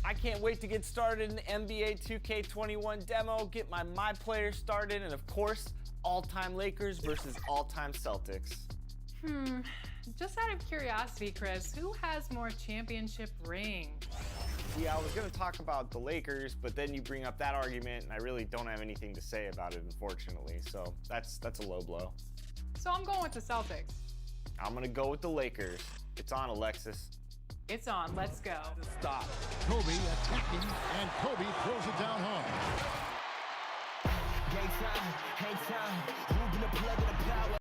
I can't wait to get started in the NBA 2K21 demo, get my players started, and of course, all-time Lakers versus all-time Celtics. Just out of curiosity, Chris, who has more championship rings? Yeah, I was going to talk about the Lakers, but then you bring up that argument, and I really don't have anything to say about it, unfortunately. So that's a low blow. So I'm going with the Celtics. I'm going to go with the Lakers. It's on, Alexis. It's on. Let's go. Stop. Kobe attacking, and Kobe throws it down hard. Game time, hang time, moving the plug of the power.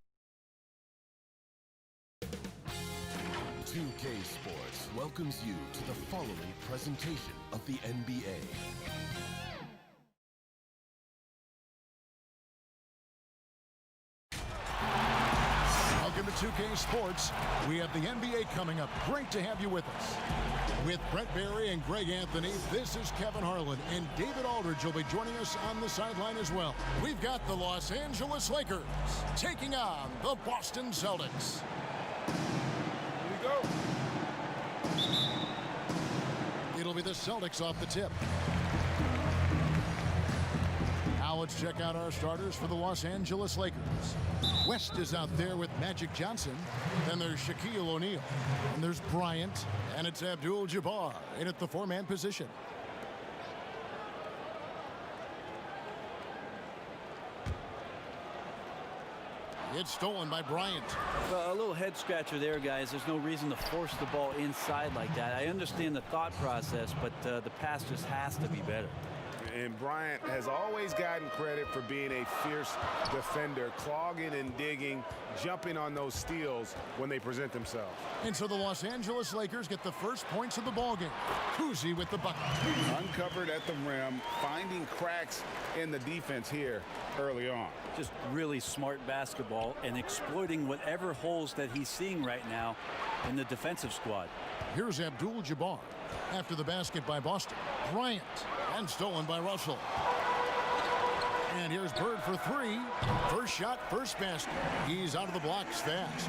2K Sports welcomes you to the following presentation of the NBA. Welcome to 2K Sports. We have the NBA coming up. Great to have you with us. With Brett Barry and Greg Anthony, this is Kevin Harlan, and David Aldridge will be joining us on the sideline as well. We've got the Los Angeles Lakers taking on the Boston Celtics. Here we go. It'll be the Celtics off the tip. Now let's check out our starters for the Los Angeles Lakers. West is out there with Magic Johnson. Then there's Shaquille O'Neal. And there's Bryant. And it's Abdul-Jabbar in at the four-man position. It's stolen by Bryant. Well, a little head scratcher there, guys. There's no reason to force the ball inside like that. I understand the thought process, but the pass just has to be better. And Bryant has always gotten credit for being a fierce defender, clogging and digging, jumping on those steals when they present themselves. And so the Los Angeles Lakers get the first points of the ballgame. Cousy with the bucket. Uncovered at the rim, finding cracks in the defense here early on. Just really smart basketball and exploiting whatever holes that he's seeing right now in the defensive squad. Here's Abdul-Jabbar. After the basket by Boston. Bryant. And stolen by Russell. And here's Bird for three. First shot, first basket. He's out of the blocks fast.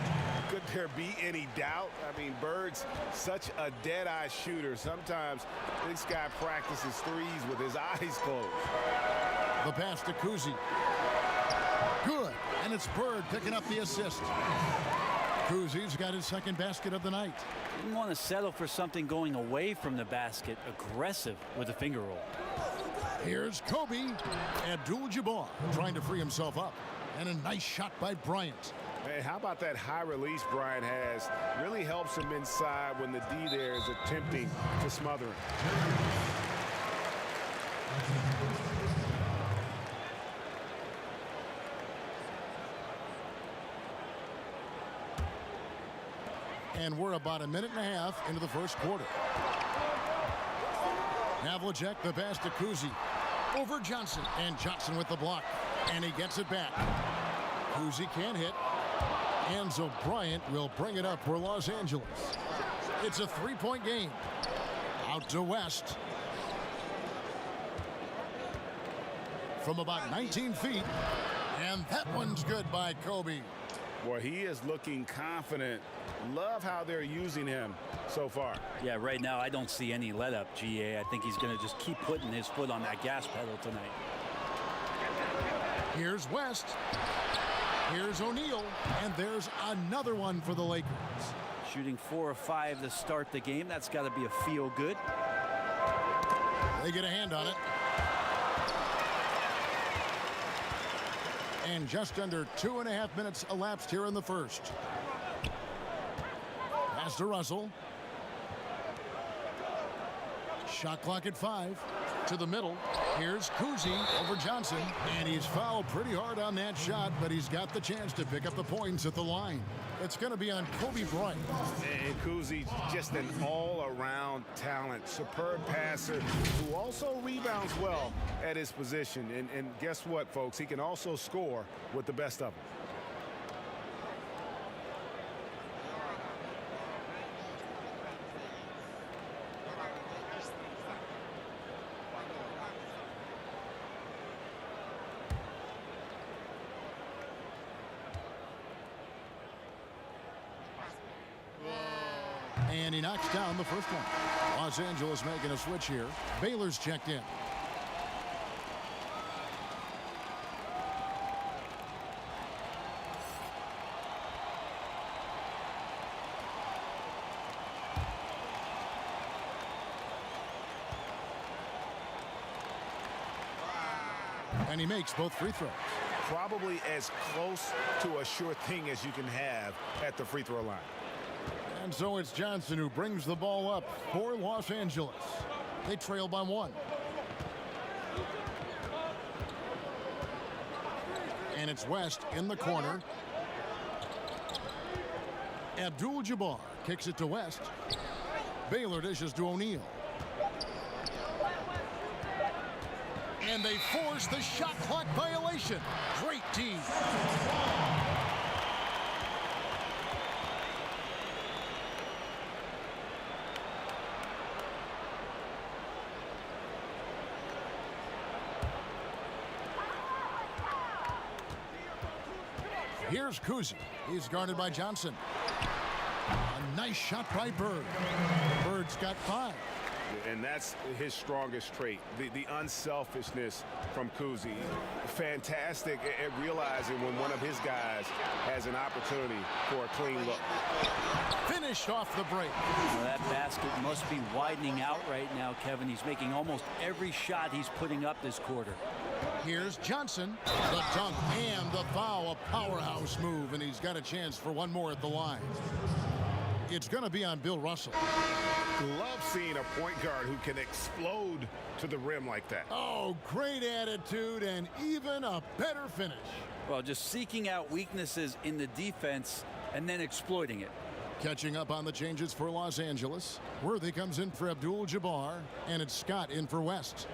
Could there be any doubt? I mean, Bird's such a dead-eye shooter. Sometimes this guy practices threes with his eyes closed. The pass to Cousy. Good. And it's Bird picking up the assist. Cousy's got his second basket of the night. Didn't want to settle for something going away from the basket. Aggressive with a finger roll. Here's Kobe. Abdul-Jabbar trying to free himself up. And a nice shot by Bryant. Hey, how about that high release Bryant has? Really helps him inside when the D there is attempting to smother him. And we're about a minute and a half into the first quarter. Havlicek, the pass to Cousy. Over Johnson. And Johnson with the block. And he gets it back. Cousy can't hit. And so Bryant will bring it up for Los Angeles. It's a three-point game. Out to West. From about 19 feet. And that one's good by Kobe. Boy, he is looking confident. Love how they're using him so far. Yeah, right now I don't see any let up, GA. I think he's going to just keep putting his foot on that gas pedal tonight. Here's West. Here's O'Neal. And there's another one for the Lakers. Shooting 4 or 5 to start the game. That's got to be a feel good. They get a hand on it. And just under 2.5 minutes elapsed here in the first. Pass to Russell. Shot clock at 5. To the middle. Here's Cousy over Johnson. And he's fouled pretty hard on that shot, but he's got the chance to pick up the points at the line. It's going to be on Kobe Bryant. And Cousy, just an all-around talent. Superb passer who also rebounds well at his position. And guess what, folks? He can also score with the best of them. And he knocks down the first one. Los Angeles making a switch here. Baylor's checked in. And he makes both free throws. Probably as close to a sure thing as you can have at the free throw line. And so it's Johnson who brings the ball up for Los Angeles. They trail by 1. And it's West in the corner. Abdul-Jabbar kicks it to West. Baylor dishes to O'Neal. And they force the shot clock violation. Great team. Here's Cousy. He's guarded by Johnson. A nice shot by Bird. Bird's got 5. And that's his strongest trait, the unselfishness from Cousy. Fantastic at realizing when one of his guys has an opportunity for a clean look. Finished off the break. Well, that basket must be widening out right now, Kevin. He's making almost every shot he's putting up this quarter. Here's Johnson. The dunk and the foul. A powerhouse move, and he's got a chance for one more at the line. It's going to be on Bill Russell. love seeing a point guard who can explode to the rim like that. Oh, great attitude and even a better finish. Well, just seeking out weaknesses in the defense and then exploiting it. Catching up on the changes for Los Angeles. Worthy comes in for Abdul-Jabbar, and it's Scott in for West.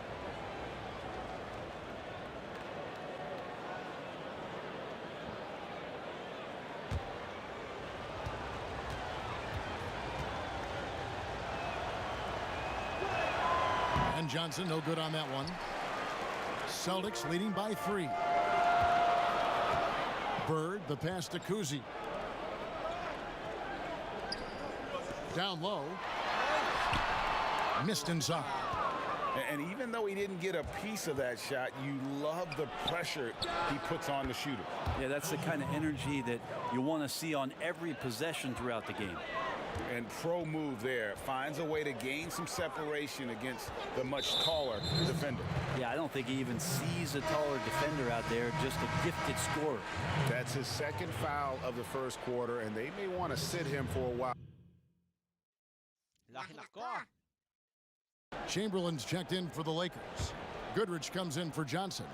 And Johnson no good on that one. Celtics leading by 3. Bird, the pass to Kuzi. Down low. Missed inside. And even though he didn't get a piece of that shot, you love the pressure he puts on the shooter. Yeah, that's the kind of energy that you want to see on every possession throughout the game. And pro move there. Finds a way to gain some separation against the much taller defender. Yeah, I don't think he even sees a taller defender out there, just a gifted scorer. That's his second foul of the first quarter, and they may want to sit him for a while. Chamberlain's checked in for the Lakers. Goodrich comes in for Johnson.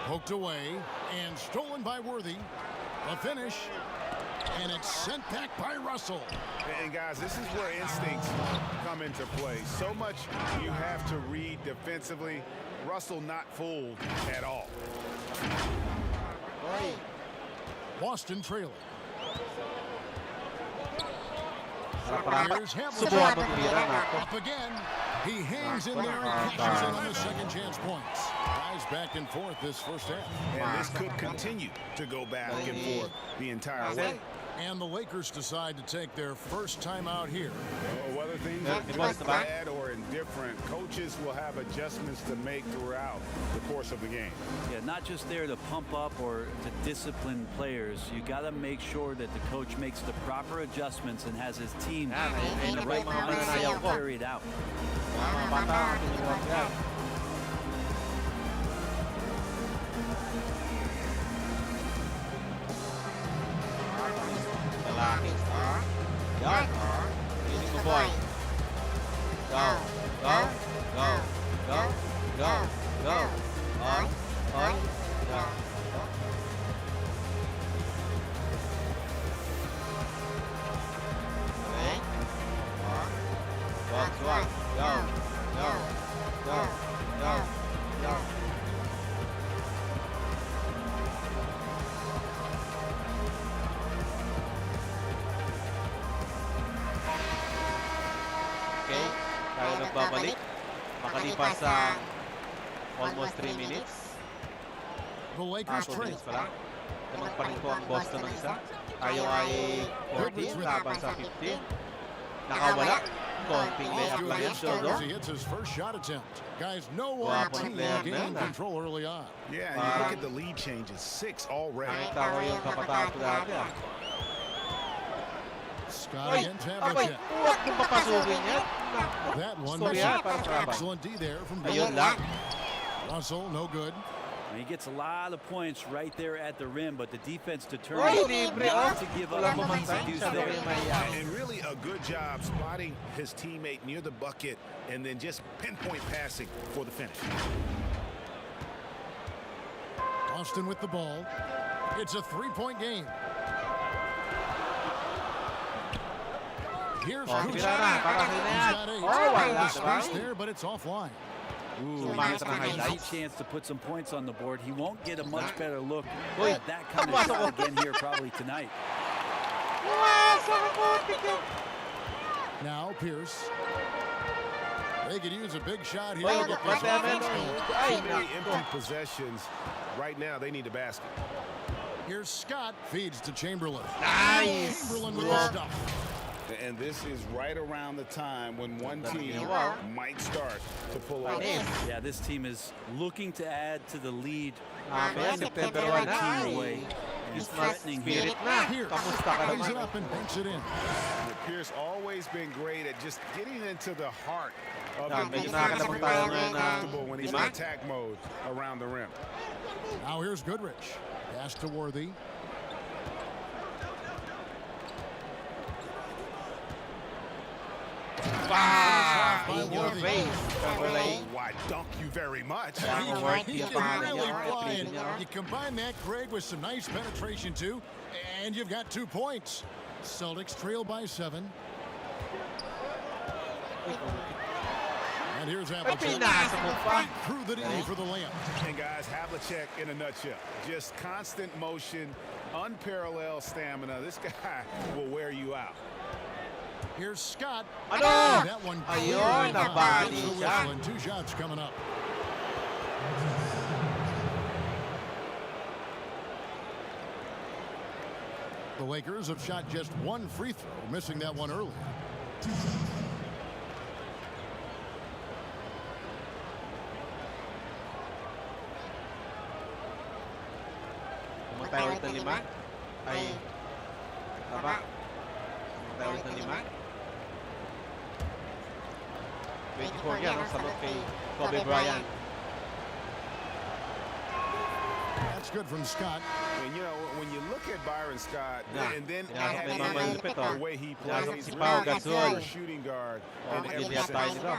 Poked away and stolen by Worthy. The finish, and it's sent back by Russell. And guys, this is where instincts come into play. So much you have to read defensively. Russell not fooled at all. Boston trailing. Here's Subukan Hamilton. pagkira na ako. Up again. He hangs in there and cashes in on the second chance points. Guys back and forth this first half. And this could continue to go back and forth the entire way. And the Lakers decide to take their first time out here. Whether things are bad or indifferent, coaches will have adjustments to make throughout the course of the game. Yeah, not just there to pump up or to discipline players. You got to make sure that the coach makes the proper adjustments and has his team in the right mindset to carry it out. Mga bata, tinuruan yan. Lalaki. Yan. Piling mo, boy. Go. Go. Go. Go. Go. Go. Oy. Oy. Go. Okay. Swag. Swag. Go. Go. Go. Go. Go. Okay, tayo nagbabalik. Makalipas sa almost 3 minutes. The Lakers 2 trail. minutes pala. Naman pa rin po ang Boston ng isa. Tayo ay 14 laban sa 15. Nakawala. Konting layup lang yan, Dodo. As he hits his first shot attempt. Guys, no Guwapo team ng player na gained yan, control early on. Yeah, and you look at the lead changes, 6 already. Nakita ko yung kapataan ko dati. Scott Oy! against Abay! Havlicek. Huwag yung papasukin yan. That one Sorry, missing. parang trabay. Excellent D there from Ayun Bill. lang. Russell, no good. And he gets a lot of points right there at the rim, but the defense Oy, determined libre, not oh. to give up Walang the bumantay. deuce Siya daw there. yung mahiya. And really a good job spotting his teammate near the bucket and then just pinpoint passing for the finish. Austin with the ball. It's a three-point game. Here's Oh, Kuzi. tira na. Para sa He's yan. got 8. Oh, wala, The space diba? there, but it's offline. Ooh, Sumangit he's na got a highlights. great chance to put some points on the board. He won't get a much better look Uy, at that kind of pasok shot ko. again here probably tonight. Wow, sa putik yan. Now Pierce. They could use a big shot here Oy, to get what this the offense hell? going. Ay, Too many nako. empty possessions. Right now, they need a basket. Here's Scott. Feeds to Chamberlain. Nice. Chamberlain with the stuff. And this is right around the time when one team Wow. might start to pull out. Panis. Yeah, this team is looking to add to the lead. Mamaya, September 1 na. Team Ay, away. And It's not threatening spirit here. na. Pierce Kamusta ka plays it naman? up and banks it in. Pierce always been great at just getting into the heart of Yeah, the medyo defense. nakakatapat tayo Very ngayon na comfortable when he's in 5. attack mode around the rim. Now here's Goodrich. Pass to Worthy. Wow! By In your Worthy. face, Trevor. Why, dunk you very much. He can really fly, and you combine that, Greg, with some nice penetration too, and you've got 2 points. Celtics trail by 7. And here's Havlicek right through the knee for the layup. And guys, Havlicek in a nutshell. Just constant motion, unparalleled stamina. This guy will wear you out. Here's Scott. Ano? That one Ayun, nabali gets the siya. whistle, and 2 shots coming up. The Lakers have shot just 1 free throw, missing that one early. Pumatay ulit ng 5. Ay, tama. Pumatay ulit ng 5. 24 yan, no? Salot kay Kobe Bryant. That's good from Scott. And you know, when you look at Byron Scott, Yeah. and then Yeah, add may in mga malupit, the oh. way he Yeah, plays, si he's Pau really Gasol. a shooting guard Oh, in every hindi tayo sense. nito.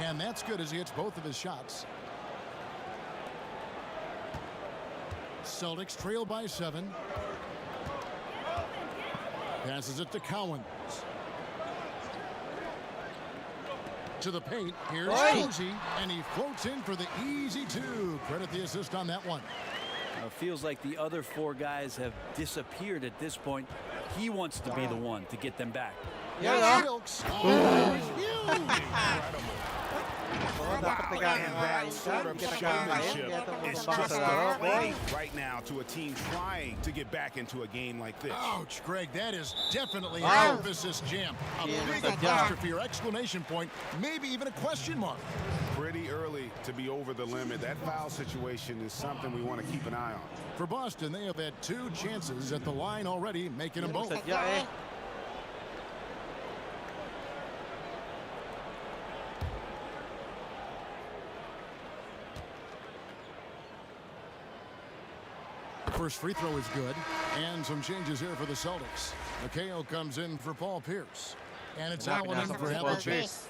And that's good as he hits both of his shots. Celtics trail by 7. Passes it to Cowan. To the paint. Here's Cozy, and he floats in for the easy 2. Credit the assist on that one. It feels like the other 4 guys have disappeared at this point. He wants to be the one to get them back. Yeah, Wilkes. Oh, that was huge. Oo, dapat And nagkakaroon that sort of showmanship is just deflating right now to a team trying to get back into a game like this. Ouch, Greg, that is definitely Wow. an emphasis jam. A Yeah, big that's a jam. apostrophe or exclamation point, maybe even a question mark. Pretty early to be over the limit. That foul situation is something we want to keep an eye on. For Boston, they have had 2 chances at the line already, making them both. Sadya eh. First free throw is good, and some changes here for the Celtics. Mikhail comes in for Paul Pierce, and it's Nak, Allen in nasa for si Paul Havlicek. Pierce.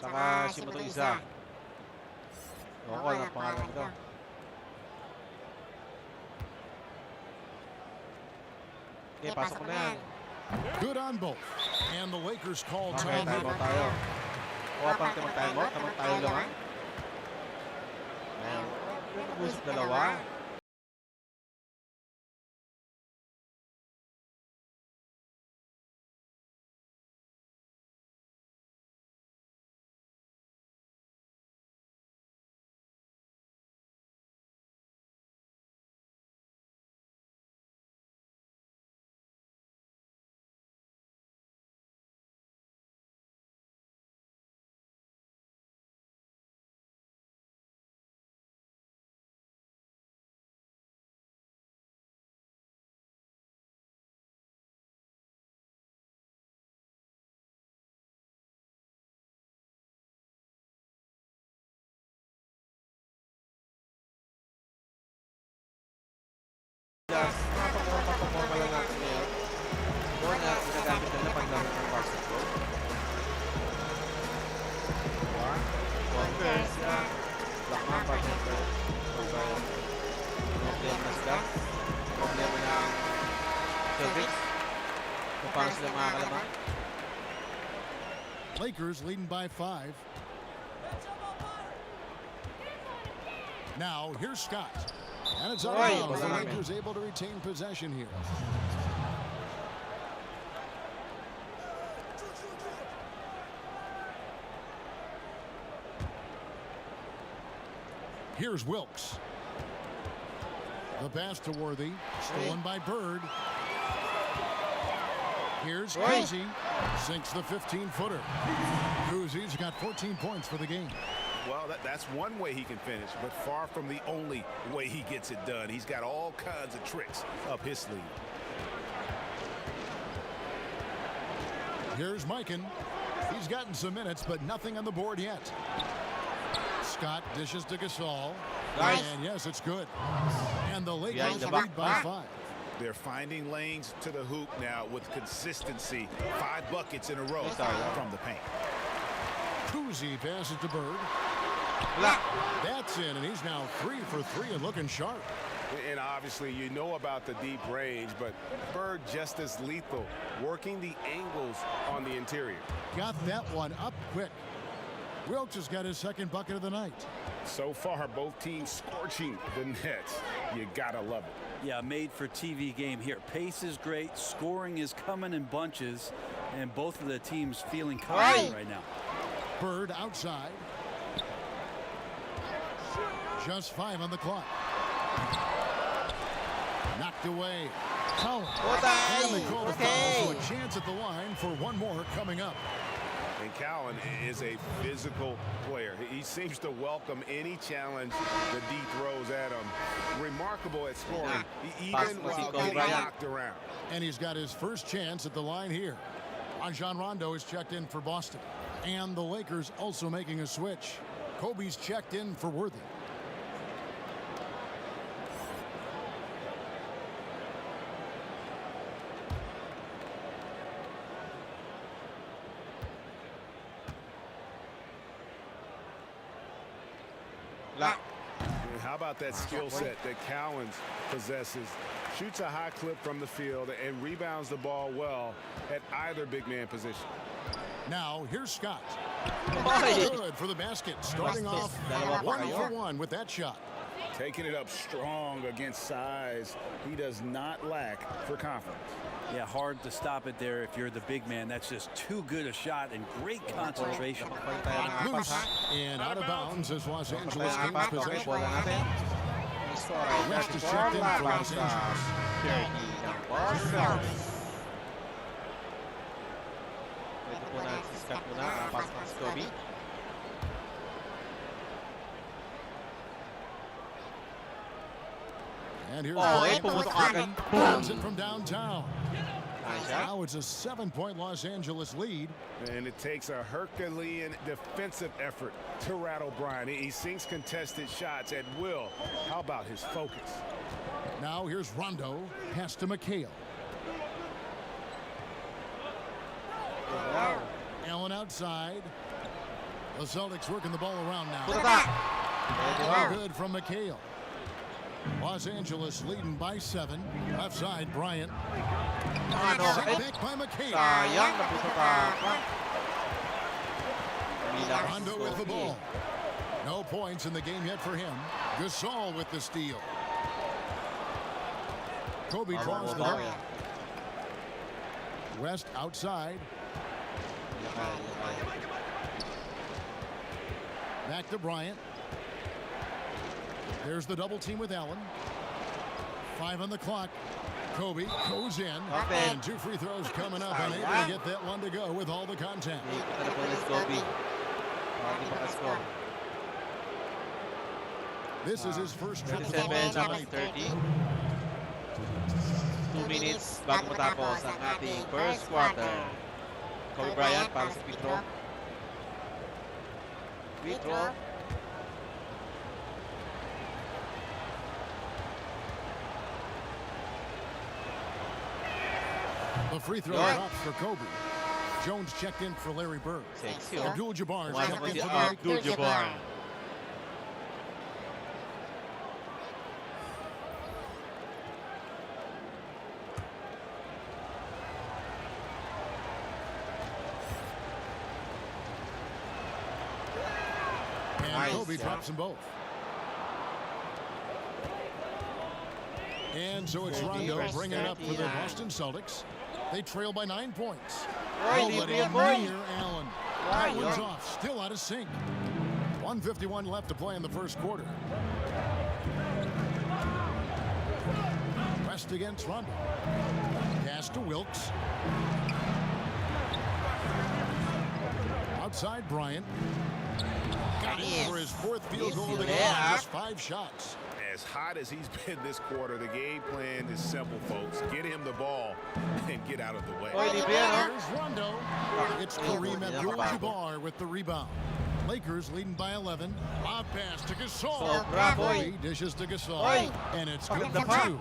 Saka si Matong isa. Oo, ang pangalan nito. Okay, pasok mo na yan. Good on both, and the Lakers call Okay, time. time out tayo. O, pang time out. Tamang tayo lang. Ayan. Nag-usap dalawa. Pag-performa lang natin ngayon. Doon na ginagamit nila paggamit ng basketball. Diba? Converse na. Black Mamba, Panther. Problema na sila. Problema ng Celtics. Kung paano sila makakalamang. Lakers leading by 5. Now, here's Scott. And it's out of Oy, bounds. The wala Lakers able to retain possession here. Here's Wilkes. The pass to Worthy. Stolen by Bird. Here's Cousy. Sinks the 15-footer. Cousy's got 14 points for the game. Well, that's one way he can finish, but far from the only way he gets it done. He's got all kinds of tricks up his sleeve. Here's Mikan. He's gotten some minutes, but nothing on the board yet. Scott dishes to Gasol. Nice. And yes, it's good. And the Behind Lakers the lead back. by 5. They're finding lanes to the hoop now with consistency. 5 buckets in a row from the paint. Kuzi passes to Bird. That's in, and he's now 3 for 3 and looking sharp. And obviously, you know about the deep range, but Bird just as lethal, working the angles on the interior. Got that one up quick. Wilkes has got his second bucket of the night. So far, both teams scorching the Nets. You gotta love it. Yeah, made for TV game here. Pace is great, scoring is coming in bunches, and both of the teams feeling confident right now. Bird outside. Just 5 on the clock. Knocked away. Foul. And they call the foul, so a chance at the line for one more coming up. And Cowan is a physical player. He seems to welcome any challenge that D throws at him. Remarkable at scoring, even while getting knocked around. And he's got his first chance at the line here. Rajon Rondo is checked in for Boston. And the Lakers also making a switch. Kobe's checked in for Worthy. How about that skill set that Cowens possesses? Shoots a high clip from the field and rebounds the ball well at either big man position. Now, here's Scott. Good for the basket. Starting off 1 for 1 with that shot. Taking it up strong against size. He does not lack for confidence. Yeah, hard to stop it there if you're the big man. That's just too good a shot and great concentration. Loose and out of bounds as Los Angeles gains possession. Bola natin. West is checked in for Los Angeles. Ito po na si Scott muna. Pass ng Scobie. And here's Pumutok agad. Bounds it from downtown. Nice shot. Now it's a 7-point Los Angeles lead. And it takes a Herculean defensive effort to rattle Bryant. He sinks contested shots at will. How about his focus? Now here's Rondo. Pass to McHale. Allen outside. The Celtics working the ball around now. Puta. Good from McHale. Los Angeles leading by 7. Left side, Bryant. Set back by McHale. Sayang, napusotakan. Rondo with the ball. No points in the game yet for him. Gasol with the steal. Kobe draws the ball. West outside. Back to Bryant. There's the double team with Allen. 5 on the clock. Kobe goes in. And 2 free throws coming up. Unable to get that one to go with all the contact. Ito na po ni Scobie. Hindi makascore. This is his first triple 27 tapos 30. 2 minutes bago matapos ang ating first quarter. Kobe Bryant para sa free throw. Free throw. The free throw drops for Kobe. Jones checked in for Larry Bird. Abdul-Jabbar checked in for the Abdul-Jabbar. And Kobe drops them both. And so it's Rondo bringing it up for the Boston Celtics. They trail by 9 points. Nobody near Allen. That one's off. Still out of sync. 1:51 left to play in the first quarter. West against Rondo. Pass to Wilkes. Outside Bryant. Got it for his 4th field goal of the game. Just 5 shots. As hot as he's been this quarter, the game plan is simple, folks. Get him the ball and get out of the way. Here's Rondo. It's Kareem Abdul-Jabbar with the rebound. Lakers leading by 11. Lob pass to Gasol. Sobra, boy. He dishes to Gasol. Oy. And it's good Paganda for pa. 2.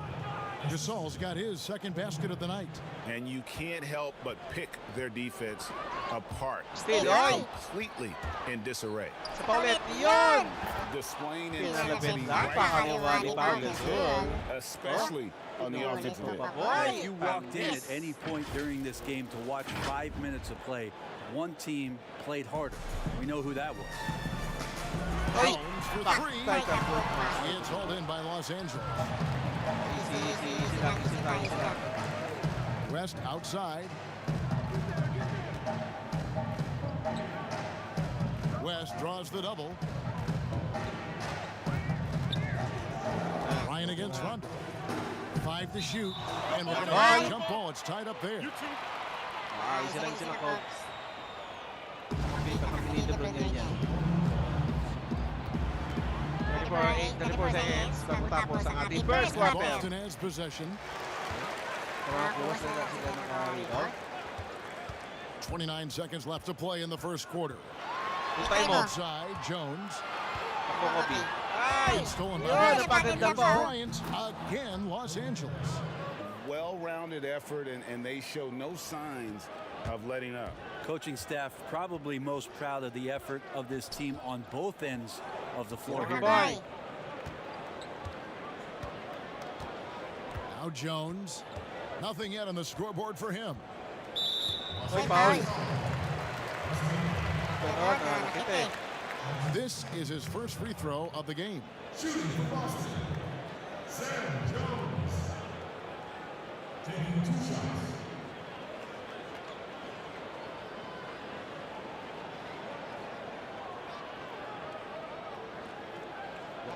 Gasol's got his second basket of the night. And you can't help but pick their defense apart. Still, They're oy. completely in disarray. Sa paulit. Yun! Displaying Pinalabit intensity lang. Pakaliwa ni Pau Gasol. especially on the offensive end. If you walked in at any point during this game to watch 5 minutes of play, one team played harder. We know who that was. Oy! Jones for 3. Back up, bro. It's hauled in by Los Angeles. Easy lang. West outside. West draws the double. Ryan against Rondo. 5 to shoot. And we're going to have a jump ball. It's tied up there. Isa lang, Coach. Pagpapakilito bro niya yan. 24 seconds bago tapos ang ating first quarter. Boston has possession. Tapos na sila ng rebound. 29 seconds left to play in the first quarter. Puntay mo. Outside, Jones. Takbo Kobe. Ay! It's stolen Yun, by napaganda po. Bryant. Again, Los Angeles. Well-rounded effort, and they show no signs of letting up. Coaching staff probably most proud of the effort of this team on both ends of the floor here. Boy. Now Jones. Nothing yet on the scoreboard for him. Oy, Paul. Ganon, nakita eh. This is his first free throw of the game.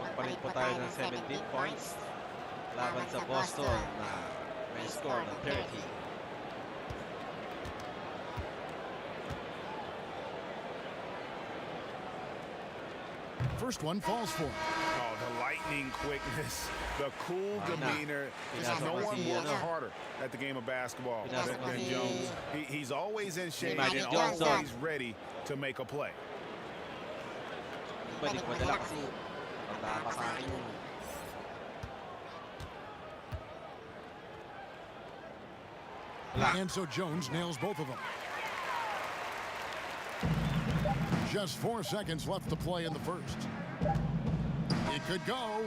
Magpalit po tayo ng 17 points laban sa Boston na may score ng 30. First one falls for him. Oh, the lightning quickness, the cool demeanor. Just no one works harder at the game of basketball than Jones. He's always in shape and always ready to make a play. Iba, di ko madala kasi matapa sa akin yun. And so Jones nails both of them. Just 4 seconds left to play in the first. It could go,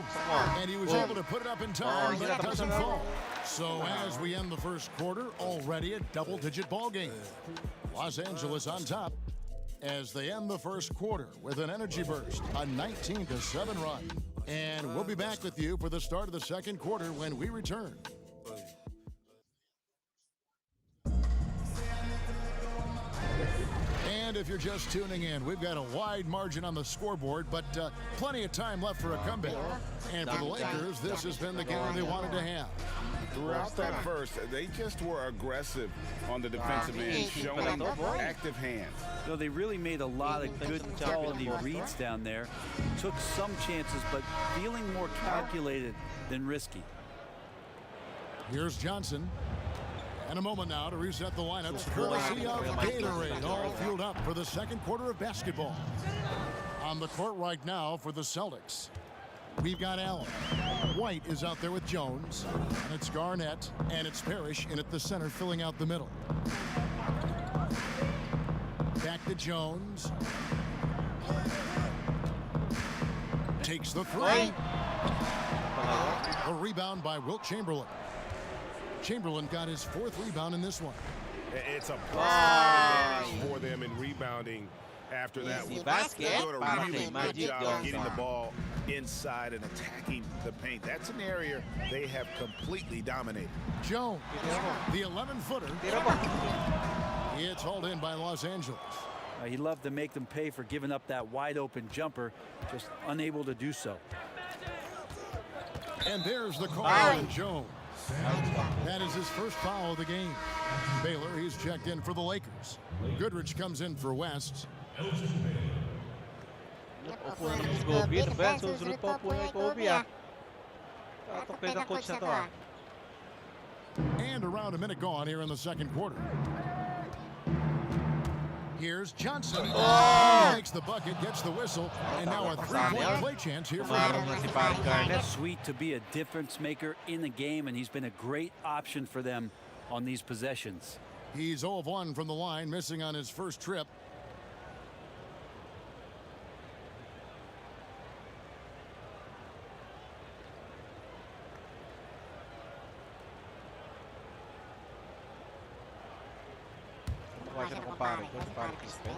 and he was able to put it up in time, but it doesn't fall. So as we end the first quarter, already a double-digit ball game. Los Angeles on top as they end the first quarter with an energy burst, a 19-7 run. And we'll be back with you for the start of the second quarter when we return. And if you're just tuning in, we've got a wide margin on the scoreboard, but plenty of time left for a comeback. And for the Lakers, this has been the game they wanted to have. Throughout that first, they just were aggressive on the defensive end, showing active hands. You know, they really made a lot of good quality reads down there. Took some chances, but feeling more calculated than risky. Here's Johnson. And a moment now to reset the lineups, courtesy of Gatorade, all fueled up for the second quarter of basketball. On the court right now for the Celtics, we've got Allen. White is out there with Jones, and it's Garnett, and it's Parrish in at the center, filling out the middle. Back to Jones. Takes the three. A rebound by Wilt Chamberlain. Chamberlain got his 4th rebound in this one. It's a advantage for them in rebounding after that Easy one. basket. They're doing a really Magic good job Johnson. getting the ball inside and attacking the paint. That's an area they have completely dominated. Jones, the 11-footer. It's hauled in by Los Angeles. He loved to make them pay for giving up that wide-open jumper, just unable to do so. And there's the call on Jones. That is his first foul of the game. Baylor, he's checked in for the Lakers. Goodrich comes in for West. Upo na si Kobe. Ano ba yan? Susunod pa upo na Kobe ah. Tatapin ang coach na to ah. And around a minute gone here in the second quarter. Here's Johnson. He makes the bucket, gets the whistle, and now a three-point play chance here for Tumarong na si paring Garnett. Sweet to be a difference maker in the game, and he's been a great option for them on these possessions. He's 0 of 1 from the line, missing on his first trip. Kuha siya ng kumpare ko, si paring Crispin.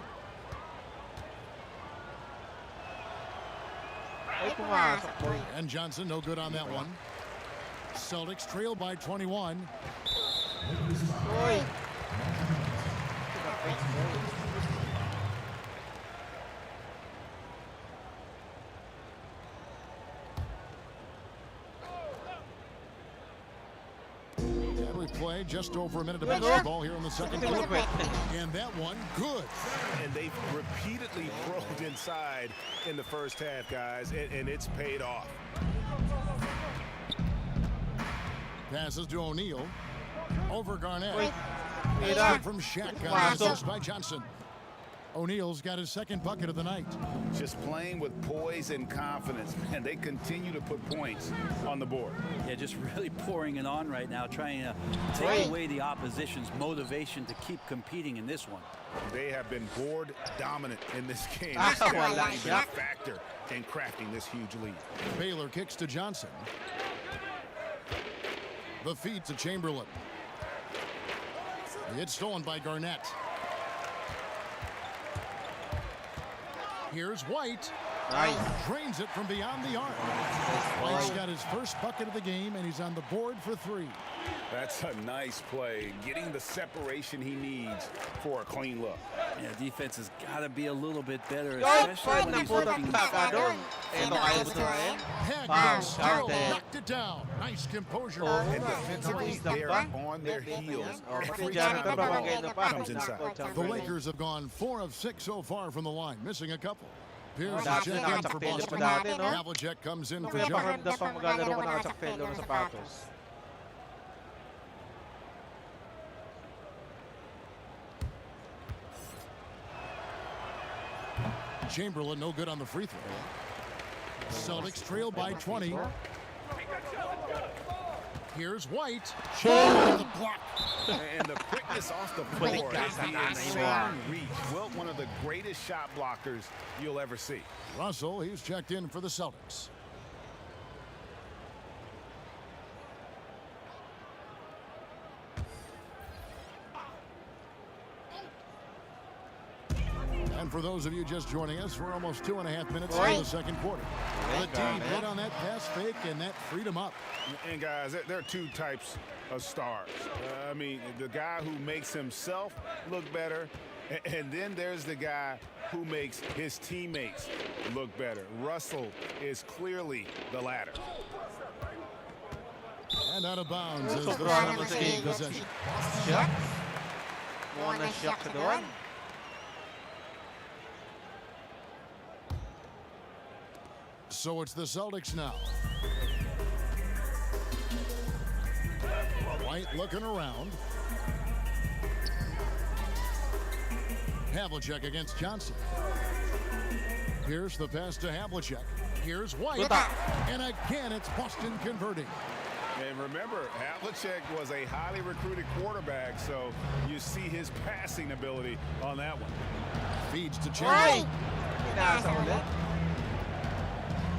Ay, pumasok po. And Johnson, no good on that one. Celtics trail by 21. Uy! And we play just over a minute of basketball here in the second quarter. And that one, good. And they've repeatedly probed inside in the first half, guys, and it's paid off. Passes to O'Neal. Over Garnett. Mira. From Shaq on the assist by Johnson. O'Neal's got his second bucket of the night. Just playing with poise and confidence, and they continue to put points on the board. Yeah, just really pouring it on right now, trying to take away the opposition's motivation to keep competing in this one. They have been board dominant in this game. Ah, It's definitely wala been siya. a factor in crafting this huge lead. Baylor kicks to Johnson. The feed to Chamberlain. It's stolen by Garnett. Here's White. Nice. Drains it from beyond the arc. White's got his first bucket of the game, and he's on the board for 3. That's a nice play, getting the separation he needs for a clean look. Yeah, defense has got to be a little bit better, Yo, especially when he's looking. taka doon. Ito, kaya mo tumain. Haggard still Panther. knocked it down. Nice composure. And defensively, they're on their heels. Every time the ball comes inside. The Lakers have gone 4 of 6 so far from the line, missing a couple. Here's the Dati check in for nakasakpelo pa Boston. dati, no? Havlicek comes in for Kaya John. pakiramdam pang maglalaro ka nakasakpelo ng sapatos. Chamberlain no good on the free throw. Celtics trail by 20. Here's White. The block. And the quickness off the floor is the insane reach. Well, one of the greatest shot blockers you'll ever see. Russell, he's checked in for the Celtics. And for those of you just joining us, we're almost 2.5 minutes into the second quarter. The team hit on that pass fake, and that freed him up. And guys, there are two types of stars. I mean, the guy who makes himself look better, and then there's the guy who makes his teammates look better. Russell is clearly the latter. And out of bounds as the Sobrang Celtics naman gain si possession. Shaq. Mukhang na-shock sa doon. So it's the Celtics now. White looking around. Havlicek against Johnson. Here's the pass to Havlicek. Here's White. And again, it's Boston converting. And remember, Havlicek was a highly recruited quarterback, so you see his passing ability on that one. Feeds to Chamberlain. Pinasa ulit.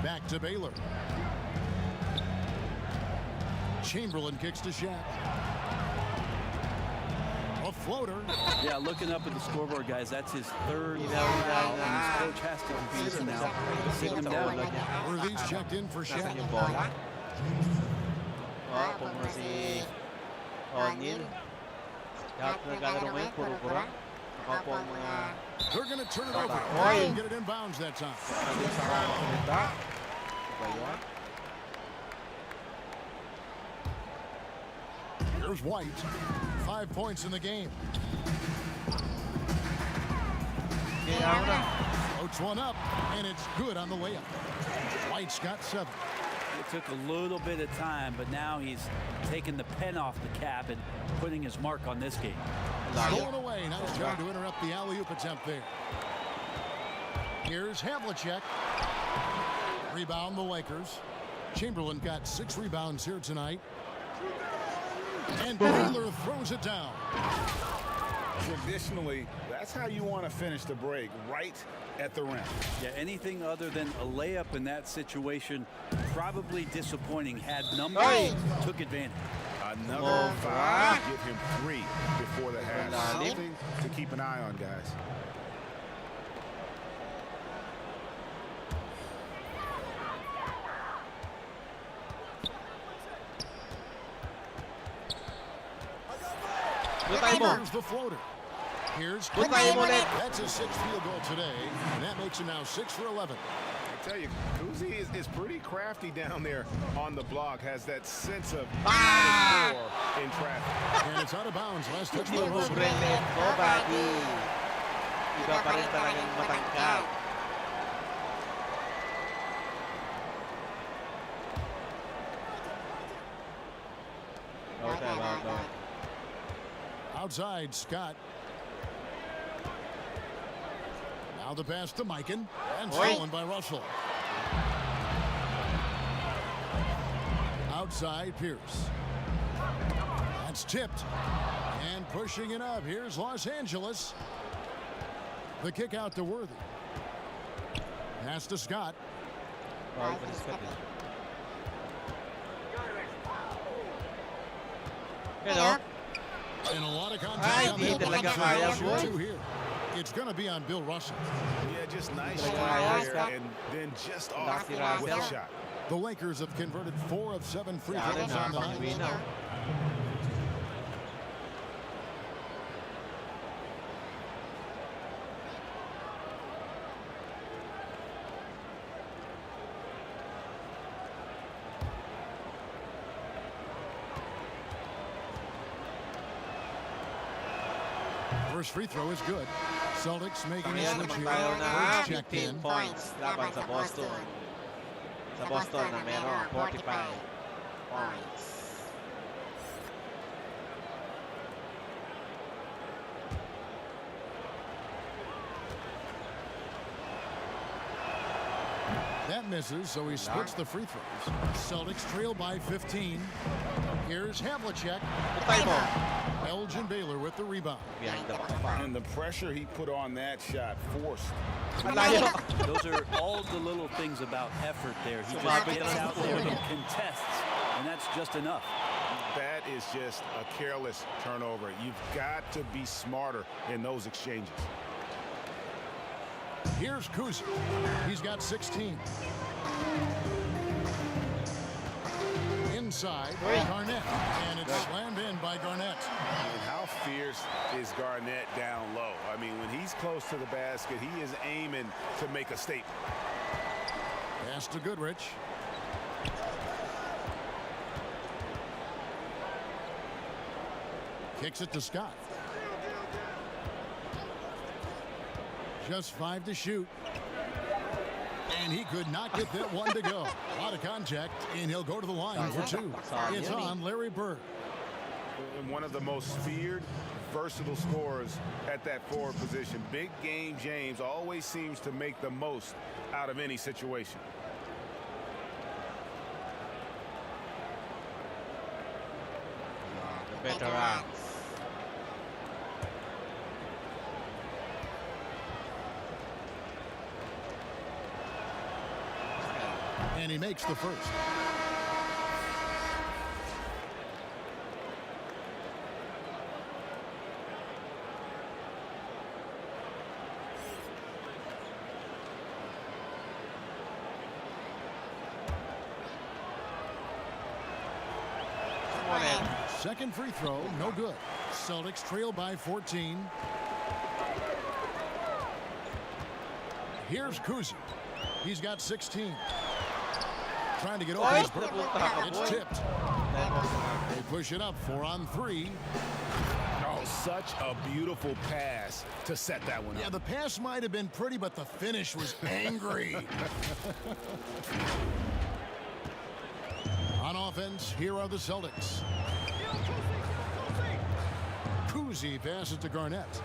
Back to Baylor. Chamberlain kicks to Shaq. A floater. Yeah, looking up at the scoreboard, guys, that's his third foul, and his coach has to consider now sitting him down. Worthy's checked in for Nasaan Shaq. yung bola? Oh, kung si O'Neal. Lahat na naglalaro ngayon, puro kurang. Nakapo ang mga They're going to turn it over. Oy. And get it in bounds that time. sabi sa salita. Diba yun? Here's White. 5 points in the game. Kaya ako na. Floats one up, and it's good on the layup. White's got 7. It took a little bit of time, but now he's taking the pen off the cap and putting his mark on this game. Going away. Nice job to interrupt the alley-oop attempt there. Here's Havlicek. Rebound the Lakers. Chamberlain got 6 rebounds here tonight. And Baylor throws it down. Traditionally, that's how you want to finish the break, right at the rim. Yeah, anything other than a layup in that situation, probably disappointing. Had numbers, took advantage. Another foul. Give him 3 before the half. Something to keep an eye on, guys. Here's the floater. Here's that's his 6th field goal today, and that makes him now 6 for 11. I tell you, Kuzi is pretty crafty down there on the block. Has that sense of score in traffic. And it's out of bounds. Last touch by Hindi mo Russell. Brennan, nobody. Iba pa rin talagang matangkad. Okay, well done. Outside, Scott. Now the pass to Mikan, and stolen by Russell. Outside, Pierce. That's tipped. And pushing it up. Here's Los Angeles. The kick out to Worthy. Pass to Scott. Hello. And a lot of contact on the talaga kaya, boy. two here. It's going to be on Bill Russell. Yeah, just nice Talaga shot kaya, there, Scott. and then just off Lucky with the Russell. shot. The Lakers have converted 4 of 7 free Yari throws na on the pang night. win. First free throw is good. Celtics making a Ngayon switch naman here. tayo na Bird checked 15 in. points laban sa Boston. Sa Boston na meron 45 points. That misses, so he splits the free throws. Celtics trail by 15. Here's Havlicek. Putay mo. Elgin Baylor with the rebound. Behind the back pa. And the pressure he put on that shot forced. Malayo. Those are all the little things about effort there. He just Sumabit gets lang out sa there ulo. and contests, and that's just enough. That is just a careless turnover. You've got to be smarter in those exchanges. Here's Kuzi. He's got 16. Inside, Garnett. And it's slammed in by Garnett. And how fierce is Garnett down low? I mean, when he's close to the basket, he is aiming to make a statement. Pass to Goodrich. Kicks it to Scott. Just 5 to shoot. And he could not get that one to go. A lot of contact, and he'll go to the line for 2. It's on Larry Bird. And one of the most feared, versatile scorers at that forward position. Big game James always seems to make the most out of any situation. The veterans. And he makes the first. Second free throw, no good. Celtics trail by 14. Here's Kuzi. He's got 16. Trying to get over his break. It's tipped. They push it up 4 on 3. Oh, such a beautiful pass to set that one up. Yeah, the pass might have been pretty, but the finish was angry. On offense, here are the Celtics. Kuzi passes to Garnett.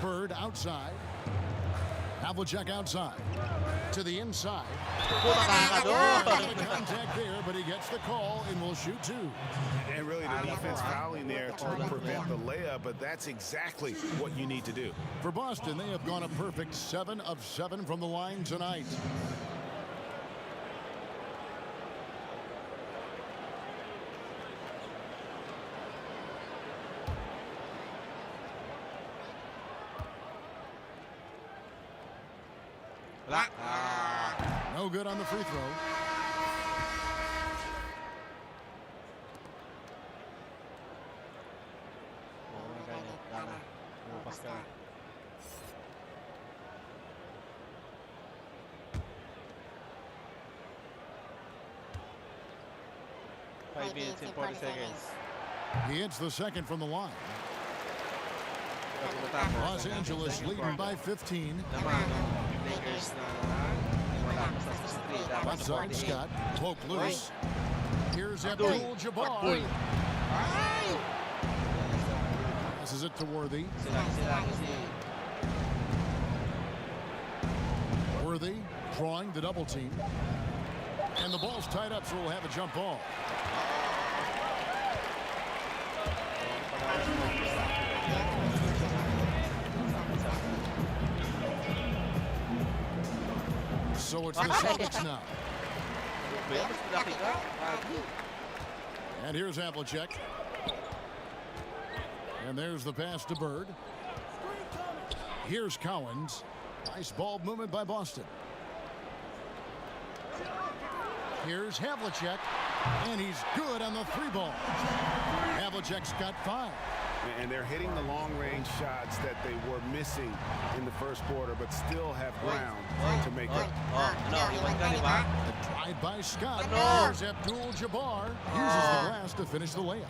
Bird outside. Havlicek outside. To the inside. Contact there, but he gets the call and will shoot two. And really the defense fouling there to prevent the layup, but that's exactly what you need to do. For Boston, they have gone a perfect 7 of 7 from the line tonight. No good on the free throw. Five minutes and 40 seconds. He hits the second from the line. Los Angeles leading by 15. Lakers na wala pa sa street. That's up, Scott. Poke loose. Here's Abdul-Jabbar. Passes it to Worthy. Worthy drawing the double team. And the ball's tied up, so we'll have a jump ball. So it's the Celtics now. And here's Havlicek. And there's the pass to Bird. Here's Cowens. Nice ball movement by Boston. Here's Havlicek. And he's good on the three ball. Havlicek's got 5. And they're hitting the long-range shots that they were missing in the first quarter, but still have ground to make up. A drive by Scott. There's Abdul-Jabbar. Uses the glass to finish the layup.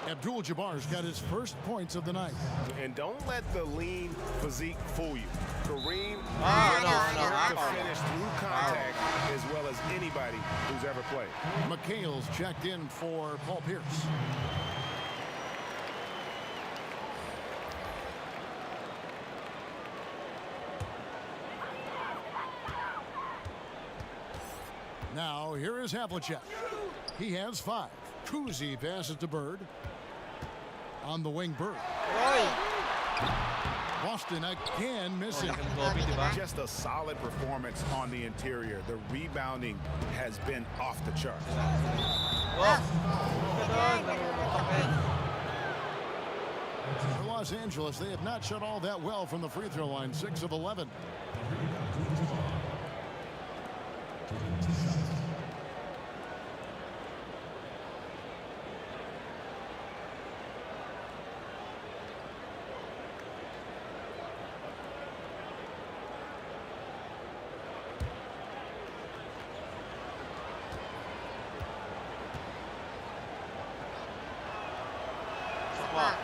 Abdul-Jabbar's got his first points of the night. And don't let the lean physique fool you. Kareem to finish through contact as well as anybody who's ever played. McHale's checked in for Paul Pierce. Now, here is Havlicek. He has 5. Kuzi passes to Bird. On the wing, Bird. Boston again missing. Just a solid performance on the interior. The rebounding has been off the charts. For Los Angeles, they have not shot all that well from the free throw line. 6 of 11.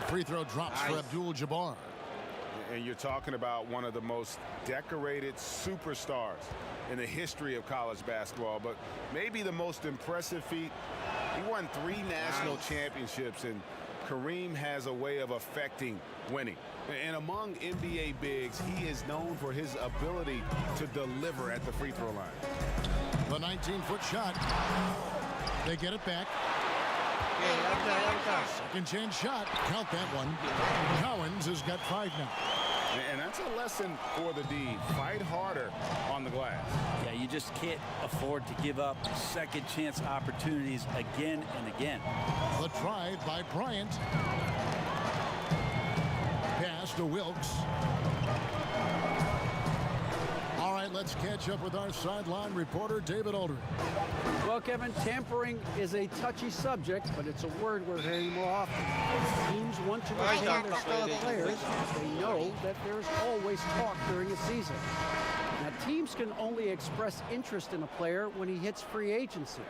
Free throw drops for Abdul-Jabbar. And you're talking about one of the most decorated superstars in the history of college basketball, but maybe the most impressive feat. He won 3 national championships, and Kareem has a way of affecting winning. And among NBA bigs, he is known for his ability to deliver at the free throw line. The 19-foot shot. They get it back. Second chance shot. Count that one. Cowens has got 5 now. And that's a lesson for the D. Fight harder on the glass. Yeah, you just can't afford to give up second chance opportunities again and again. The drive by Bryant. Pass to Wilkes. All right, let's catch up with our sideline reporter, David Aldridge. Well, Kevin, tampering is a touchy subject, but it's a word we're hearing more often. Teams want to retain their star players. They know that there's always talk during a season. Now, teams can only express interest in a player when he hits free agency.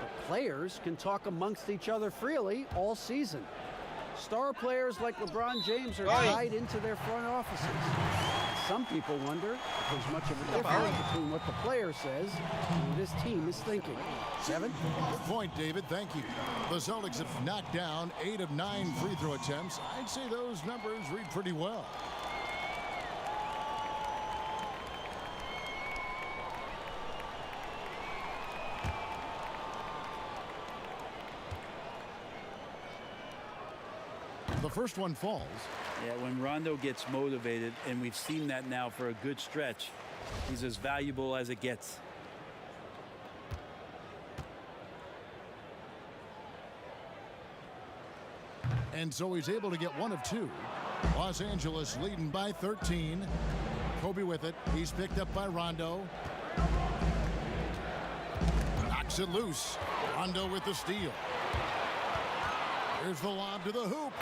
But players can talk amongst each other freely all season. Star players like LeBron James are tied into their front offices. some people wonder if there's much of a difference between what the player says and what his team is thinking. 7. Good point, David. Thank you. The Celtics have knocked down 8 of 9 free throw attempts. I'd say those numbers read pretty well. The first one falls. Yeah, when Rondo gets motivated, and we've seen that now for a good stretch, he's as valuable as it gets. And so he's able to get 1 of 2. Los Angeles leading by 13. Kobe with it. He's picked up by Rondo. Knocks it loose. Rondo with the steal. Here's the lob to the hoop.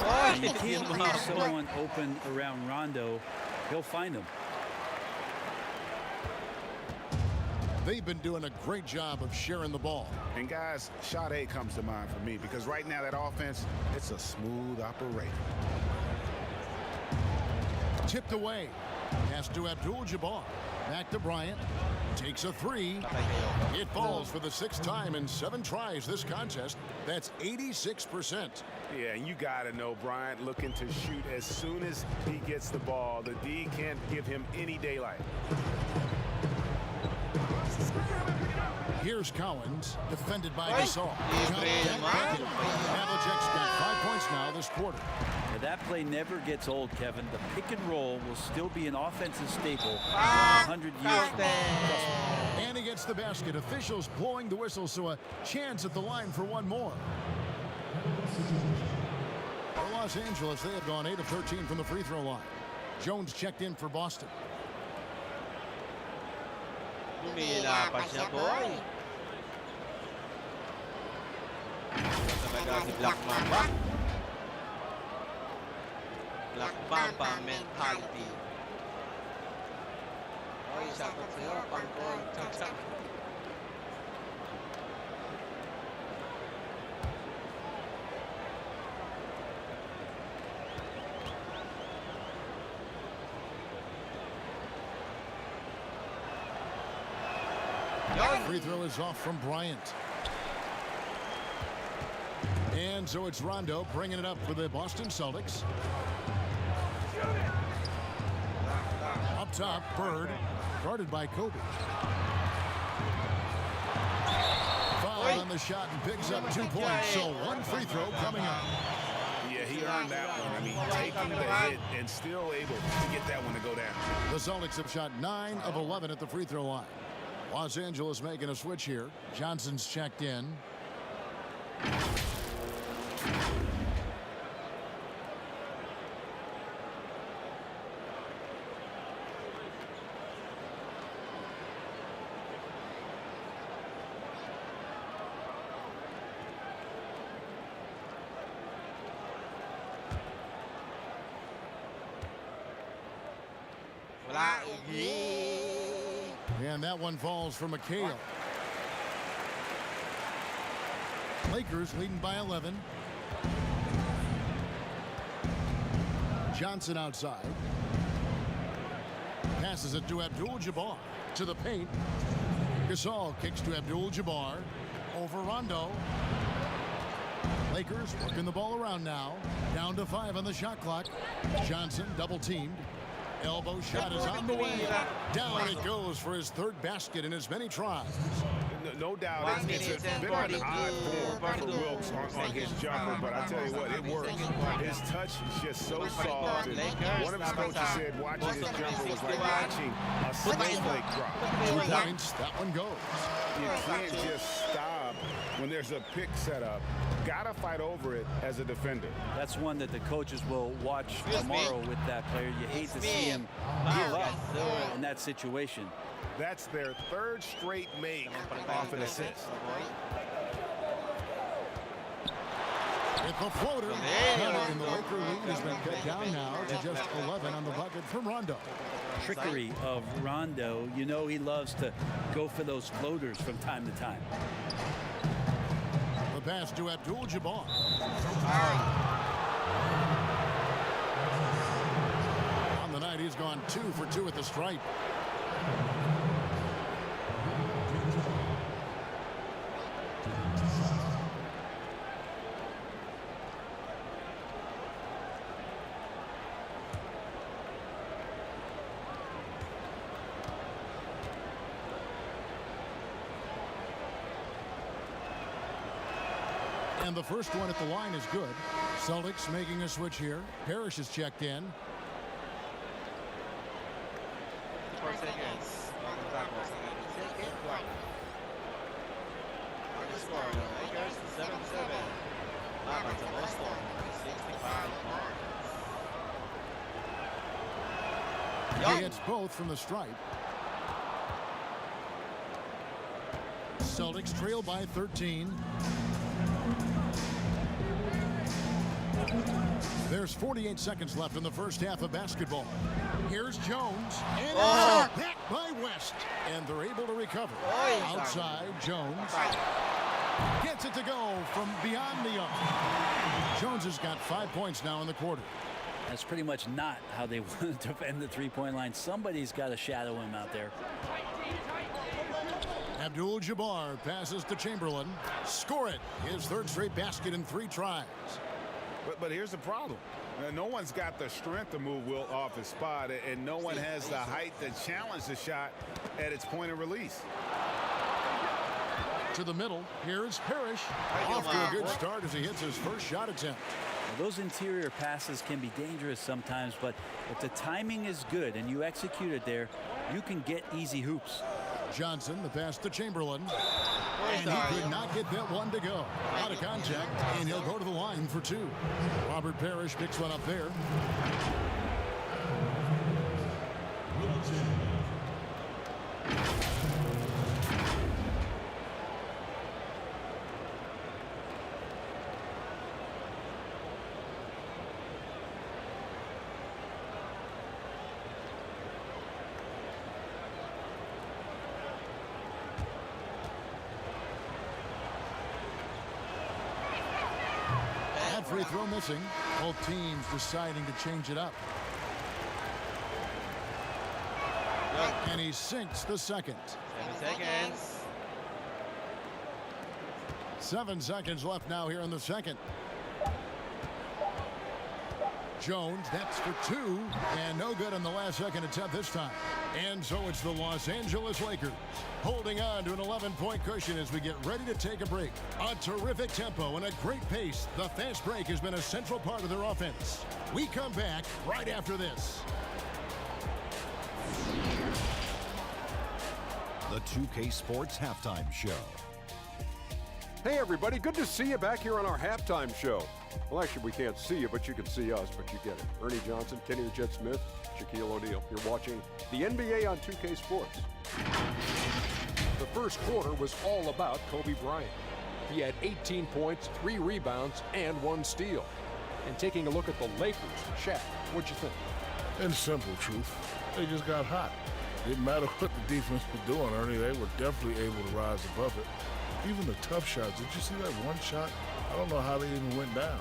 You can't leave someone open around Rondo. He'll find him. They've been doing a great job of sharing the ball. And guys, shot A comes to mind for me because right now that offense, it's a smooth operation. Tipped away. Pass to Abdul-Jabbar. Back to Bryant. Takes a 3. It falls for the 6th time in 7 tries this contest. That's 86%. Yeah, and you got to know Bryant looking to shoot as soon as he gets the ball. The D can't give him any daylight. Here's Cowens, defended by Gasol. Havlicek's got 5 points now this quarter. Now, that play never gets old, Kevin. The pick and roll will still be an offensive staple 100 years from now. And he gets the basket. Officials blowing the whistle, so a chance at the line for one more. For Los Angeles, they have gone 8 of 13 from the free throw line. Jones checked in for Boston. Lumila pa siya, boy. Talaga si Black Mamba. Black Mamba mentality. Oy, sakot sa'yo. Pang-goal. Chak-chak. Free throw is off from Bryant. And so it's Rondo bringing it up for the Boston Celtics. Up top, Bird, guarded by Kobe. Foul on the shot and picks up 2 points. So 1 free throw coming up. Yeah, he earned that one. I mean, taking the hit and still able to get that one to go down. The Celtics have shot 9 of 11 at the free throw line. Los Angeles making a switch here. Johnson's checked in. And that one falls for McHale. Lakers leading by 11. Johnson outside. Passes it to Abdul-Jabbar. To the paint. Gasol kicks to Abdul-Jabbar. Over Rondo. Lakers working the ball around now. Down to 5 on the shot clock. Johnson double teamed. Elbow shot is on the way. Down it goes for his 3rd basket in as many tries. No doubt, it's a bit of an odd form for Wilkes on his jumper, but I tell you what, it works. His touch is just so soft. And one of his coaches said watching his jumper was like watching a snowflake drop. 2 points, that one goes. You can't just stop when there's a pick set up. Gotta fight over it as a defender. That's one that the coaches will watch tomorrow with that player. You hate to see him give up in that situation. That's their 3rd straight make off an assist. It's a floater. And the Laker lead has been cut down now to just 11 on the bucket from Rondo. Trickery of Rondo. You know he loves to go for those floaters from time to time. The pass to Abdul-Jabbar. On the night, and he's gone 2 for 2 at the stripe. And the first one at the line is good. Celtics making a switch here. Parrish is checked in. 4 seconds. Second one. On the score, the Lakers 7-7. Laban sa Boston, 65 points. He hits both from the stripe. Celtics trail by 13. There's 48 seconds left in the first half of basketball. Here's Jones, and it's back by West, and they're able to recover. Outside, Jones gets it to go from beyond the arc. Jones has got 5 points now in the quarter. That's pretty much not how they want to defend the three-point line. Somebody's got to shadow him out there. Abdul-Jabbar passes to Chamberlain. Score it. His third straight basket in 3 tries. But here's the problem. No one's got the strength to move Wilt off his spot, and no one has the height to challenge the shot at its point of release. To the middle. Here's Parrish. Off to a good start as he hits his first shot attempt. Well, those interior passes can be dangerous sometimes, but if the timing is good and you execute it there, you can get easy hoops. Johnson, the pass to Chamberlain. And he could not get that one to go. Out of contact, and he'll go to the line for 2. Robert Parrish picks one up there. Free throw missing. Both teams deciding to change it up. And he sinks the second. 7 seconds. 7 seconds left now here in the second. Jones, that's for 2, and no good on the last second attempt this time. And so it's the Los Angeles Lakers holding on to an 11-point cushion as we get ready to take a break. A terrific tempo and a great pace. The fast break has been a central part of their offense. We come back right after this. The 2K Sports Halftime Show. Hey everybody, good to see you back here on our halftime show. Well, actually, we can't see you, but you can see us, but you get it. Ernie Johnson, Kenny the Jet Smith, Shaquille O'Neal. You're watching the NBA on 2K Sports. The first quarter was all about Kobe Bryant. He had 18 points, 3 rebounds, and 1 steal. And taking a look at the Lakers, Shaq, what'd you think? In simple truth, they just got hot. Didn't matter what the defense was doing, Ernie, they were definitely able to rise above it. Even the tough shots, did you see that one shot? I don't know how they even went down.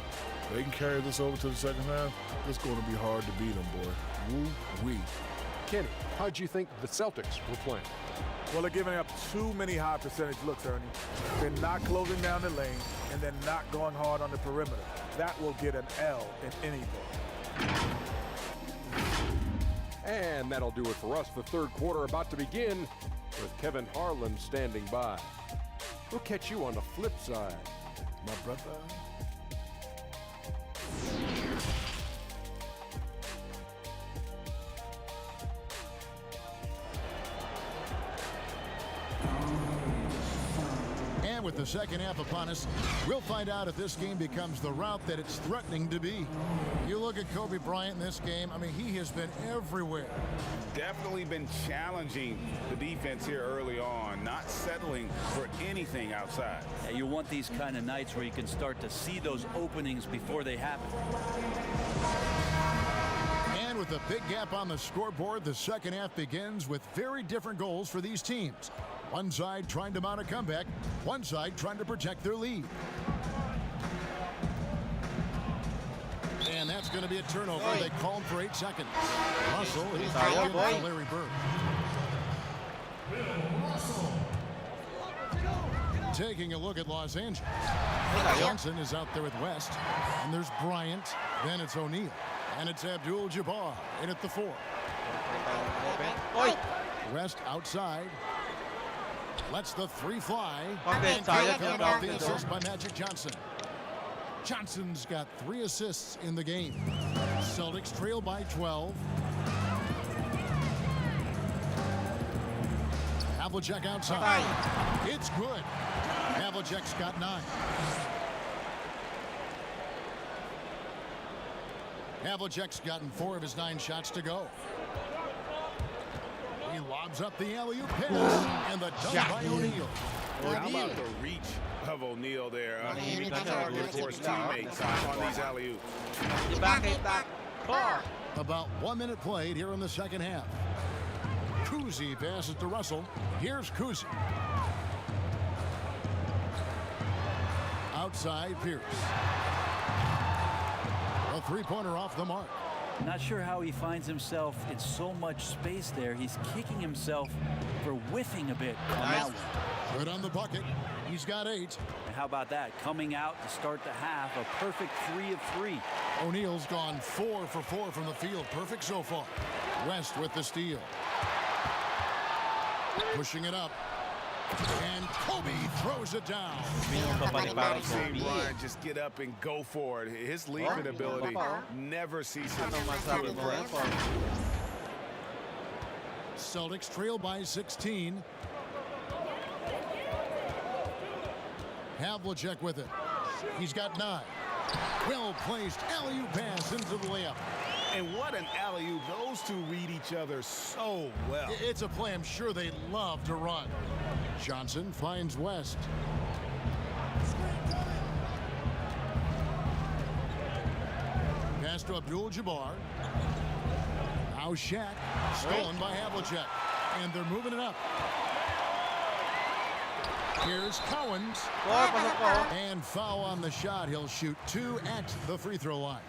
They can carry this over to the second half. It's going to be hard to beat them, boy. Woo-wee. Kenny, how'd you think the Celtics were playing? Well, they're giving up too many high percentage looks, Ernie. They're not closing down the lane, and they're not going hard on the perimeter. That will get an L in any book. And that'll do it for us. The third quarter about to begin with Kevin Harlan standing by. We'll catch you on the flip side, my brother. And with the second half upon us, we'll find out if this game becomes the route that it's threatening to be. You look at Kobe Bryant in this game, I mean, he has been everywhere. Definitely been challenging the defense here early on, not settling for anything outside. Yeah, you want these kind of nights where you can start to see those openings before they happen. And with a big gap on the scoreboard, the second half begins with very different goals for these teams. One side trying to mount a comeback, one side trying to protect their lead. And that's going to be a turnover. They called for 8 seconds. Russell is Tayo, in boy. for Larry Bird. Taking a look at Los Angeles. Johnson is out there with West. And there's Bryant. Then it's O'Neal. And it's Abdul-Jabbar in at the 4. West outside. Lets the 3 fly. And count out the assist by Magic Johnson. Johnson's got 3 assists in the game. Celtics trail by 12. Havlicek outside. It's good. Havlicek's got 9. Havlicek's gotten 4 of his 9 shots to go. He lobs up the alley-oop pass, and the dunk by O'Neal. How about the reach of O'Neal there? He target for his teammates on these alley-oops. Back. About 1 minute played here in the second half. Kuzi passes to Russell. Here's Kuzi. Outside Pierce. A 3-pointer off the mark. Not sure how he finds himself in so much space there. He's kicking himself for whiffing a bit on that one. Good on the bucket. He's got 8. And how about that? Coming out to start the half, a perfect 3 of 3. O'Neal's gone 4 for 4 from the field. Perfect so far. West with the steal. Pushing it up. And Kobe throws it down. I've seen Brian just get up and go for it. His leaping ability never ceases to impress. Celtics trail by 16. Havlicek with it. He's got 9. Well placed alley-oop pass into the layup. And what an alley-oop. Those two read each other so well. It's a play I'm sure they love to run. Johnson finds West. Pass to Abdul-Jabbar. Now Shaq. Stolen by Havlicek. And they're moving it up. Here's Cowens. And foul on the shot. He'll shoot 2 at the free throw line.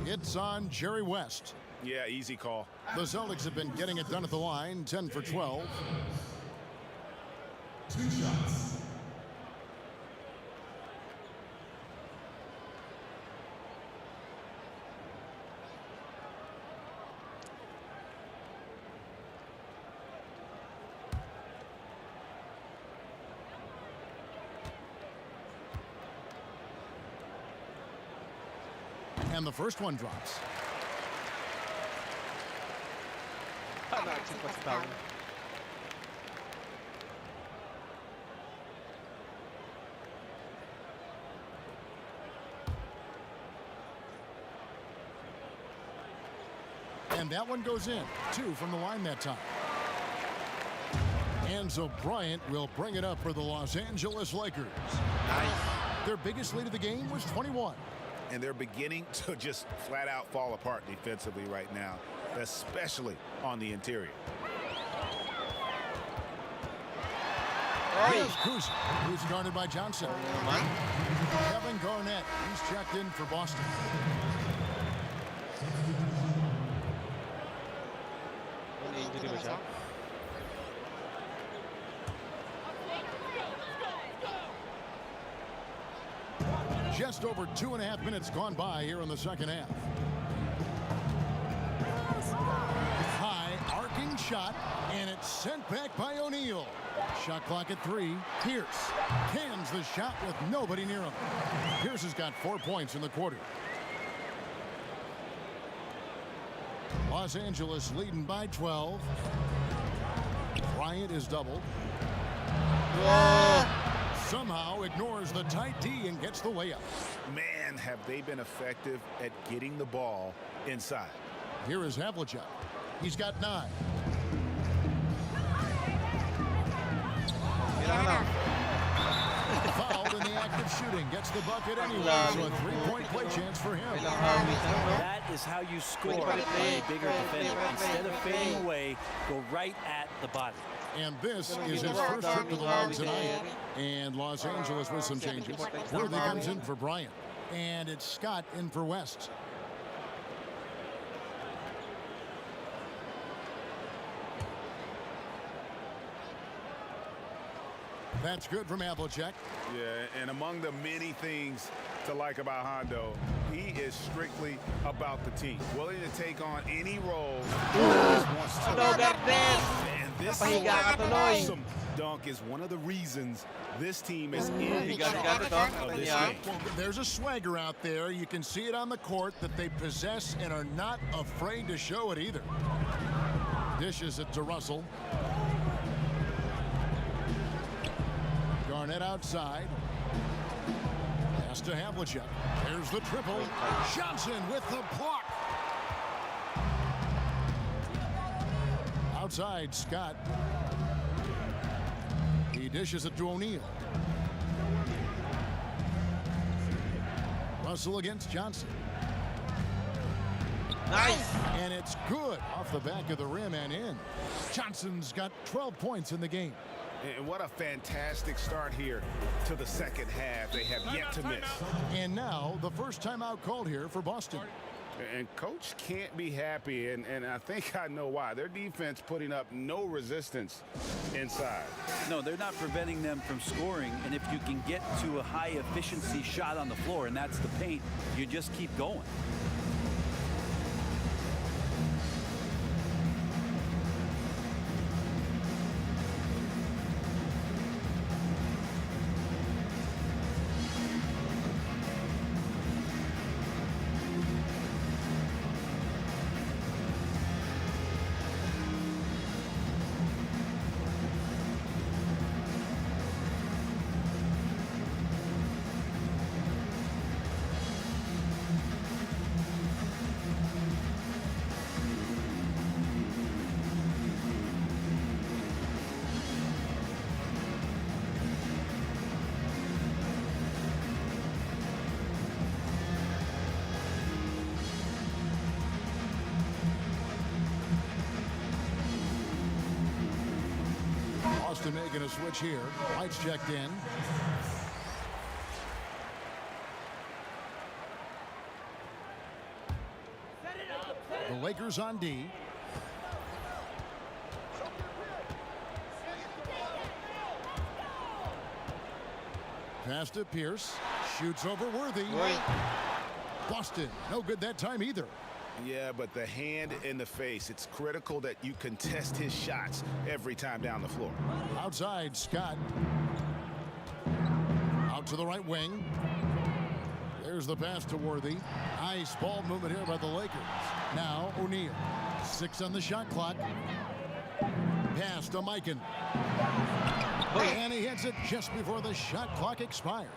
It's on Jerry West. Yeah, easy call. The Celtics have been getting it done at the line, 10 for 12. 2 shots. And the first one drops. And that one goes in. 2 from the line that time. Enzo Bryant will bring it up for the Los Angeles Lakers. Nice. Their biggest lead of the game was 21. And they're beginning to just flat out fall apart defensively right now, especially on the interior. Here's Kuzi, who's guarded by Johnson. Kevin Garnett, he's checked in for Boston. Just over 2.5 minutes gone by here in the second half. High arcing shot, and it's sent back by O'Neal. Shot clock at 3. Pierce cans the shot with nobody near him. Pierce has got 4 points in the quarter. Los Angeles leading by 12. Bryant is doubled. Somehow ignores the tight D and gets the layup. Man, have they been effective at getting the ball inside. Here is Havlicek. He's got 9. Fouled in the act of shooting. Gets the bucket anyway, so a 3-point play chance for him. That is how you score on a bigger defender. Instead of fading away, go right at the body. And this is his first trip to the line tonight. And Los Angeles with some changes. Worthy comes in for Bryant. And it's Scott in for West. That's good from Havlicek. Yeah, and among the many things to like about Hondo, he is strictly about the team. Willing to take on any role. And this awesome dunk is one of the reasons this team is in this game. Well, there's a swagger out there. You can see it on the court that they possess and are not afraid to show it either. Dishes it to Russell. Garnett outside. Pass to Havlicek. There's the triple. Johnson with the block. Outside, Scott. He dishes it to O'Neal. Russell against Johnson. Nice. And it's good off the back of the rim and in. Johnson's got 12 points in the game. And what a fantastic start here to the second half. They have yet to miss. And now the first timeout called here for Boston. And coach can't be happy, and I think I know why. Their defense putting up no resistance inside. No, they're not preventing them from scoring, and if you can get to a high efficiency shot on the floor, and that's the paint, you just keep going. Boston making a switch here. White's checked in. The Lakers on D. Pass to Pierce. Shoots over Worthy. Boston, no good that time either. Yeah, but the hand in the face, it's critical that you contest his shots every time down the floor. Outside, Scott. Out to the right wing. There's the pass to Worthy. Nice ball movement here by the Lakers. Now O'Neal. 6 on the shot clock. Pass to Mikan. And he hits it just before the shot clock expires.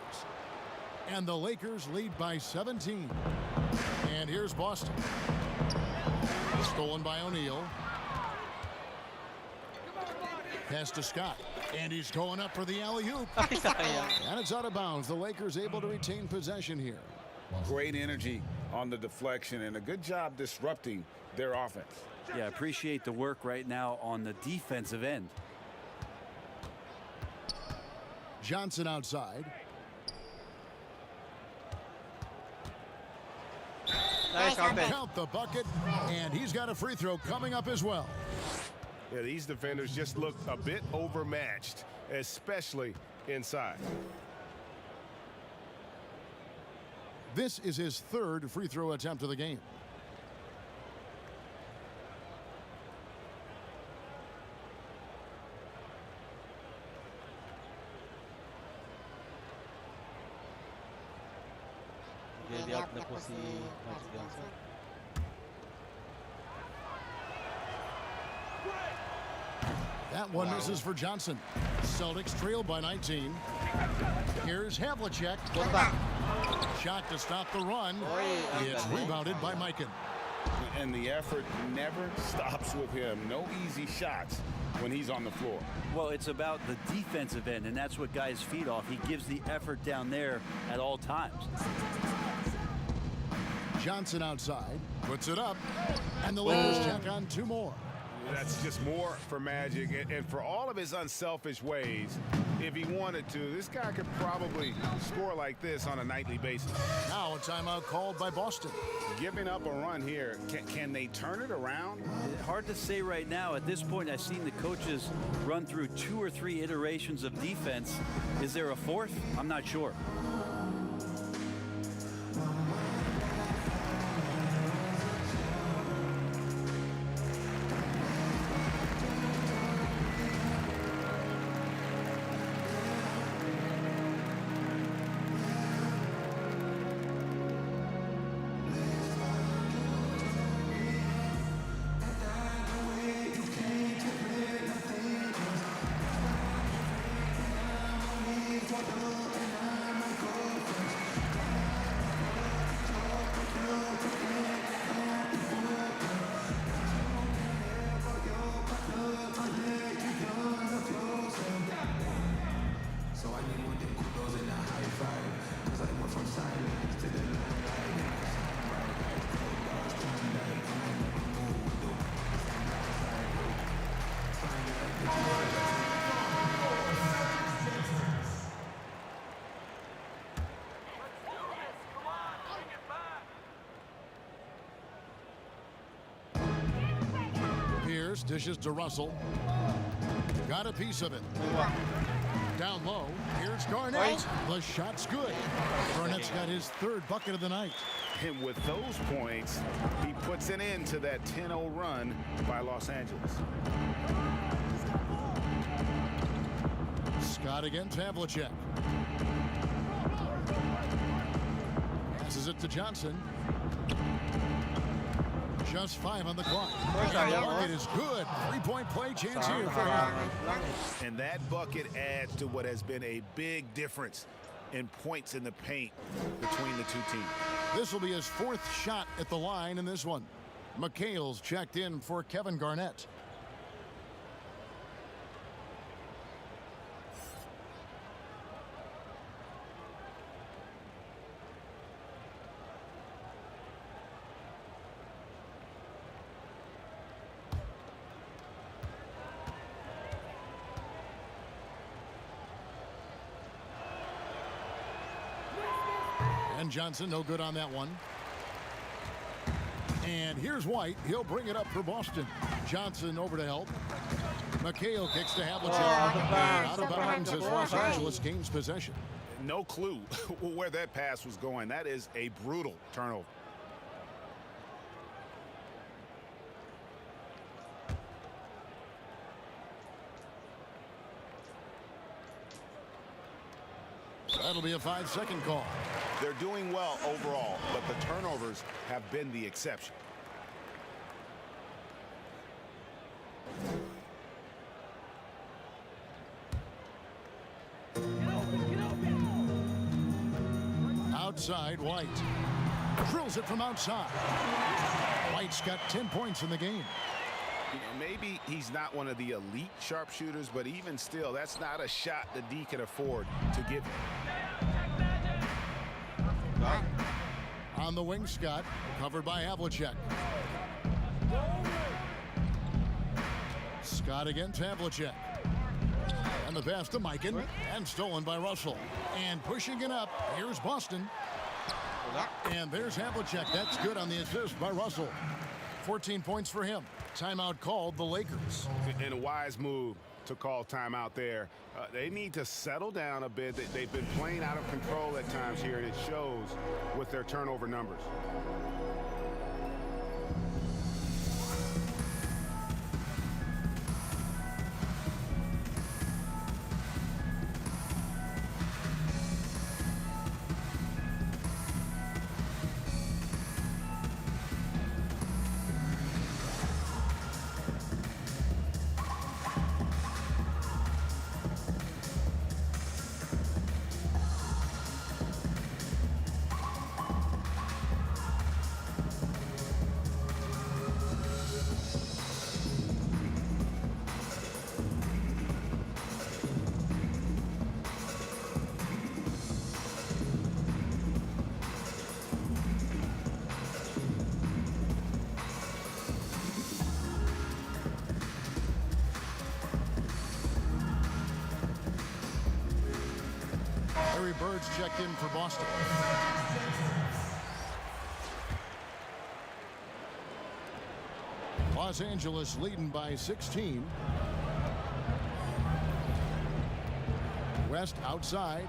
And the Lakers lead by 17. And here's Boston. Stolen by O'Neal. Pass to Scott. And he's going up for the alley-oop. And it's out of bounds. The Lakers able to retain possession here. Great energy on the deflection and a good job disrupting their offense. Yeah, appreciate the work right now on the defensive end. Johnson outside. Nice count the bucket, and he's got a free throw coming up as well. Yeah, these defenders just look a bit overmatched, especially inside. This is his 3rd free throw attempt of the game. Geliap na po si Magic Johnson. That one misses for Johnson. Celtics trail by 19. Here's Havlicek. Shot to stop the run. It's rebounded by Mikan. And the effort never stops with him. No easy shots when he's on the floor. Well, it's about the defensive end, and that's what guys feed off. He gives the effort down there at all times. Johnson outside, puts it up, and the Lakers tack on 2 more. That's just more for Magic, and for all of his unselfish ways, if he wanted to. This guy could probably score like this on a nightly basis. Now a timeout called by Boston. Giving up a run here. Can they turn it around? Hard to say right now. At this point, I've seen the coaches run through 2 or 3 iterations of defense. Is there a fourth? I'm not sure. Pierce dishes to Russell. Got a piece of it. Down low, here's Garnett. The shot's good. Garnett's got his 3rd bucket of the night. And with those points, he puts an end to that 10-0 run by Los Angeles. Scott against Havlicek. Passes it to Johnson. Just 5 on the clock. And the bucket is good. 3-point play chance here for him. And that bucket adds to what has been a big difference in points in the paint between the two teams. This will be his 4th shot at the line in this one. McHale's checked in for Kevin Garnett. And Johnson, no good on that one. And here's White. He'll bring it up for Boston. Johnson over to help. McHale kicks to Havlicek. Out of bounds as Los Angeles gains possession. No clue where that pass was going. That is a brutal turnover. That'll be a 5-second call. They're doing well overall, but the turnovers have been the exception. Outside, White. Drills it from outside. White's got 10 points in the game. You know, maybe he's not one of the elite sharpshooters, but even still, that's not a shot the D can afford to give him. On the wing, Scott, covered by Havlicek. Scott against Havlicek. And the pass to Mikan, and stolen by Russell. And pushing it up, here's Boston. And there's Havlicek. That's good on the assist by Russell. 14 points for him. Timeout called the Lakers. And a wise move to call timeout there. They need to settle down a bit. They've been playing out of control at times here, and it shows with their turnover numbers. Bird's checked in for Boston. Los Angeles leading by 16. West outside.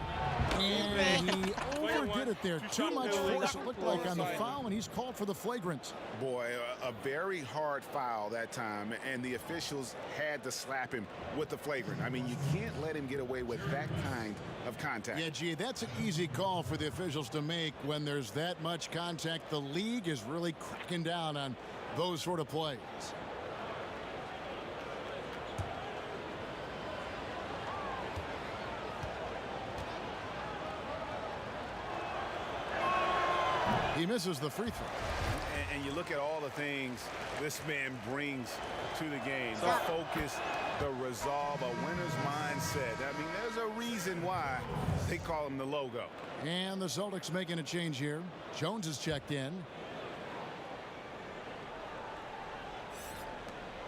And he overdid it there. Too much force, it looked like, on the foul, and he's called for the flagrant. Boy, a very hard foul that time, and the officials had to slap him with the flagrant. I mean, you can't let him get away with that kind of contact. Yeah, gee, that's an easy call for the officials to make when there's that much contact. The league is really cracking down on those sort of plays. He misses the free throw. And you look at all the things this man brings to the game. The focus, the resolve, a winner's mindset. I mean, there's a reason why they call him the logo. And the Celtics making a change here. Jones is checked in.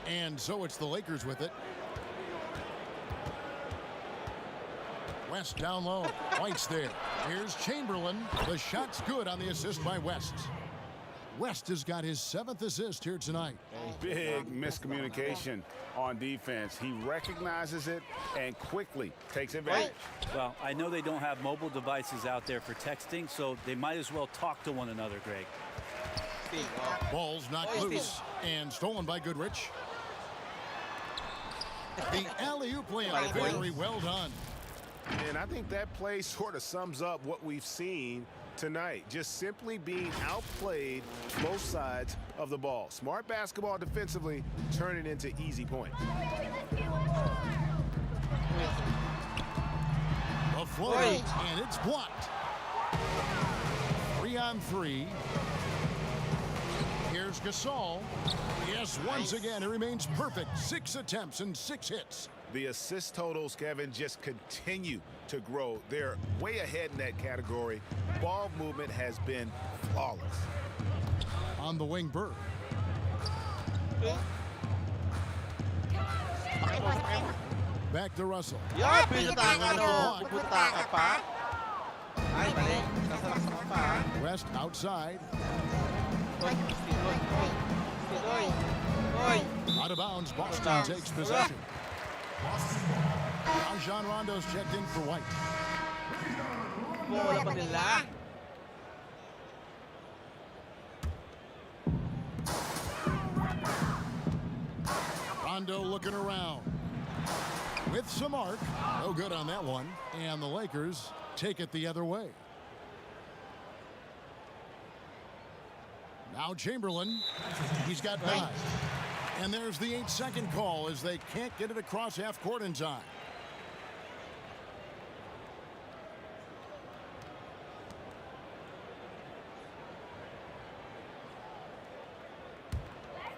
And so it's the Lakers with it. West down low. White's there. Here's Chamberlain. The shot's good on the assist by West. West has got his 7th assist here tonight. Big miscommunication on defense. He recognizes it and quickly takes advantage. Well, I know they don't have mobile devices out there for texting, so they might as well talk to one another, Greg. Ball's knocked loose and stolen by Goodrich. The alley-oop layup, very well done. And I think that play sort of sums up what we've seen tonight. Just simply being outplayed both sides of the ball. Smart basketball defensively, turning into easy points. A floater, and it's blocked. 3-on-3. Here's Gasol. Yes, once again, it remains perfect. 6 attempts and 6 hits. The assist totals, Kevin, just continue to grow. They're way ahead in that category. Ball movement has been flawless. On the wing, Bird. Back to Russell. West outside. Out of bounds, Boston takes possession. Rajon Rondo's checked in for White. Rondo looking around. With some arc. No good on that one. And the Lakers take it the other way. Now Chamberlain. He's got 5. And there's the 8-second call as they can't get it across half court in time.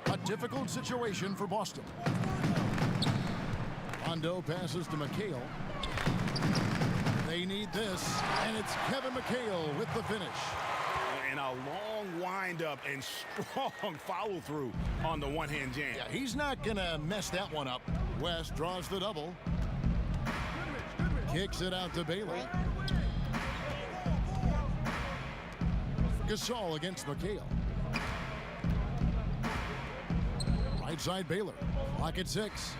A difficult situation for Boston. Rondo passes to McHale. They need this, and it's Kevin McHale with the finish. And a long windup and strong follow through on the one-hand jam. Yeah, he's not going to mess that one up. West draws the double. Kicks it out to Baylor. Gasol against McHale. Right side Baylor. Clock at 6.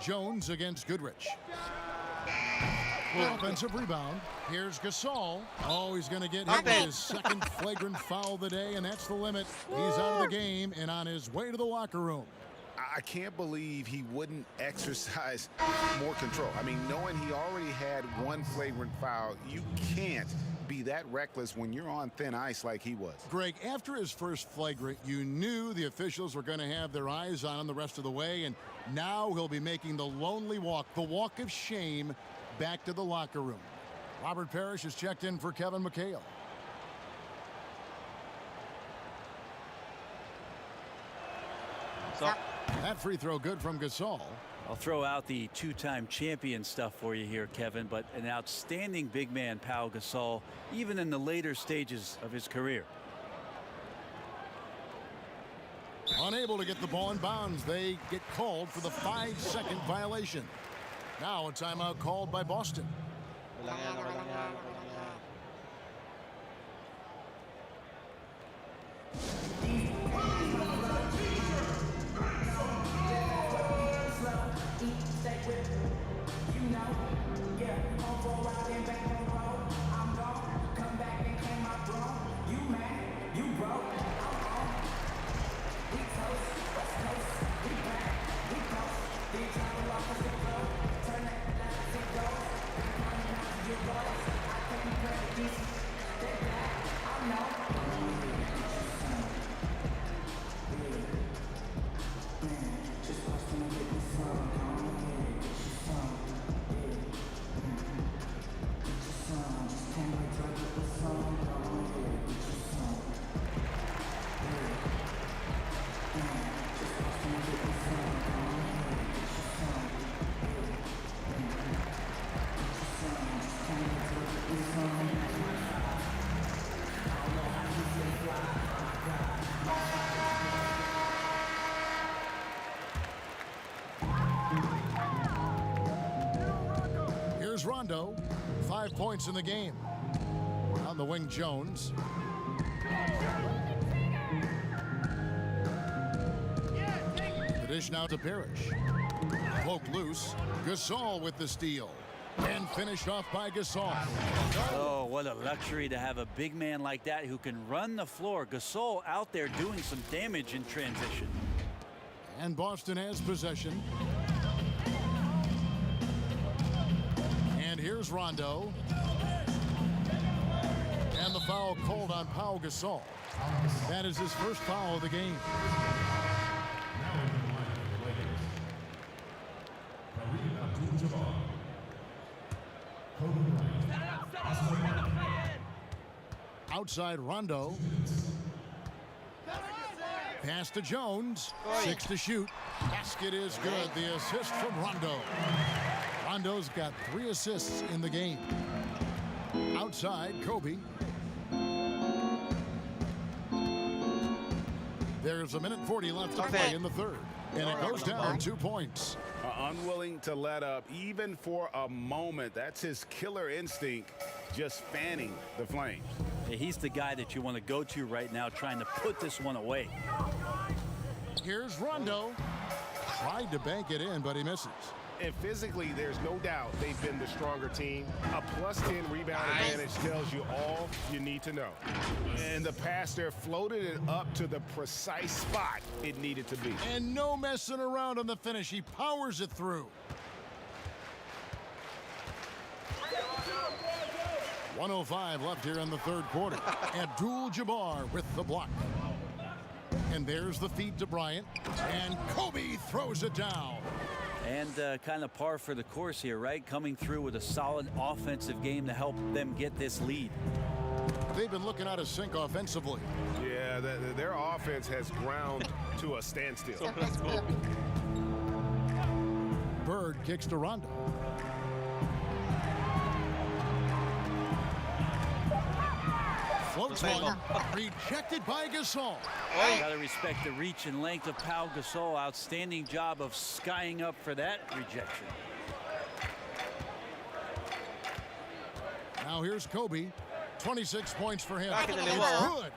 Jones against Goodrich. Offensive rebound. Here's Gasol. Oh, he's going to get hit with his second flagrant foul of the day, and that's the limit. He's out of the game and on his way to the locker room. I can't believe he wouldn't exercise more control. I mean, knowing he already had one flagrant foul, you can't be that reckless when you're on thin ice like he was. Greg, after his first flagrant, you knew the officials were going to have their eyes on him the rest of the way, and now he'll be making the lonely walk, the walk of shame, back to the locker room. Robert Parrish is checked in for Kevin McHale. That free throw good from Gasol. I'll throw out the 2-time champion stuff for you here, Kevin, but an outstanding big man, Pau Gasol, even in the later stages of his career. Unable to get the ball in bounds, they get called for the 5-second violation. Now a timeout called by Boston. Walang yan, walang yan, walang yan. Here's Rondo. 5 points in the game. On the wing, Jones. The dish now to Parrish. Poke loose. Gasol with the steal. And finished off by Gasol. Oh, what a luxury to have a big man like that who can run the floor. Gasol out there doing some damage in transition. And Boston has possession. And here's Rondo. And the foul called on Pau Gasol. That is his first foul of the game. Outside Rondo. Pass to Jones. 6 to shoot. Basket is good. The assist from Rondo. Rondo's got 3 assists in the game. Outside, Kobe. There's 1:40 left to play in the third. And it goes down 2 points. Unwilling to let up, even for a moment. That's his killer instinct, just fanning the flames. Yeah, he's the guy that you want to go to right now, trying to put this one away. Here's Rondo. Tried to bank it in, but he misses. And physically, there's no doubt they've been the stronger team. A +10 rebound advantage tells you all you need to know. And the pass there floated it up to the precise spot it needed to be. And no messing around on the finish. He powers it through. 1:05 left here in the third quarter. Abdul-Jabbar with the block. And there's the feed to Bryant. And Kobe throws it down. And kind of par for the course here, right? Coming through with a solid offensive game to help them get this lead. They've been looking out of sync offensively. Yeah, their offense has ground to a standstill. Bird kicks to Rondo. Floats one. Rejected by Gasol. Got to respect the reach and length of Pau Gasol. Outstanding job of skying up for that rejection. Now here's Kobe. 26 points for him. It's good.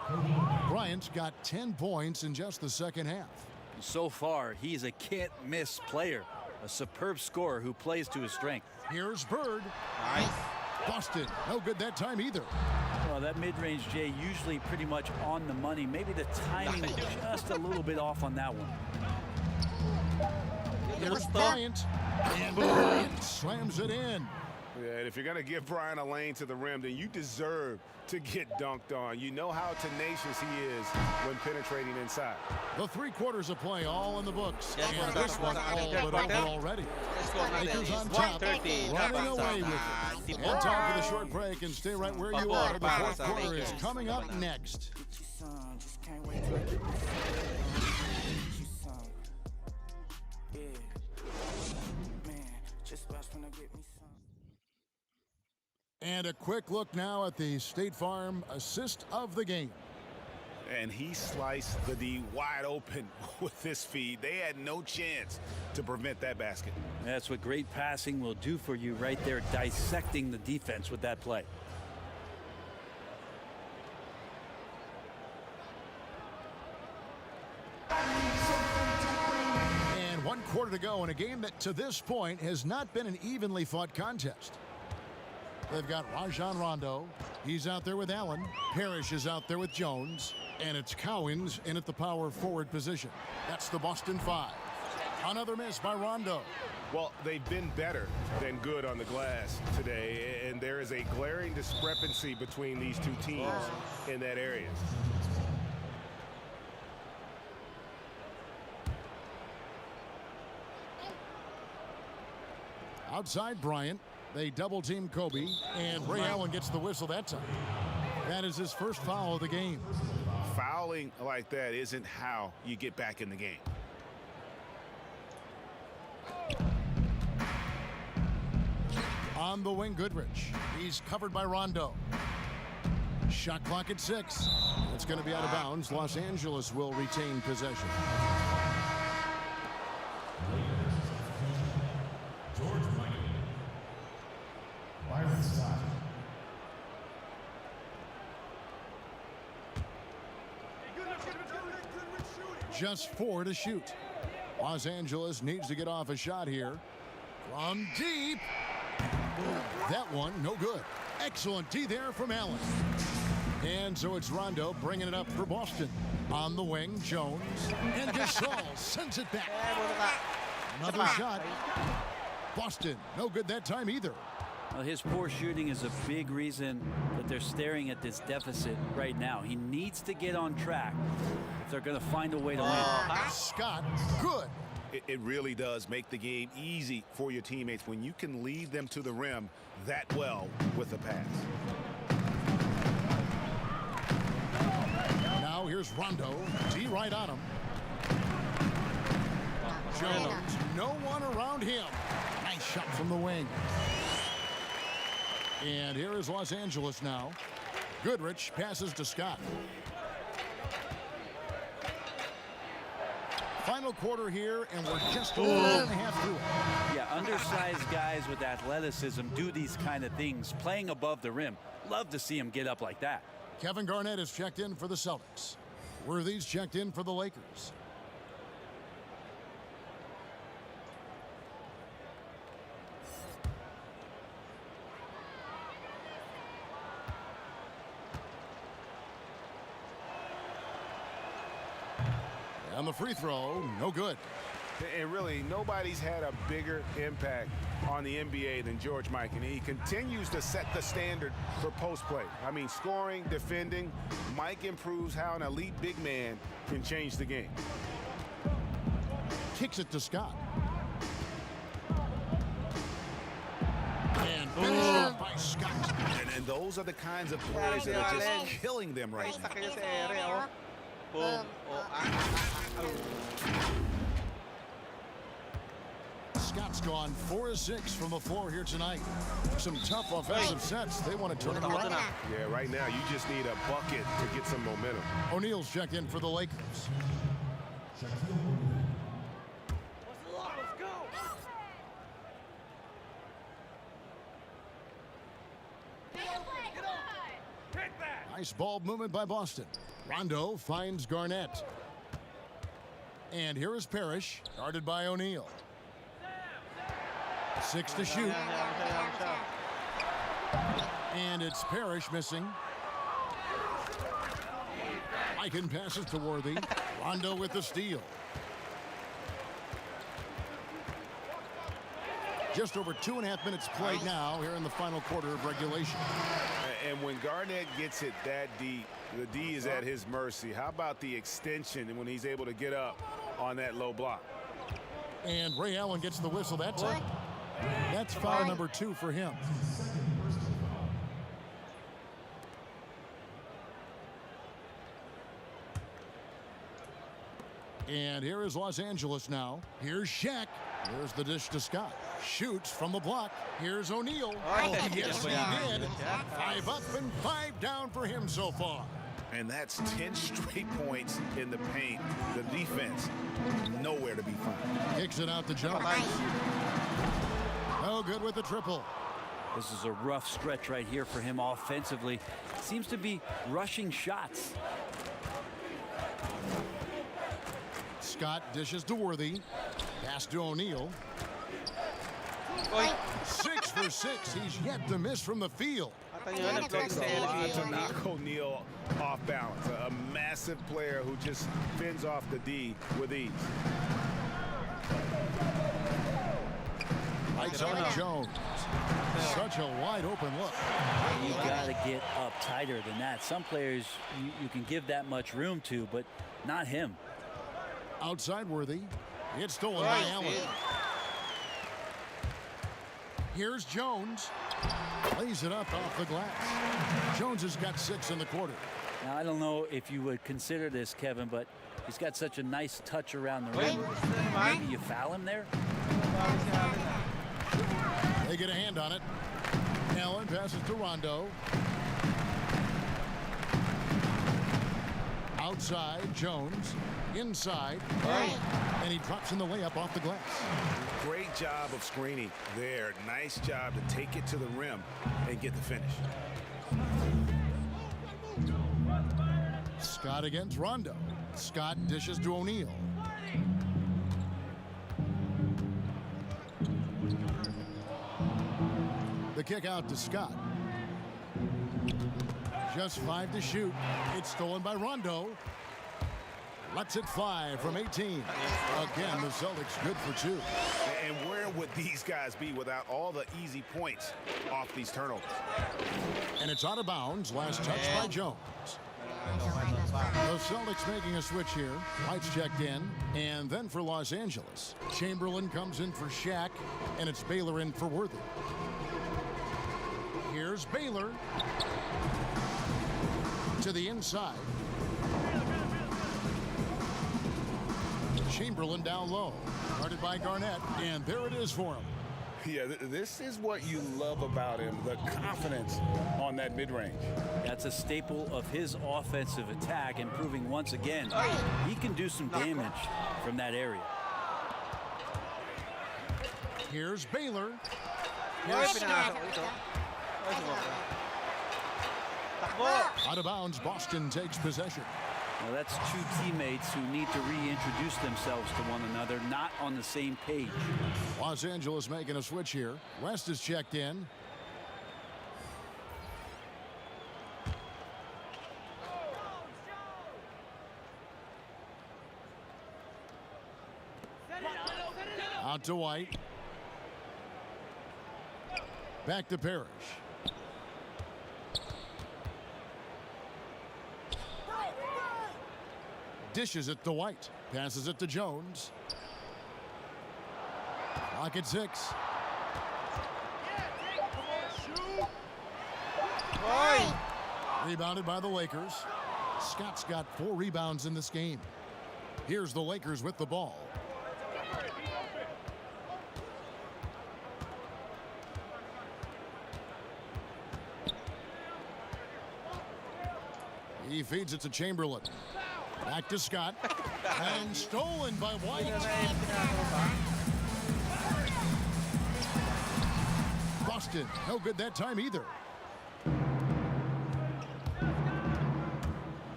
Bryant's got 10 points in just the second half. So far, he's a can't-miss player. A superb scorer who plays to his strength. Here's Bird. Nice. Busted. No good that time either. Well, that mid-range, Jay, usually pretty much on the money. Maybe the timing just a little bit off on that one. Here's Bryant. And Bryant slams it in. Yeah, and if you're going to give Bryant a lane to the rim, then you deserve to get dunked on. You know how tenacious he is when penetrating inside. The 3 quarters of play all in the books. And this one all but over already. Lakers on top, running away with it. And time for the short break, and stay right where you are. The fourth quarter is coming up next. And a quick look now at the State Farm assist of the game. And he sliced the D wide open with this feed. They had no chance to prevent that basket. That's what great passing will do for you right there, dissecting the defense with that play. And 1 quarter to go in a game that to this point has not been an evenly fought contest. They've got Rajon Rondo. He's out there with Allen. Parrish is out there with Jones. And it's Cowens in at the power forward position. That's the Boston 5. Another miss by Rondo. Well, they've been better than good on the glass today, and there is a glaring discrepancy between these two teams in that area. Outside Bryant. They double team Kobe, and Ray Allen gets the whistle that time. That is his first foul of the game. Fouling like that isn't how you get back in the game. On the wing, Goodrich. He's covered by Rondo. Shot clock at 6. It's going to be out of bounds. Los Angeles will retain possession. Just 4 to shoot. Los Angeles needs to get off a shot here. From deep. That one, no good. Excellent D there from Allen. And so it's Rondo bringing it up for Boston. On the wing, Jones. And Gasol sends it back. Another shot. Boston, no good that time either. Well, his poor shooting is a big reason that they're staring at this deficit right now. He needs to get on track if they're going to find a way to win. Scott, good. It really does make the game easy for your teammates when you can lead them to the rim that well with a pass. Now here's Rondo. D right on him. Jones, no one around him. Nice shot from the wing. And here is Los Angeles now. Goodrich passes to Scott. Final quarter here, and we're just over 1.5 through it. Yeah, undersized guys with athleticism do these kind of things, playing above the rim. Love to see him get up like that. Kevin Garnett is checked in for the Celtics. Worthy's checked in for the Lakers. And the free throw, no good. And really, nobody's had a bigger impact on the NBA than George Mike. And he continues to set the standard for post play. I mean, scoring, defending. Mike improves how an elite big man can change the game. Kicks it to Scott. And finished by Scott. And those are the kinds of plays that are just killing them right now. Scott's gone 4 of 6 from the floor here tonight. Some tough offensive sets. They want to turn it around. Yeah, right now you just need a bucket to get some momentum. O'Neal's checked in for the Lakers. Nice ball movement by Boston. Rondo finds Garnett. And here is Parrish, guarded by O'Neal. 6 to shoot. And it's Parrish missing. Eichen passes to Worthy. Rondo with the steal. Just over 2.5 minutes played now here in the final quarter of regulation. And when Garnett gets it that deep, the D is at his mercy. How about the extension when he's able to get up on that low block? And Ray Allen gets the whistle that time. That's foul number 2 for him. And here is Los Angeles now. Here's Shaq. Here's the dish to Scott. Shoots from the block. Here's O'Neal. Oh, yes, he did. 5 up and 5 down for him so far. And that's 10 straight points in the paint. The defense, nowhere to be found. Kicks it out to Jones. No good with the triple. This is a rough stretch right here for him offensively. Seems to be rushing shots. Scott dishes to Worthy. Pass to O'Neal. 6 for 6. He's yet to miss from the field. It takes a lot to knock O'Neal off balance. A massive player who just fends off the D with ease. Lights on Jones. Such a wide open look. You got to get up tighter than that. Some players you can give that much room to, but not him. Outside Worthy. It's stolen by Allen. Here's Jones. Lays it up off the glass. Jones has got 6 in the quarter. Now, I don't know if you would consider this, Kevin, but he's got such a nice touch around the rim. Maybe you foul him there? They get a hand on it. Allen passes to Rondo. Outside, Jones. Inside. And he drops in the layup off the glass. Great job of screening there. Nice job to take it to the rim and get the finish. Scott against Rondo. Scott dishes to O'Neal. The kick out to Scott. Just 5 to shoot. It's stolen by Rondo. Lets it fly from 18. Again, the Celtics good for 2. And where would these guys be without all the easy points off these turnovers? And it's out of bounds. Last touch by Jones. The Celtics making a switch here. Lights checked in. And then for Los Angeles, Chamberlain comes in for Shaq. And it's Baylor in for Worthy. Here's Baylor. To the inside. Chamberlain down low. Guarded by Garnett. And there it is for him. Yeah, this is what you love about him, the confidence on that mid-range. That's a staple of his offensive attack, and proving once again he can do some damage from that area. Here's Baylor. Out of bounds, Boston takes possession. Well, that's 2 teammates who need to reintroduce themselves to one another, not on the same page. Los Angeles making a switch here. West is checked in. Out to White. Back to Parrish. Dishes it to White. Passes it to Jones. Clock at 6. Rebounded by the Lakers. Scott's got 4 rebounds in this game. Here's the Lakers with the ball. He feeds it to Chamberlain. Back to Scott. And stolen by White. Boston, no good that time either.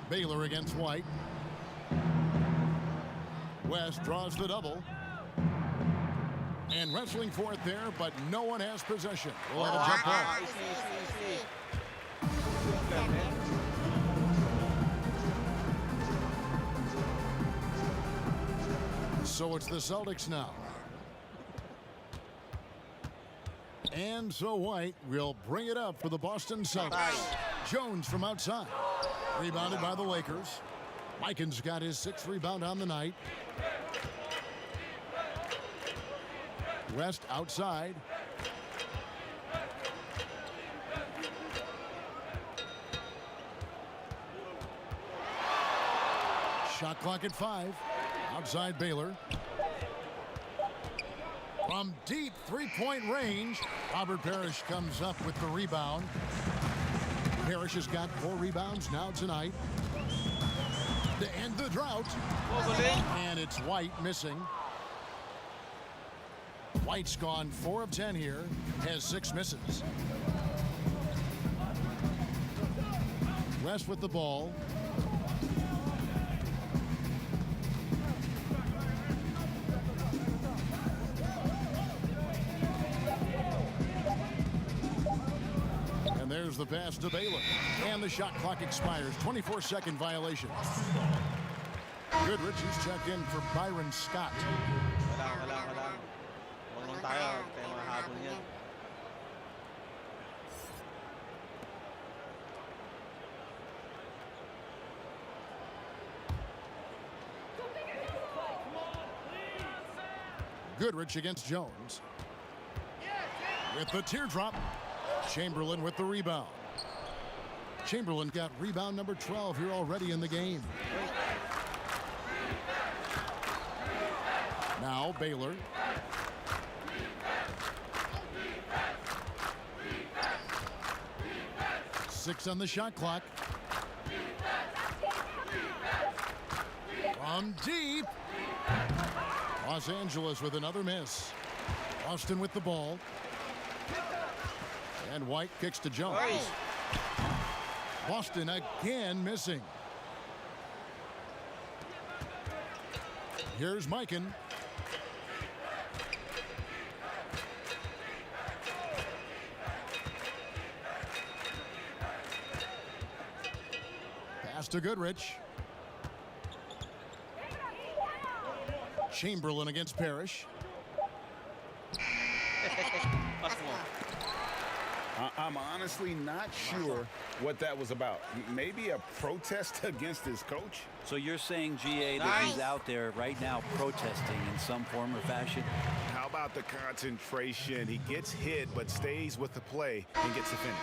Baylor against White. West draws the double. And wrestling for it there, but no one has possession. We'll have a jump ball. So it's the Celtics now. And so White will bring it up for the Boston Celtics. Jones from outside. Rebounded by the Lakers. Mikan's got his 6th rebound on the night. West outside. Shot clock at 5. Outside Baylor. From deep 3-point range, Robert Parrish comes up with the rebound. Parrish has got 4 rebounds now tonight to end the drought. And it's White missing. White's gone 4 of 10 here, has 6 misses. West with the ball. And there's the pass to Baylor. And the shot clock expires. 24-second violation. Goodrich is checked in for Byron Scott. Goodrich against Jones. With the teardrop. Chamberlain with the rebound. Chamberlain got rebound number 12 here already in the game. Now Baylor. Six on the shot clock. From deep. Los Angeles with another miss. Austin with the ball. And White kicks to Jones. Boston again missing. Here's Mikan. Pass to Goodrich. Chamberlain against Parrish. I'm honestly not sure what that was about. Maybe a protest against his coach? So you're saying, GA, that he's out there right now protesting in some form or fashion? How about the concentration? He gets hit but stays with the play and gets the finish.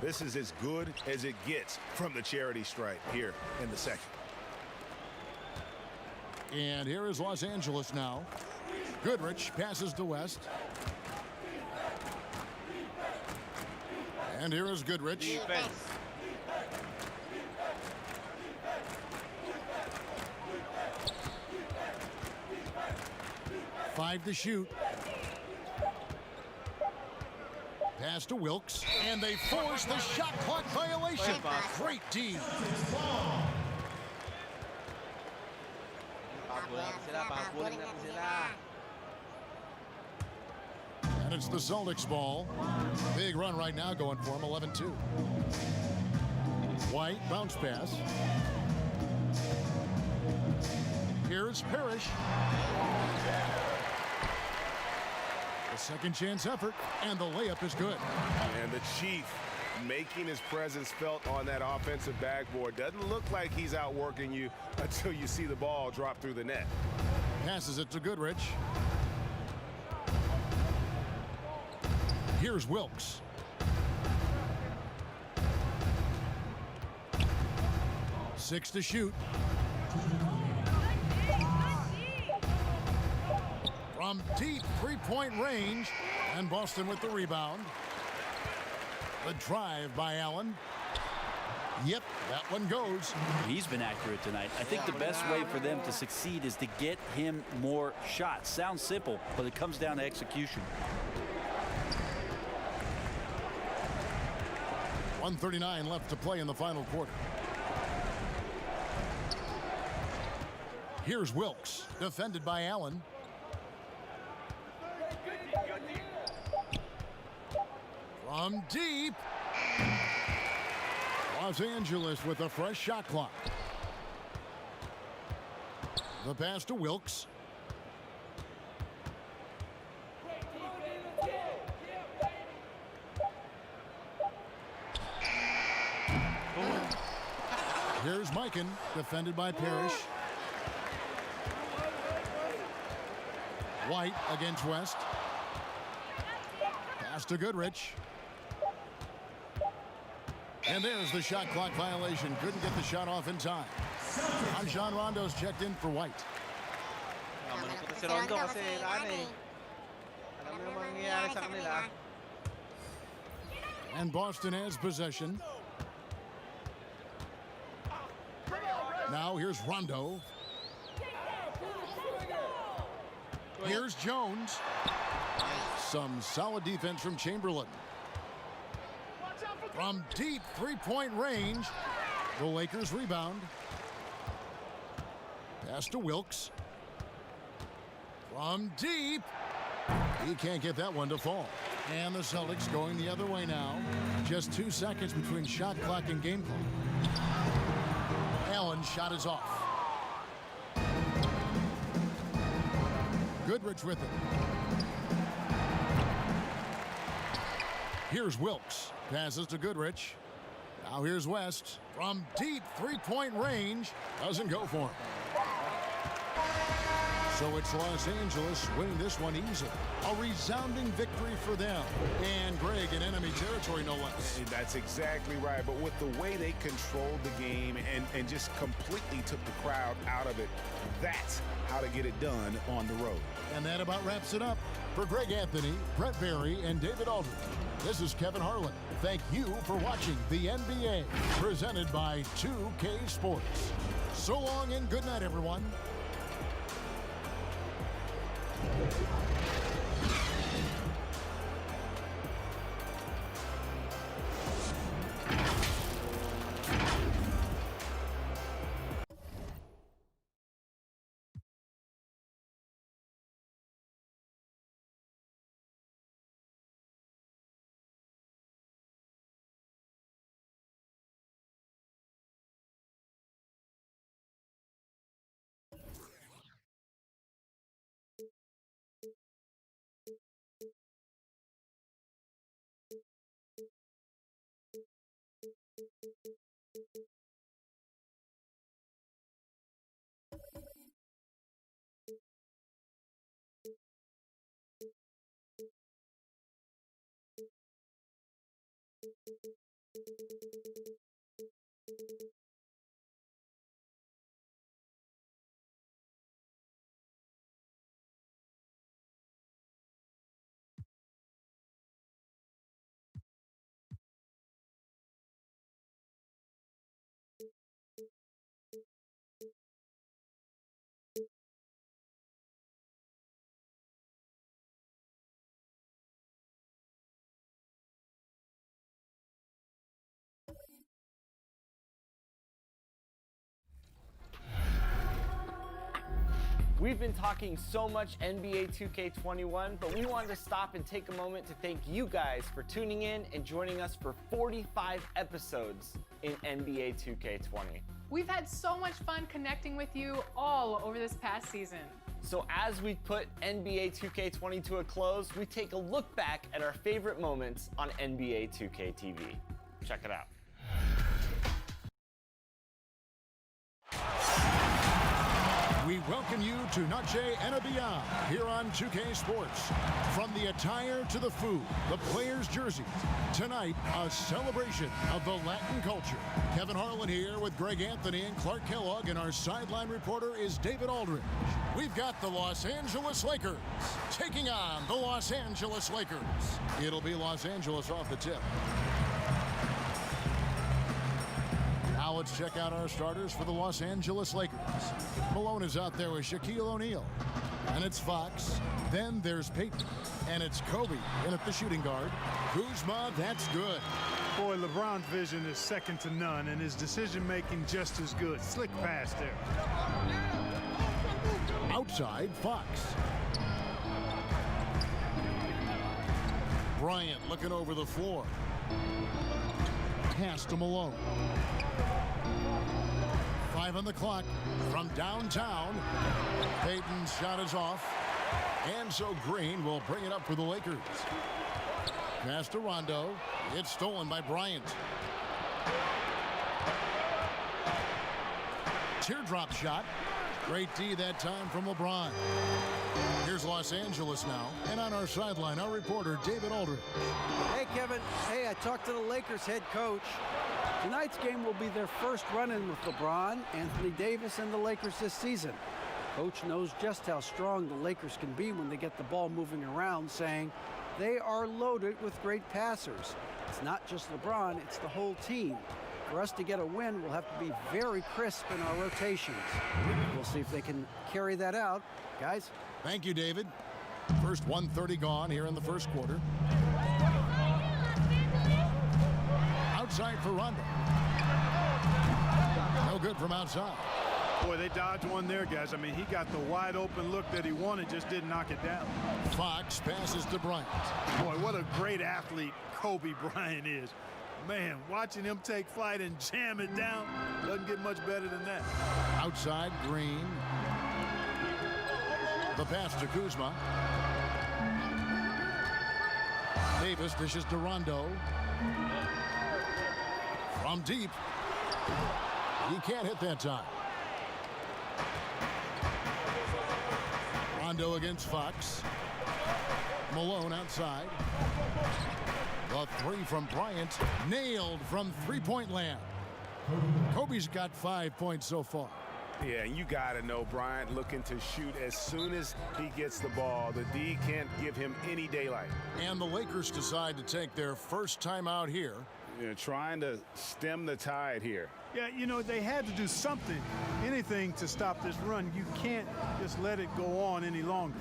This is as good as it gets from the charity stripe here in the second. And here is Los Angeles now. Goodrich passes to West. And here is Goodrich. Defense. Five to shoot. Pass to Wilkes, and they force the shot clock violation. Great D. And it's the Celtics ball. Big run right now going for him, 11-2. White, bounce pass. Here's Parrish. A second chance effort, and the layup is good. And the Chief making his presence felt on that offensive backboard. Doesn't look like he's outworking you until you see the ball drop through the net. Passes it to Goodrich. Here's Wilkes. Six to shoot. From deep three-point range, and Boston with the rebound. The drive by Allen. Yep, that one goes. He's been accurate tonight. I think the best way for them to succeed is to get him more shots. Sounds simple, but it comes down to execution. 1:39 left to play in the final quarter. Here's Wilkes, defended by Allen. From deep. Los Angeles with a fresh shot clock. The pass to Wilkes. Here's Mikan, defended by Parrish. White against West. Pass to Goodrich. And there's the shot clock violation. Couldn't get the shot off in time. John Rondo's checked in for White. Malungkot na si Rondo kasi alam mo yung mangyayari sa kanila. And Boston has possession. Now here's Rondo. Here's Jones. Some solid defense from Chamberlain. From deep three-point range, the Lakers rebound. Pass to Wilkes. From deep. He can't get that one to fall. And the Celtics going the other way now. Just 2 seconds between shot clock and game clock. Allen's shot is off. Goodrich with it. Here's Wilkes. Passes to Goodrich. Now here's West. From deep three-point range. Doesn't go for him. So it's Los Angeles winning this one easily. A resounding victory for them. And Greg in enemy territory, no less. That's exactly right. But with the way they controlled the game and just completely took the crowd out of it, that's how to get it done on the road. And that about wraps it up. For Greg Anthony, Brett Barry, and David Aldridge, this is Kevin Harlan. Thank you for watching the NBA, presented by 2K Sports. So long and good night, everyone. We've been talking so much NBA 2K21, but we wanted to stop and take a moment to thank you guys for tuning in and joining us for 45 episodes in NBA 2K20. We've had so much fun connecting with you all over this past season. So as we put NBA 2K20 to a close, we take a look back at our favorite moments on NBA 2K TV. Check it out. We welcome you to Noche and Beyond here on 2K Sports. From the attire to the food, the players' jerseys. Tonight, a celebration of the Latin culture. Kevin Harlan here with Greg Anthony and Clark Kellogg, and our sideline reporter is David Aldridge. We've got the Los Angeles Lakers taking on the Los Angeles Lakers. It'll be Los Angeles off the tip. Now let's check out our starters for the Los Angeles Lakers. Malone is out there with Shaquille O'Neal. And it's Fox. Then there's Peyton. And it's Kobe in at the shooting guard. Kuzma, that's good. Boy, LeBron's vision is second to none, and his decision-making just as good. Slick pass there. Outside, Fox. Bryant looking over the floor. Pass to Malone. 5 on the clock from downtown. Peyton's shot is off. And so Green will bring it up for the Lakers. Pass to Rondo. It's stolen by Bryant. Teardrop shot. Great D that time from LeBron. Here's Los Angeles now. And on our sideline, our reporter, David Aldridge. Hey, Kevin. Hey, I talked to the Lakers head coach. Tonight's game will be their first run-in with LeBron, Anthony Davis, and the Lakers this season. Coach knows just how strong the Lakers can be when they get the ball moving around, saying they are loaded with great passers. It's not just LeBron, it's the whole team. For us to get a win, we'll have to be very crisp in our rotations. We'll see if they can carry that out. Guys? Thank you, David. First 1:30 gone here in the first quarter. Outside for Rondo. No good from outside. Boy, they dodged one there, guys. I mean, he got the wide open look that he wanted, just didn't knock it down. Fox passes to Bryant. Boy, what a great athlete Kobe Bryant is. Man, watching him take flight and jam it down doesn't get much better than that. Outside, Green. The pass to Kuzma. Davis dishes to Rondo. From deep. He can't hit that time. Rondo against Fox. Malone outside. The three from Bryant, nailed from three-point land. Kobe's got 5 points so far. Yeah, and you got to know Bryant looking to shoot as soon as he gets the ball. The D can't give him any daylight. And the Lakers decide to take their first time out here. You know, trying to stem the tide here. Yeah, you know, they had to do something, anything to stop this run. You can't just let it go on any longer.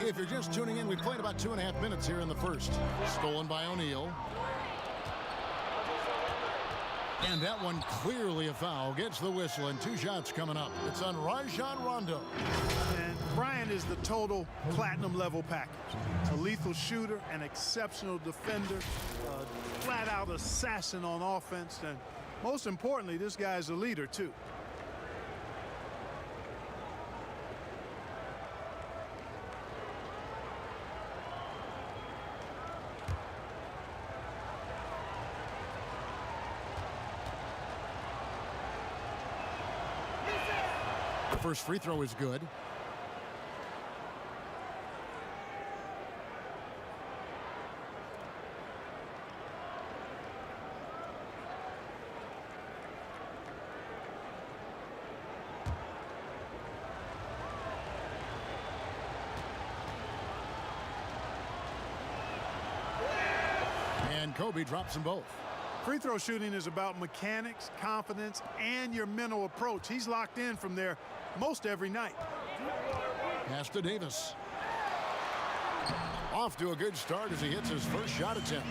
If you're just tuning in, we played about 2.5 minutes here in the first. Stolen by O'Neal. And that one clearly a foul. Gets the whistle, and 2 shots coming up. It's on Rajon Rondo. And Bryant is the total platinum level package. A lethal shooter, an exceptional defender, a flat-out assassin on offense, and most importantly, this guy's a leader too. First free throw is good. And Kobe drops them both. Free throw shooting is about mechanics, confidence, and your mental approach. He's locked in from there most every night. Pass to Davis. Off to a good start as he hits his first shot attempt.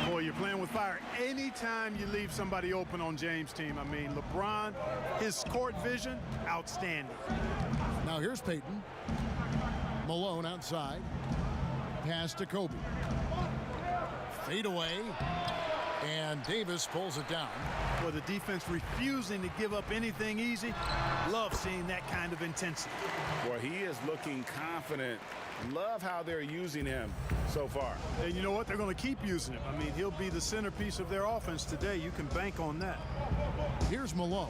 Boy, you're playing with fire anytime you leave somebody open on James' team. I mean, LeBron, his court vision, outstanding. Now here's Peyton. Malone outside. Pass to Kobe. Fade away. And Davis pulls it down. For the defense refusing to give up anything easy, love seeing that kind of intensity. Boy, he is looking confident. Love how they're using him so far. And you know what? They're going to keep using him. I mean, he'll be the centerpiece of their offense today. You can bank on that. Here's Malone.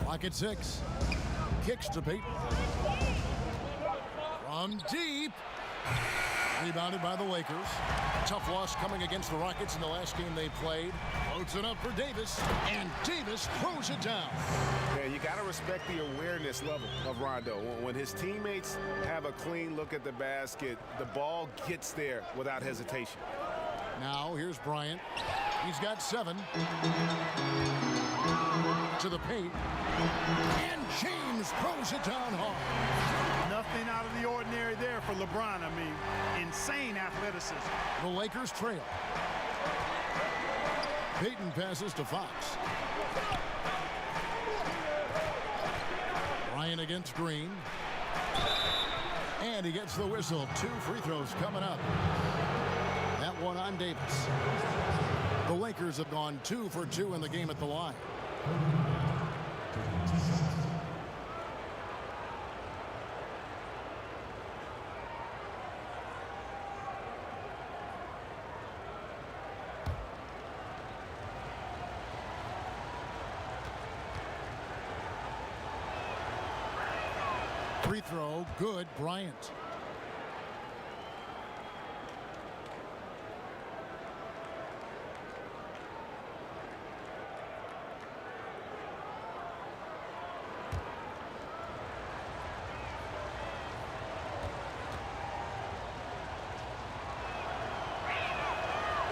Clock at 6. Kicks to Peyton. From deep. Rebounded by the Lakers. Tough loss coming against the Rockets in the last game they played. Floats it up for Davis, and Davis throws it down. Yeah, you got to respect the awareness level of Rondo. When his teammates have a clean look at the basket, the ball gets there without hesitation. Now here's Bryant. He's got 7. To the paint. And James throws it down hard. Nothing out of the ordinary there for LeBron. I mean, insane athleticism. The Lakers trail. Payton passes to Fox. Bryant against Green. And he gets the whistle. 2 free throws coming up. That one on Davis. The Lakers have gone 2 for 2 in the game at the line. Free throw, good, Bryant.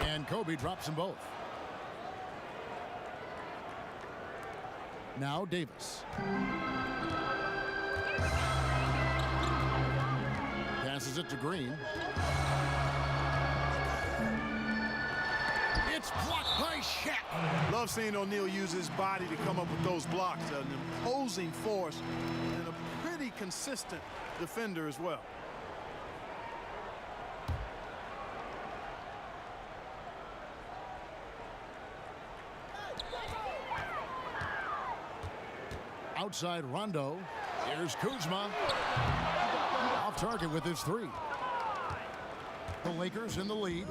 And Kobe drops them both. Now Davis. Passes it to Green. It's blocked by Shaq. Love seeing O'Neal use his body to come up with those blocks. An imposing force and a pretty consistent defender as well. Outside Rondo. Here's Kuzma. Off target with his 3. The Lakers in the lead.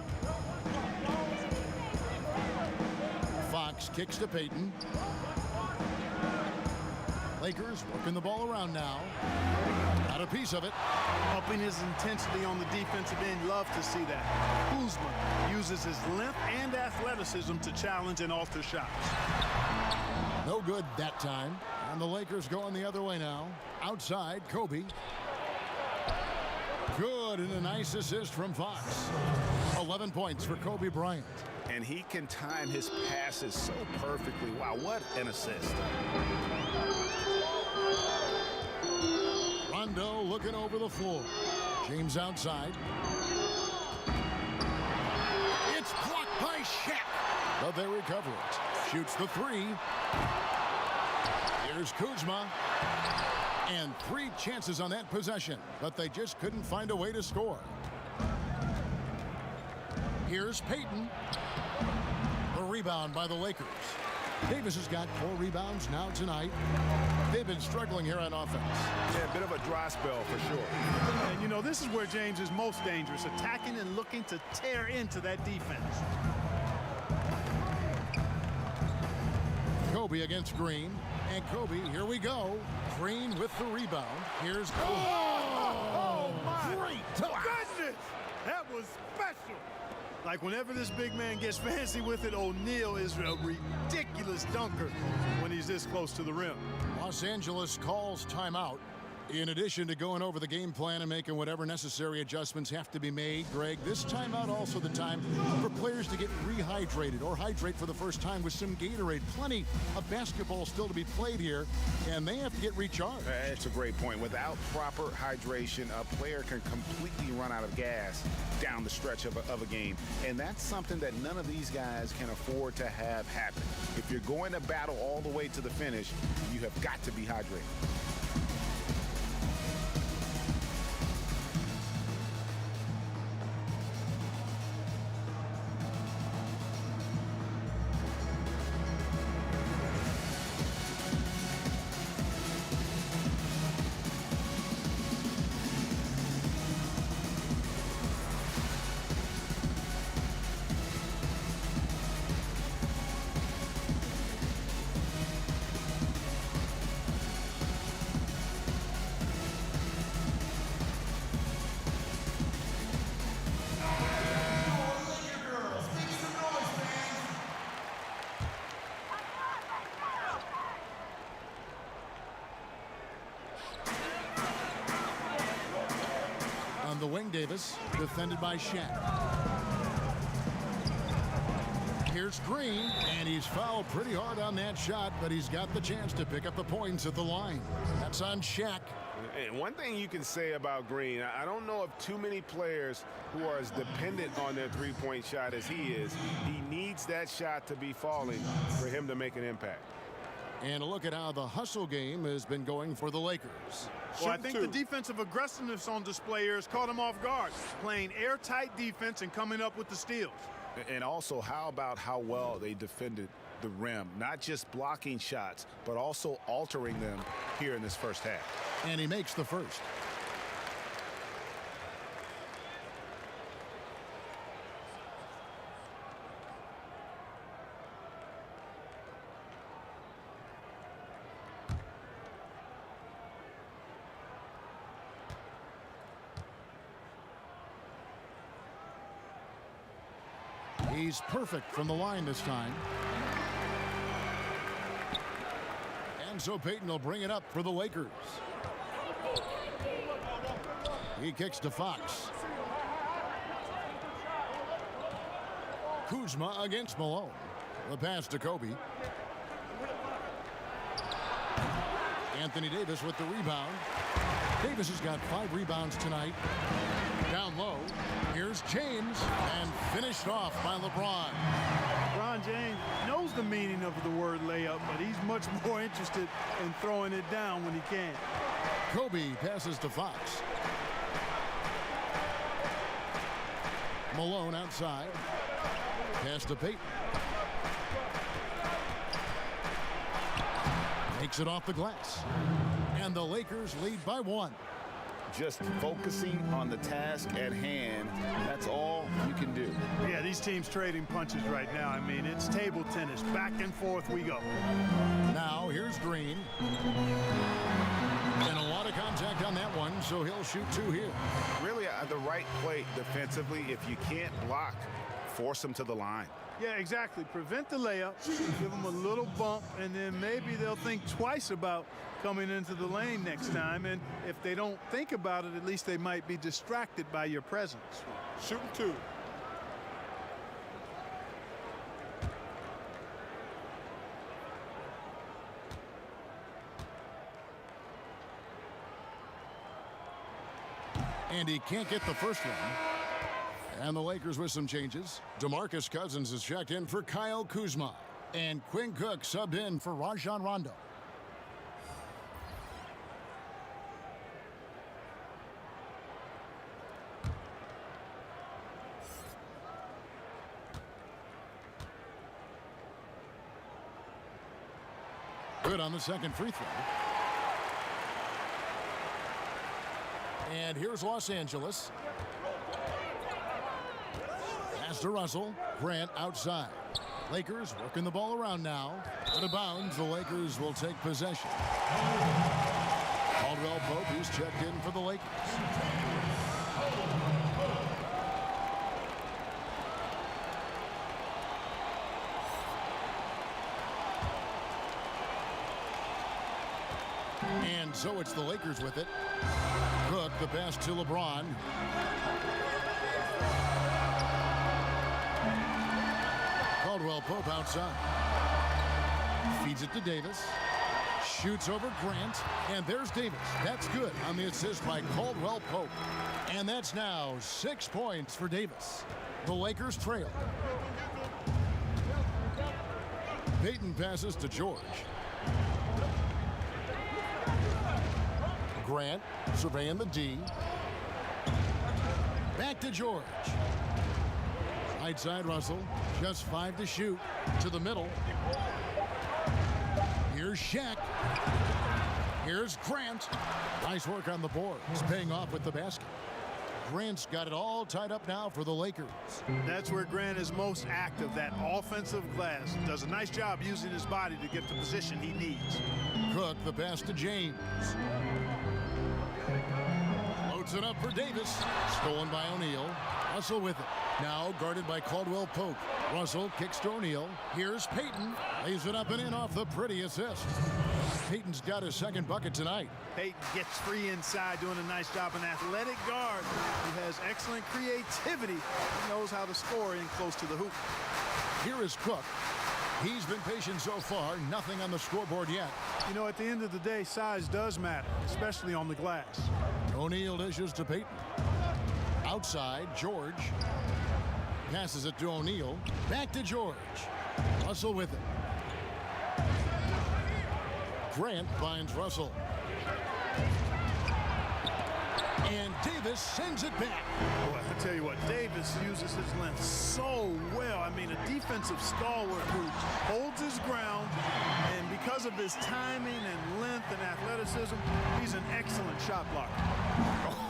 Fox kicks to Payton. Lakers working the ball around now. Got a piece of it. Upping his intensity on the defensive end. Love to see that. Kuzma uses his length and athleticism to challenge and alter shots. No good that time. And the Lakers going the other way now. Outside, Kobe. Good, and a nice assist from Fox. 11 points for Kobe Bryant. And he can time his passes so perfectly. Wow, what an assist. Rondo looking over the floor. James outside. It's blocked by Shaq. But they recover it. Shoots the 3. Here's Kuzma. And 3 chances on that possession, but they just couldn't find a way to score. Here's Payton. The rebound by the Lakers. Davis has got 4 rebounds now tonight. They've been struggling here on offense. Yeah, a bit of a dry spell for sure. And you know, this is where James is most dangerous, attacking and looking to tear into that defense. Kobe against Green. And Kobe, here we go. Green with the rebound. Here's Kobe. Oh my great goodness! That was special. Like whenever this big man gets fancy with it, O'Neal is a ridiculous dunker when he's this close to the rim. Los Angeles calls timeout. In addition to going over the game plan and making whatever necessary adjustments have to be made, Greg, this timeout also the time for players to get rehydrated or hydrate for the first time with some Gatorade. Plenty of basketball still to be played here, and they have to get recharged. That's a great point. Without proper hydration, a player can completely run out of gas down the stretch of a game, and that's something that none of these guys can afford to have happen. If you're going to battle all the way to the finish, you have got to be hydrated. Davis, defended by Shaq. Here's Green, and he's fouled pretty hard on that shot, but he's got the chance to pick up the points at the line. That's on Shaq. And one thing you can say about Green, I don't know of too many players who are as dependent on their three-point shot as he is. He needs that shot to be falling for him to make an impact. And a look at how the hustle game has been going for the Lakers. Well, I think the defensive aggressiveness on display here has caught him off guard, playing airtight defense and coming up with the steals. And also, how about how well they defended the rim? Not just blocking shots, but also altering them here in this first half. And he makes the first. He's perfect from the line this time. And so Payton will bring it up for the Lakers. He kicks to Fox. Kuzma against Malone. The pass to Kobe. Anthony Davis with the rebound. Davis has got 5 rebounds tonight. Down low. Here's James, and finished off by LeBron. LeBron James knows the meaning of the word layup, but he's much more interested in throwing it down when he can. Kobe passes to Fox. Malone outside. Pass to Payton. Makes it off the glass. And the Lakers lead by 1. Just focusing on the task at hand, that's all you can do. Yeah, these teams trading punches right now. I mean, it's table tennis. Back and forth we go. Now here's Green. And a lot of contact on that one, so he'll shoot 2 here. Really, the right play defensively. If you can't block, force them to the line. Yeah, exactly. Prevent the layup, give them a little bump, and then maybe they'll think twice about coming into the lane next time. And if they don't think about it, at least they might be distracted by your presence. Shooting 2. And he can't get the first one. And the Lakers with some changes. DeMarcus Cousins is checked in for Kyle Kuzma. And Quinn Cook subbed in for Rajon Rondo. Good on the second free throw. And here's Los Angeles. Pass to Russell. Grant outside. Lakers working the ball around now. Out of bounds, the Lakers will take possession. Caldwell Pope is checked in for the Lakers. And so it's the Lakers with it. Cook, the pass to LeBron. Caldwell Pope outside. Feeds it to Davis. Shoots over Grant. And there's Davis. That's good on the assist by Caldwell Pope. And that's now 6 points for Davis. The Lakers trail. Payton passes to George. Grant surveying the D. Back to George. Right side Russell. Just 5 to shoot. To the middle. Here's Shaq. Here's Grant. Nice work on the board. He's paying off with the basket. Grant's got it all tied up now for the Lakers. That's where Grant is most active, that offensive glass. Does a nice job using his body to get the position he needs. Cook, the pass to James. Loads it up for Davis. Stolen by O'Neal. Russell with it. Now guarded by Caldwell Pope. Russell kicks to O'Neal. Here's Payton. Lays it up and in off the pretty assist. Payton's got his second bucket tonight. Payton gets free inside, doing a nice job. An athletic guard who has excellent creativity. He knows how to score in close to the hoop. Here is Cook. He's been patient so far. Nothing on the scoreboard yet. You know, at the end of the day, size does matter, especially on the glass. O'Neal dishes to Payton. Outside, George. Passes it to O'Neal. Back to George. Russell with it. Grant finds Russell. And Davis sends it back. Boy, I tell you what, Davis uses his length so well. I mean, a defensive stalwart who holds his ground, and because of his timing and length and athleticism, he's an excellent shot blocker.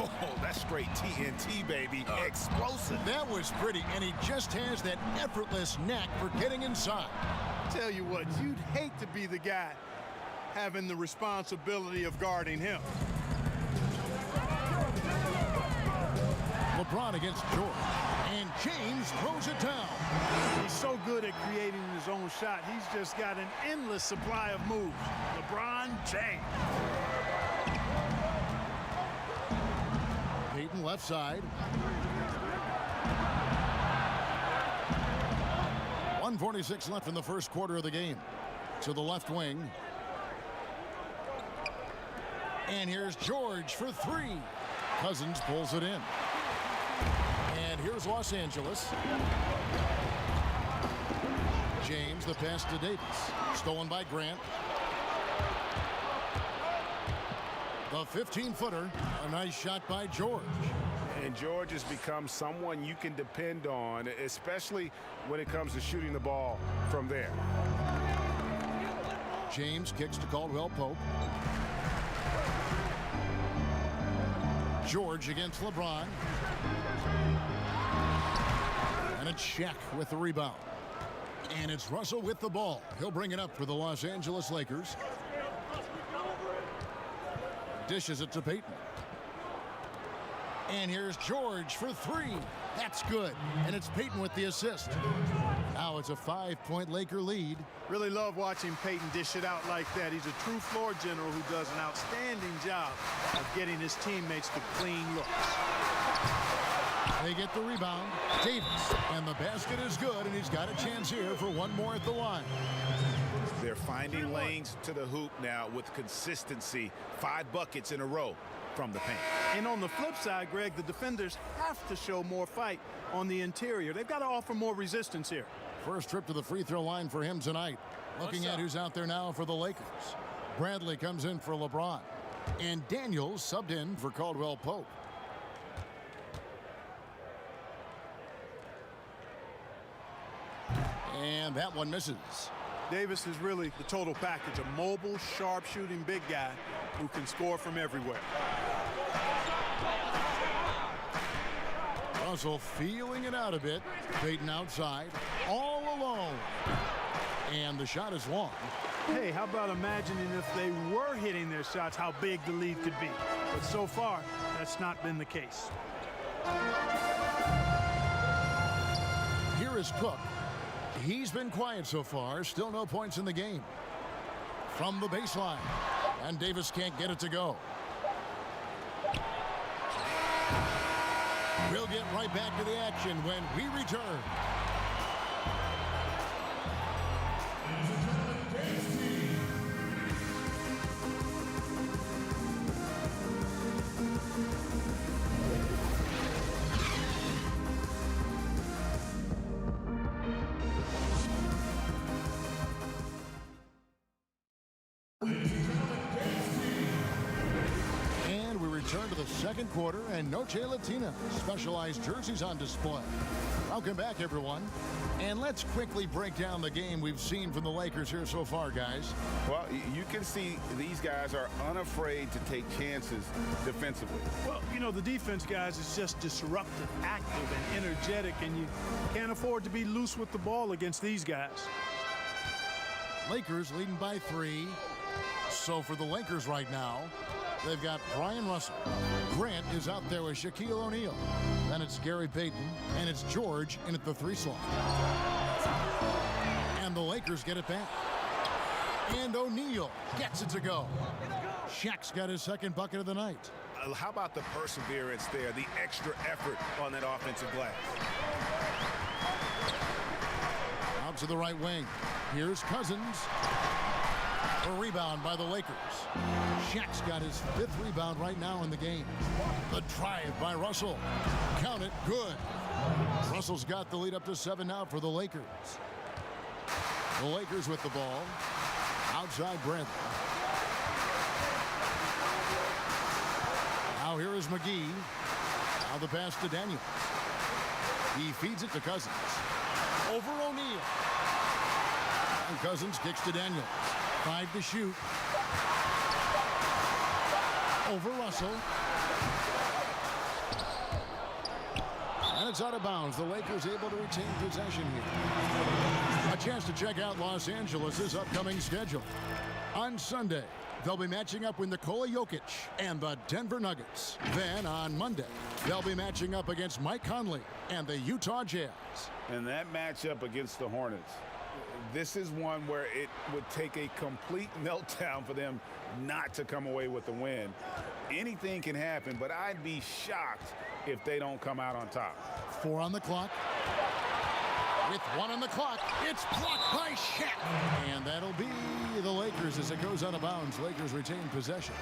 Oh, that's straight TNT, baby. Explosive. That was pretty, and he just has that effortless knack for getting inside. Tell you what, you'd hate to be the guy having the responsibility of guarding him. LeBron against George, and James throws it down. He's so good at creating his own shot. He's just got an endless supply of moves. LeBron James. Payton left side. 1:46 left in the first quarter of the game. To the left wing. And here's George for three. Cousins pulls it in. And here's Los Angeles. James, the pass to Davis. Stolen by Grant. The 15-footer. A nice shot by George. And George has become someone you can depend on, especially when it comes to shooting the ball from there. James kicks to Caldwell Pope. George against LeBron. And it's Shaq with the rebound. And it's Russell with the ball. He'll bring it up for the Los Angeles Lakers. Dishes it to Payton. And here's George for three. That's good. And it's Payton with the assist. Now it's a 5-point Laker lead. Really love watching Payton dish it out like that. He's a true floor general who does an outstanding job of getting his teammates to clean looks. They get the rebound. Davis. And the basket is good, and he's got a chance here for one more at the line. They're finding lanes to the hoop now with consistency. 5 buckets in a row from the paint. And on the flip side, Greg, the defenders have to show more fight on the interior. They've got to offer more resistance here. First trip to the free throw line for him tonight. Looking at who's out there now for the Lakers. Bradley comes in for LeBron. And Daniels subbed in for Caldwell Pope. And that one misses. Davis is really the total package. A mobile, sharp-shooting big guy who can score from everywhere. Russell feeling it out a bit. Payton outside, all alone. And the shot is long. Hey, how about imagining if they were hitting their shots, how big the lead could be. But so far, that's not been the case. Here is Cook. He's been quiet so far. Still no points in the game. From the baseline. And Davis can't get it to go. We'll get right back to the action when we return. Return to the second quarter, and Noche Latina specialized jerseys on display. Welcome back, everyone. And let's quickly break down the game we've seen from the Lakers here so far, guys. Well, you can see these guys are unafraid to take chances defensively. Well, you know, the defense, guys, is just disruptive, active, and energetic, and you can't afford to be loose with the ball against these guys. Lakers leading by 3. So for the Lakers right now, they've got Brian Russell. Grant is out there with Shaquille O'Neal. Then it's Gary Payton, and it's George in at the 3 slot. And the Lakers get it back. And O'Neal gets it to go. Shaq's got his second bucket of the night. How about the perseverance there, the extra effort on that offensive glass? Out to the right wing. Here's Cousins. A rebound by the Lakers. Shaq's got his 5th rebound right now in the game. The drive by Russell. Count it, good. Russell's got the lead up to 7 now for the Lakers. The Lakers with the ball. Outside Brent. Now here is McGee. Now the pass to Daniels. He feeds it to Cousins. Over O'Neal. And Cousins kicks to Daniels. 5 to shoot. Over Russell. And it's out of bounds. The Lakers able to retain possession here. A chance to check out Los Angeles' upcoming schedule. On Sunday, they'll be matching up with Nikola Jokic and the Denver Nuggets. Then on Monday, they'll be matching up against Mike Conley and the Utah Jazz. And that matchup against the Hornets, this is one where it would take a complete meltdown for them not to come away with the win. Anything can happen, but I'd be shocked if they don't come out on top. 4 on the clock. With 1 on the clock, it's blocked by Shaq. And that'll be the Lakers as it goes out of bounds. Lakers retain possession.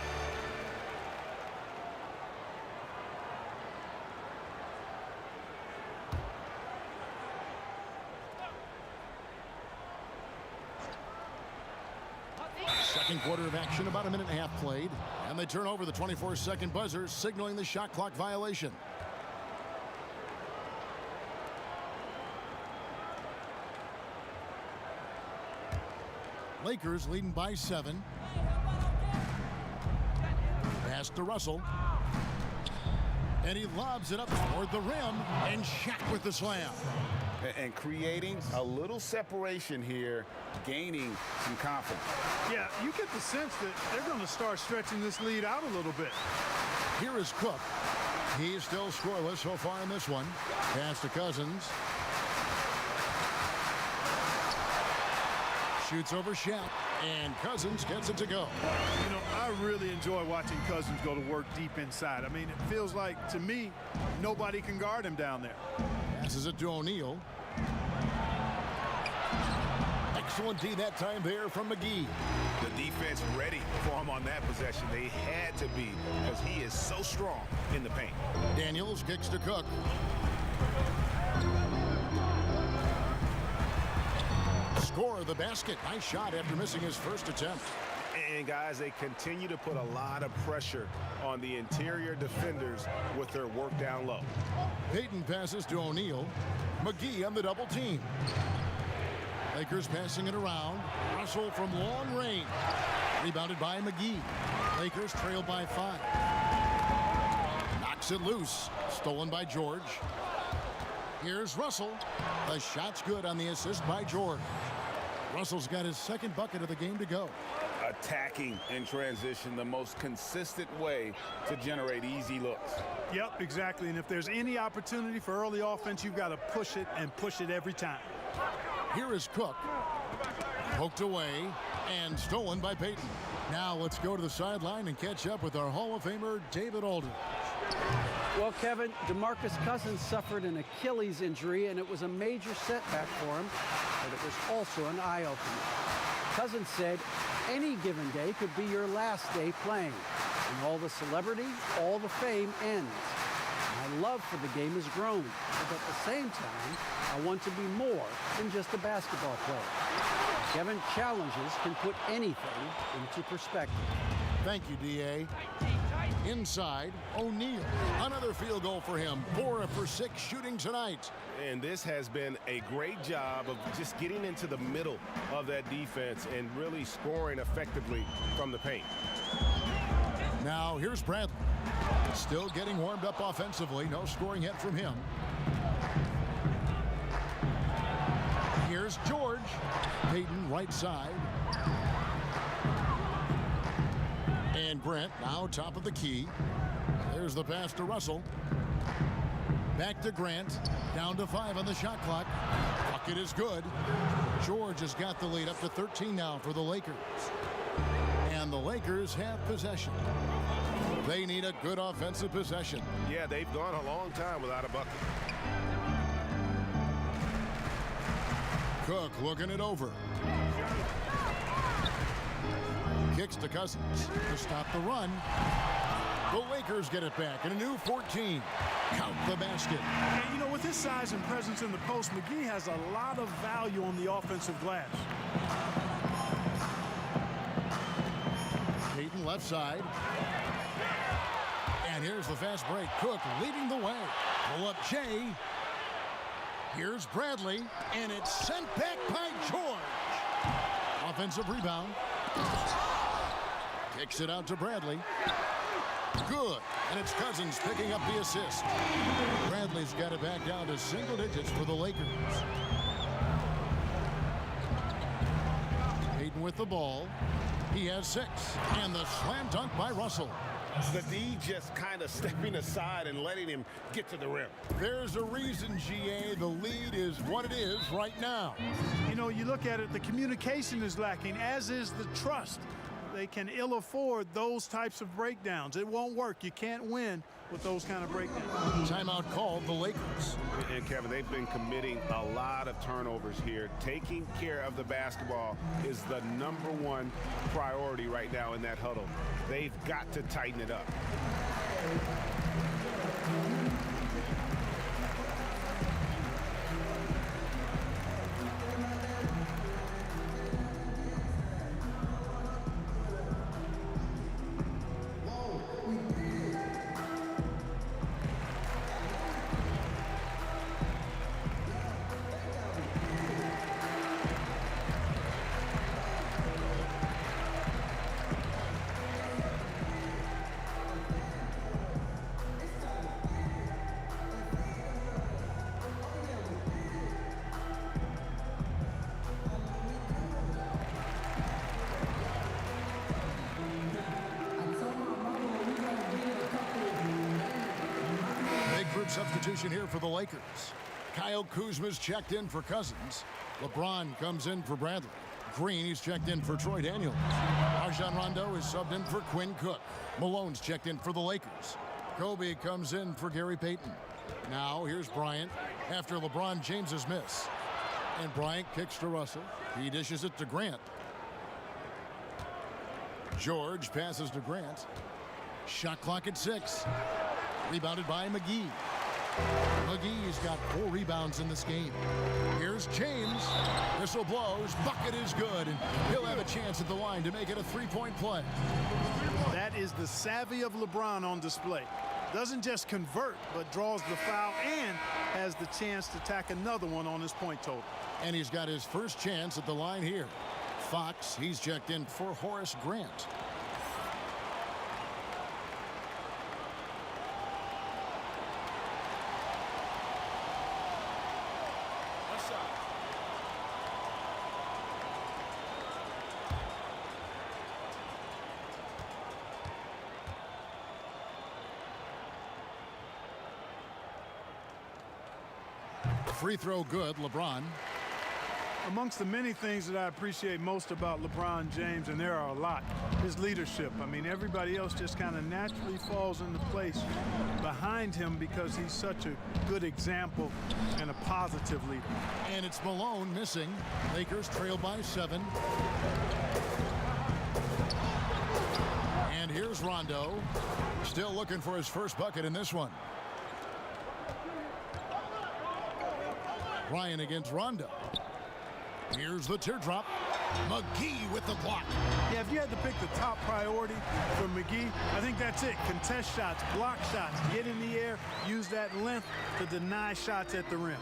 Second quarter of action, about a minute and a half played. And they turn over the 24-second buzzer, signaling the shot clock violation. Lakers leading by 7. Pass to Russell. And he lobs it up toward the rim. And Shaq with the slam. And creating a little separation here, gaining some confidence. Yeah, you get the sense that they're going to start stretching this lead out a little bit. Here is Cook. He's still scoreless so far in this one. Pass to Cousins. Shoots over Shaq, and Cousins gets it to go. You know, I really enjoy watching Cousins go to work deep inside. I mean, it feels like, to me, nobody can guard him down there. Passes it to O'Neal. Excellent D that time there from McGee. The defense ready for him on that possession. They had to be, because he is so strong in the paint. Daniels kicks to Cook. Score the basket. Nice shot after missing his first attempt. And guys, they continue to put a lot of pressure on the interior defenders with their work down low. Payton passes to O'Neal. McGee on the double team. Lakers passing it around. Russell from long range. Rebounded by McGee. Lakers trail by 5. Knocks it loose. Stolen by George. Here's Russell. The shot's good on the assist by George. Russell's got his second bucket of the game to go. Attacking in transition, the most consistent way to generate easy looks. Yep, exactly. And if there's any opportunity for early offense, you've got to push it and push it every time. Here is Cook. Poked away and stolen by Payton. Now let's go to the sideline and catch up with our Hall of Famer, David Aldridge. Well, Kevin, DeMarcus Cousins suffered an Achilles injury, and it was a major setback for him, but it was also an eye-opener. Cousins said, any given day could be your last day playing, and all the celebrity, all the fame ends. My love for the game has grown, but at the same time, I want to be more than just a basketball player. Kevin, challenges can put anything into perspective. Thank you, D.A. Inside, O'Neal. Another field goal for him. 4 for 6 shooting tonight. And this has been a great job of just getting into the middle of that defense and really scoring effectively from the paint. Now here's Bradley. Still getting warmed up offensively. No scoring yet from him. Here's George. Payton right side. And Brent now top of the key. There's the pass to Russell. Back to Grant. Down to 5 on the shot clock. Bucket is good. George has got the lead up to 13 now for the Lakers. And the Lakers have possession. They need a good offensive possession. Yeah, they've gone a long time without a bucket. Cook looking it over. Kicks to Cousins to stop the run. The Lakers get it back in a new 14. Count the basket. And, you know, with his size and presence in the post, McGee has a lot of value on the offensive glass. Payton left side. And here's the fast break. Cook leading the way. Pull up Jay. Here's Bradley. And it's sent back by George. Offensive rebound. Kicks it out to Bradley. Good. And it's Cousins picking up the assist. Bradley's got it back down to single digits for the Lakers. Payton with the ball. He has 6. And the slam dunk by Russell. The D just kind of stepping aside and letting him get to the rim. There's a reason, GA, the lead is what it is right now. You know, you look at it, the communication is lacking, as is the trust. They can ill afford those types of breakdowns. It won't work. You can't win with those kind of breakdowns. Timeout called the Lakers. And Kevin, they've been committing a lot of turnovers here. Taking care of the basketball is the #1 priority right now in that huddle. They've got to tighten it up. Substitution here for the Lakers. Kyle Kuzma's checked in for Cousins. LeBron comes in for Bradley. Green, he's checked in for Troy Daniels. Rajon Rondo is subbed in for Quinn Cook. Malone's checked in for the Lakers. Kobe comes in for Gary Payton. Now here's Bryant after LeBron James's miss. And Bryant kicks to Russell. He dishes it to Grant. George passes to Grant. Shot clock at 6. Rebounded by McGee. McGee's got 4 rebounds in this game. Here's James. Whistle blows. Bucket is good. And he'll have a chance at the line to make it a 3-point play. That is the savvy of LeBron on display. Doesn't just convert, but draws the foul and has the chance to tack another one on his point total. And he's got his first chance at the line here. Fox, he's checked in for Horace Grant. Free throw good, LeBron. Amongst the many things that I appreciate most about LeBron James, and there are a lot, his leadership. I mean, everybody else just kind of naturally falls into place behind him because he's such a good example and a positive leader. And it's Malone missing. Lakers trail by 7. And here's Rondo, still looking for his first bucket in this one. Ryan against Rondo. Here's the teardrop. McGee with the block. Yeah, if you had to pick the top priority for McGee, I think that's it. Contest shots, block shots, get in the air, use that length to deny shots at the rim.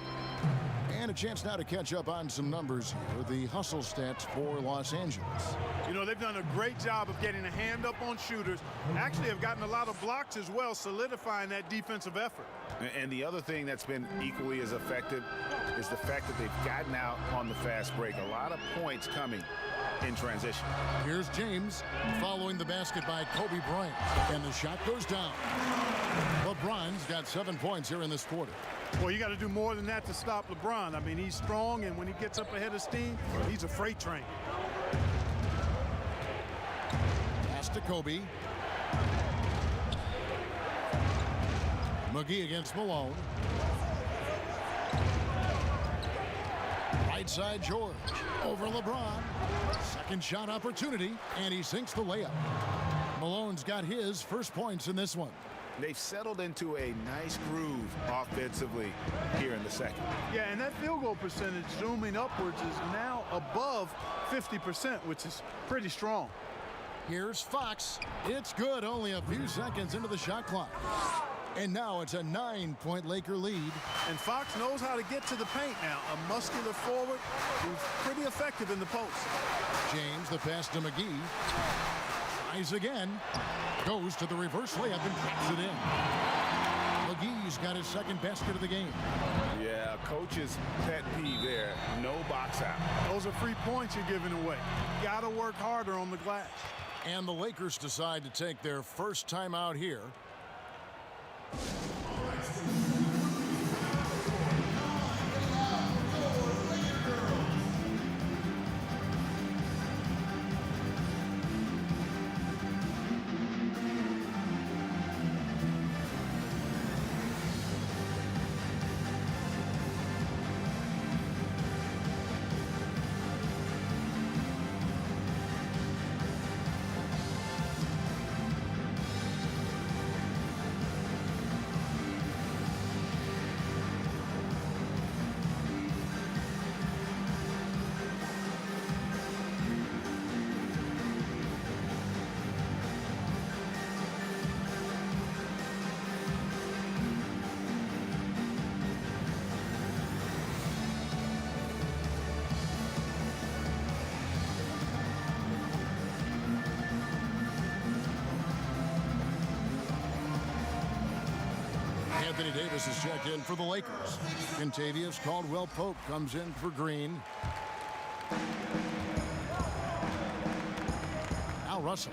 And a chance now to catch up on some numbers here. The hustle stats for Los Angeles. You know, they've done a great job of getting a hand up on shooters. Actually have gotten a lot of blocks as well, solidifying that defensive effort. And the other thing that's been equally as effective is the fact that they've gotten out on the fast break. A lot of points coming in transition. Here's James following the basket by Kobe Bryant. And the shot goes down. LeBron's got 7 points here in this quarter. Well, you got to do more than that to stop LeBron. I mean, he's strong, and when he gets up ahead of steam, he's a freight train. Pass to Kobe. McGee against Malone. Right side George. Over LeBron. Second shot opportunity, and he sinks the layup. Malone's got his first points in this one. They've settled into a nice groove offensively here in the second. Yeah, and that field goal percentage zooming upwards is now above 50%, which is pretty strong. Here's Fox. It's good, only a few seconds into the shot clock. And now it's a 9-point Laker lead. And Fox knows how to get to the paint now. A muscular forward who's pretty effective in the post. James, the pass to McGee. Tries again. Goes to the reverse layup and puts it in. McGee's got his second basket of the game. Yeah, coach's pet peeve there. No box out. Those are free points you're giving away. Got to work harder on the glass. And the Lakers decide to take their first time out here. Anthony Davis is checked in for the Lakers. Kentavious Caldwell-Pope comes in for Green. Al Russell,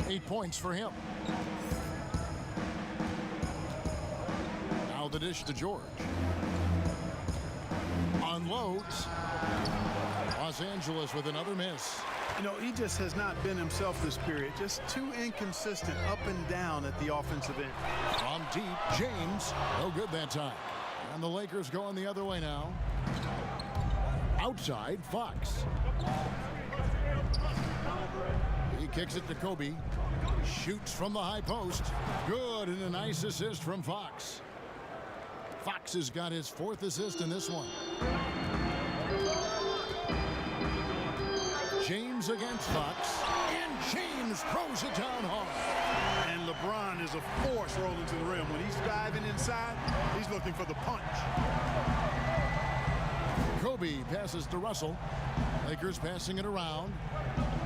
8 points for him. Now the dish to George. Unloads. Los Angeles with another miss. You know, he just has not been himself this period. Just too inconsistent up and down at the offensive end. From deep, James. No good that time. And the Lakers going the other way now. Outside, Fox. He kicks it to Kobe. Shoots from the high post. Good, and a nice assist from Fox. Fox has got his 4th assist in this one. James against Fox, and James throws it down hard. And LeBron is a force rolling to the rim. When he's diving inside, he's looking for the punch. Kobe passes to Russell. Lakers passing it around.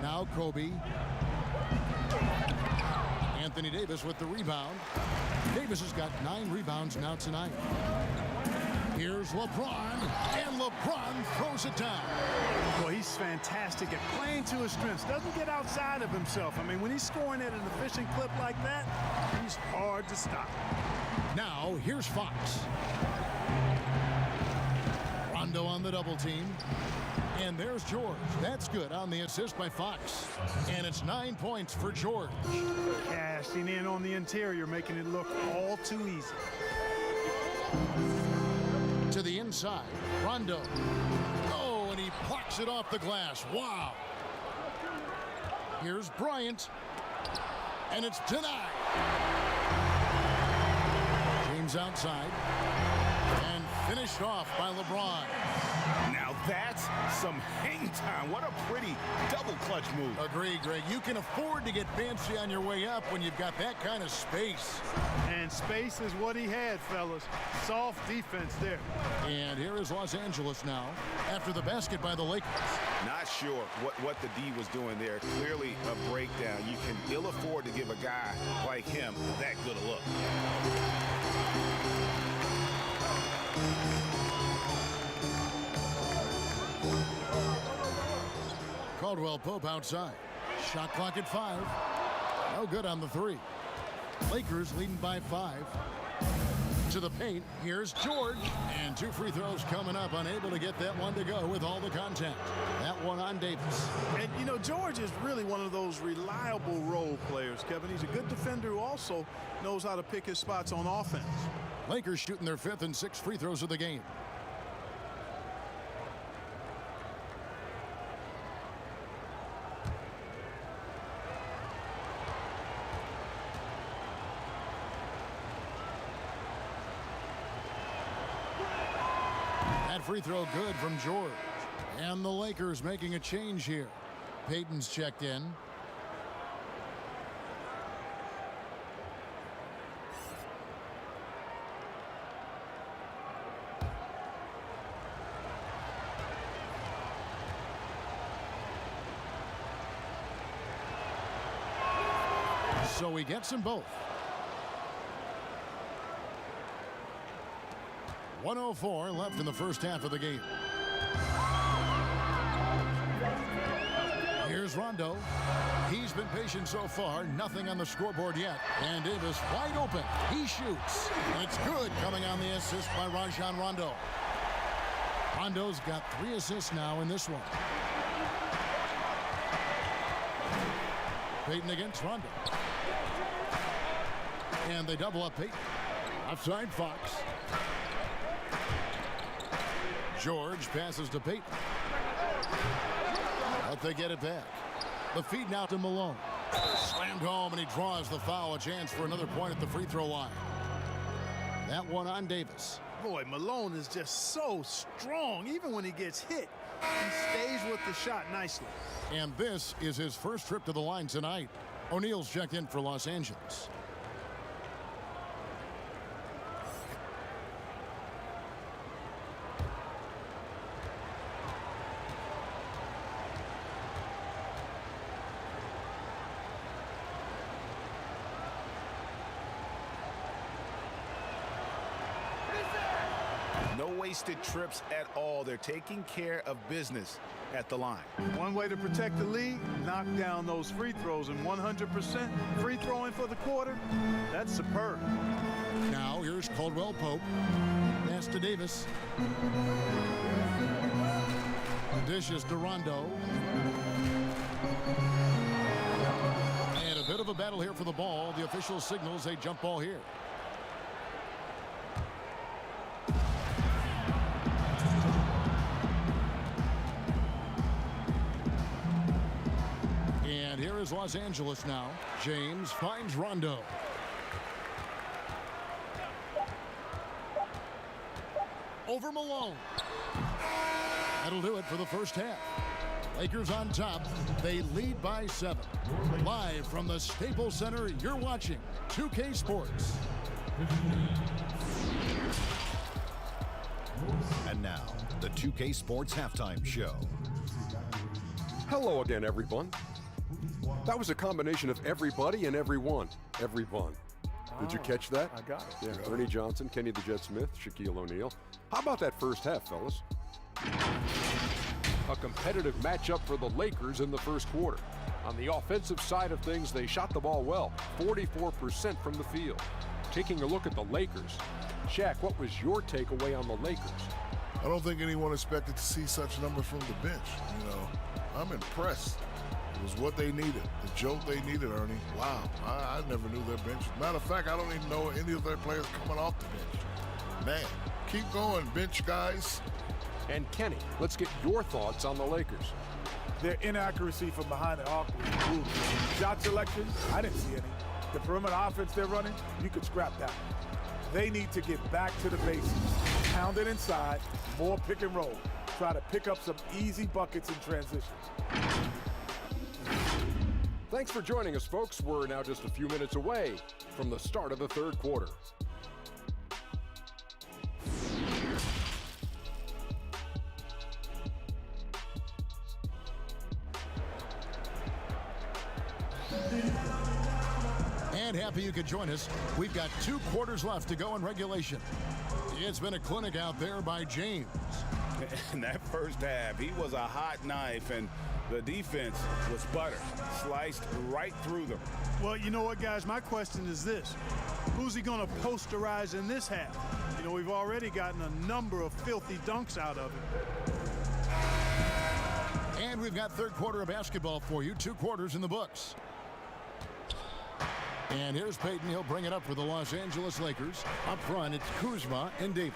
Now Kobe. Anthony Davis with the rebound. Davis has got 9 rebounds now tonight. Here's LeBron, and LeBron throws it down. Well, he's fantastic at playing to his strengths. Doesn't get outside of himself. I mean, when he's scoring at an efficient clip like that, he's hard to stop. Now, here's Fox. Rondo on the double team. And there's George. That's good on the assist by Fox. And it's 9 points for George. Cashing in on the interior, making it look all too easy. To the inside, Rondo. Oh, and he plucks it off the glass. Wow. Here's Bryant. And it's denied. James outside. And finished off by LeBron. Now that's some hang time. What a pretty double clutch move. Agree, Greg. You can afford to get fancy on your way up when you've got that kind of space. And space is what he had, fellas. Soft defense there. And here is Los Angeles now after the basket by the Lakers. Not sure what the D was doing there. Clearly a breakdown. You can ill afford to give a guy like him that good a look. Caldwell-Pope outside. Shot clock at 5. No good on the 3. Lakers leading by 5. To the paint, here's George. And 2 free throws coming up, unable to get that one to go with all the contact. That one on Davis. And, you know, George is really one of those reliable role players, Kevin. He's a good defender who also knows how to pick his spots on offense. Lakers shooting their 5th and 6th free throws of the game. That free throw good from George. And the Lakers making a change here. Payton's checked in. So he gets them both. 1:04 left in the first half of the game. Here's Rondo. He's been patient so far. Nothing on the scoreboard yet. And Davis wide open. He shoots. And it's good, coming on the assist by Rajon Rondo. Rondo's got 3 assists now in this one. Payton against Rondo. And they double up Payton. Offside Fox. George passes to Payton. But they get it back. The feed now to Malone. Slammed home, and he draws the foul. A chance for another point at the free throw line. That one on Davis. Boy, Malone is just so strong. Even when he gets hit, he stays with the shot nicely. And this is his first trip to the line tonight. O'Neal's checked in for Los Angeles. No wasted trips at all. They're taking care of business at the line. One way to protect the lead, knock down those free throws, and 100% free throwing for the quarter, that's superb. Now here's Caldwell Pope. Pass to Davis. Dishes to Rondo. And a bit of a battle here for the ball. The official signals a jump ball here. And here is Los Angeles now. James finds Rondo. Over Malone. That'll do it for the first half. Lakers on top. They lead by 7. Live from the Staples Center, you're watching 2K Sports. And now, the 2K Sports Halftime Show. Hello again, everyone. That was a combination of everybody and everyone. Everyone. Did you catch that? I got it. Yeah, Ernie Johnson, Kenny the Jet Smith, Shaquille O'Neal. How about that first half, fellas? A competitive matchup for the Lakers in the first quarter. On the offensive side of things, they shot the ball well, 44% from the field. Taking a look at the Lakers, Shaq, what was your takeaway on the Lakers? I don't think anyone expected to see such numbers from the bench. You know, I'm impressed. It was what they needed, the jolt they needed, Ernie. Wow, I never knew their bench. Matter of fact, I don't even know any of their players coming off the bench. Man, keep going, bench guys. And Kenny, let's get your thoughts on the Lakers. Their inaccuracy from behind the arc was brutal. Shot selection, I didn't see any. The perimeter offense they're running, you could scrap that. They need to get back to the basics. Pound it inside, more pick and roll. Try to pick up some easy buckets in transition. Thanks for joining us, folks. We're now just a few minutes away from the start of the third quarter. And happy you could join us. We've got 2 quarters left to go in regulation. It's been a clinic out there by James. In that first half, he was a hot knife, and the defense was butter, sliced right through them. Well, you know what, guys? My question is this. Who's he going to posterize in this half? You know, we've already gotten a number of filthy dunks out of him. And we've got third quarter of basketball for you. 2 quarters in the books. And here's Payton. He'll bring it up for the Los Angeles Lakers. Up front, it's Kuzma and Davis.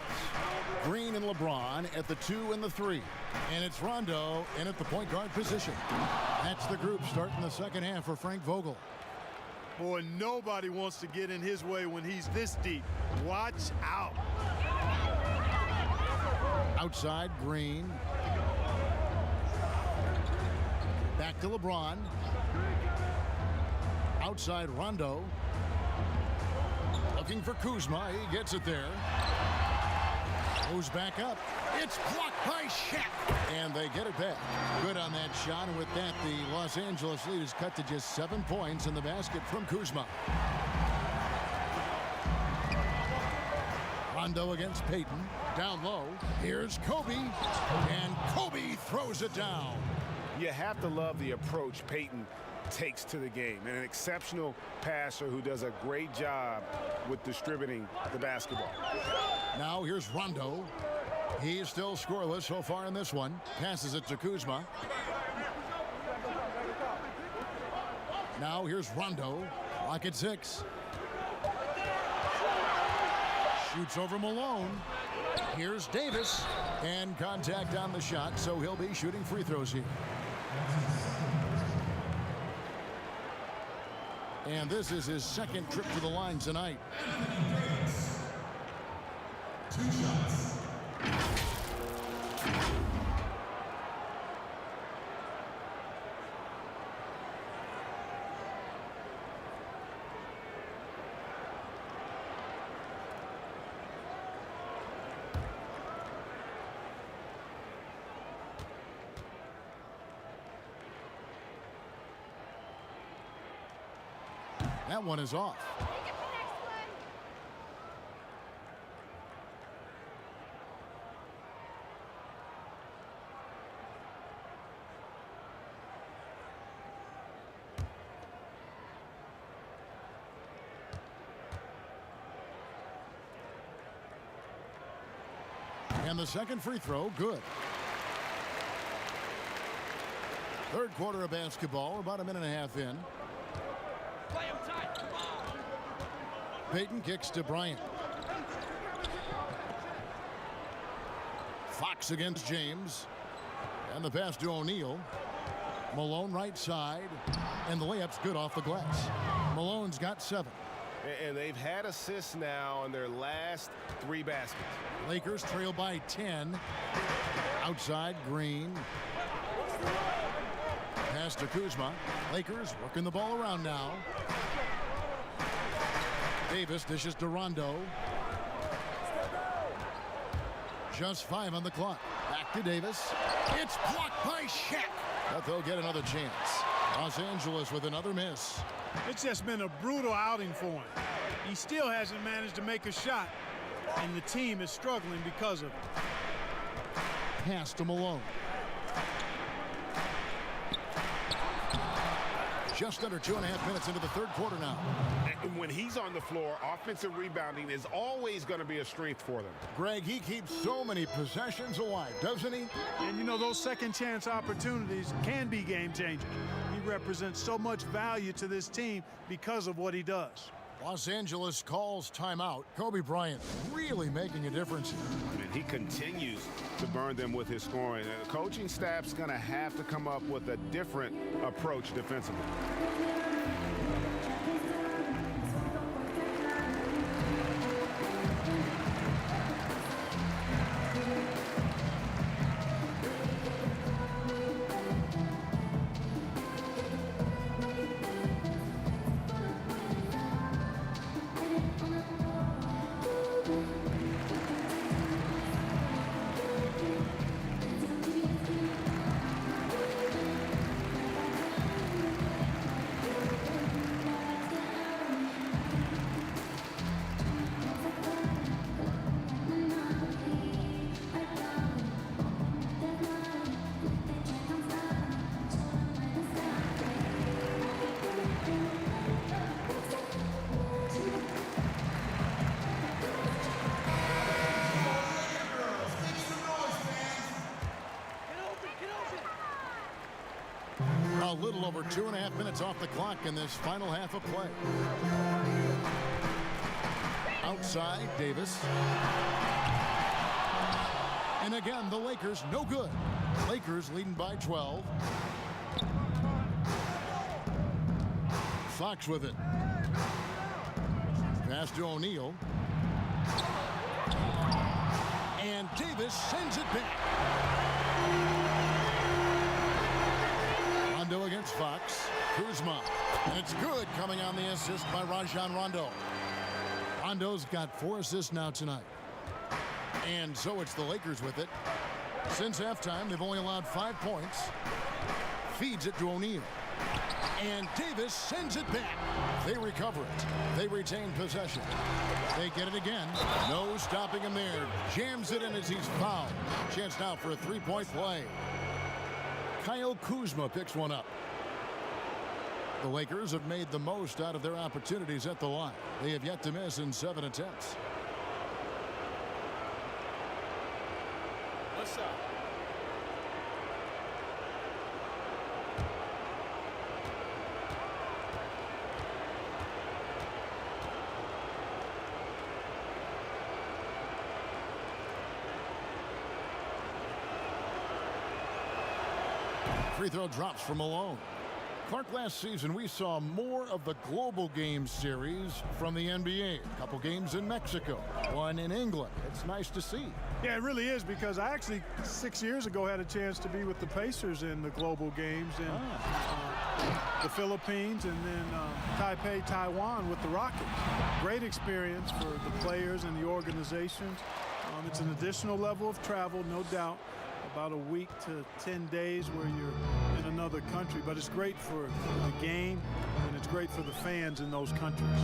Green and LeBron at the 2 and the 3. And it's Rondo in at the point guard position. That's the group starting the second half for Frank Vogel. Boy, nobody wants to get in his way when he's this deep. Watch out. Outside, Green. Back to LeBron. Outside, Rondo. Looking for Kuzma. He gets it there. Goes back up. It's blocked by Shaq. And they get it back. Good on that shot. And with that, the Los Angeles lead is cut to just 7 points in the basket from Kuzma. Rondo against Payton. Down low. Here's Kobe. And Kobe throws it down. You have to love the approach Payton takes to the game. And an exceptional passer who does a great job with distributing the basketball. Now here's Rondo. He is still scoreless so far in this one. Passes it to Kuzma. Now here's Rondo. Clock at 6. Shoots over Malone. Here's Davis. And contact on the shot, so he'll be shooting free throws here. And this is his second trip to the line tonight. 2 shots. That one is off. And the second free throw, good. Third quarter of basketball, about a minute and a half in. Payton kicks to Bryant. Fox against James. And the pass to O'Neal. Malone right side. And the layup's good off the glass. Malone's got 7. And they've had assists now on their last 3 baskets. Lakers trail by 10. Outside, Green. Pass to Kuzma. Lakers working the ball around now. Davis dishes to Rondo. Just 5 on the clock. Back to Davis. It's blocked by Shaq. But they'll get another chance. Los Angeles with another miss. It's just been a brutal outing for him. He still hasn't managed to make a shot, and the team is struggling because of it. Pass to Malone. Just under 2.5 minutes into the third quarter now. And when he's on the floor, offensive rebounding is always going to be a strength for them. Greg, he keeps so many possessions alive, doesn't he? And you know, those second chance opportunities can be game changing. He represents so much value to this team because of what he does. Los Angeles calls timeout. Kobe Bryant really making a difference here. I mean, he continues to burn them with his scoring. And the coaching staff's going to have to come up with a different approach defensively. a little over 2.5 minutes off the clock in this final half of play. Outside, Davis. And again, the Lakers no good. Lakers leading by 12. Fox with it. Pass to O'Neal. And Davis sends it back. Rondo against Fox. Kuzma. And it's good, coming on the assist by Rajon Rondo. Rondo's got 4 assists now tonight. And so it's the Lakers with it. Since halftime, they've only allowed 5 points. Feeds it to O'Neal. And Davis sends it back. They recover it. They retain possession. They get it again. No stopping him there. Jams it in as he's fouled. Chance now for a 3-point play. Kyle Kuzma picks one up. The Lakers have made the most out of their opportunities at the line. They have yet to miss in 7 attempts. What's up? Free throw drops from Malone. Clark, last season we saw more of the global game series from the NBA. A couple games in Mexico, one in England. It's nice to see. Yeah, it really is, because I actually 6 years ago had a chance to be with the Pacers in the global games in the Philippines, and then Taipei, Taiwan with the Rockets. Great experience for the players and the organizations. It's an additional level of travel, no doubt. About a week to 10 days where you're in another country, but it's great for the game, and it's great for the fans in those countries.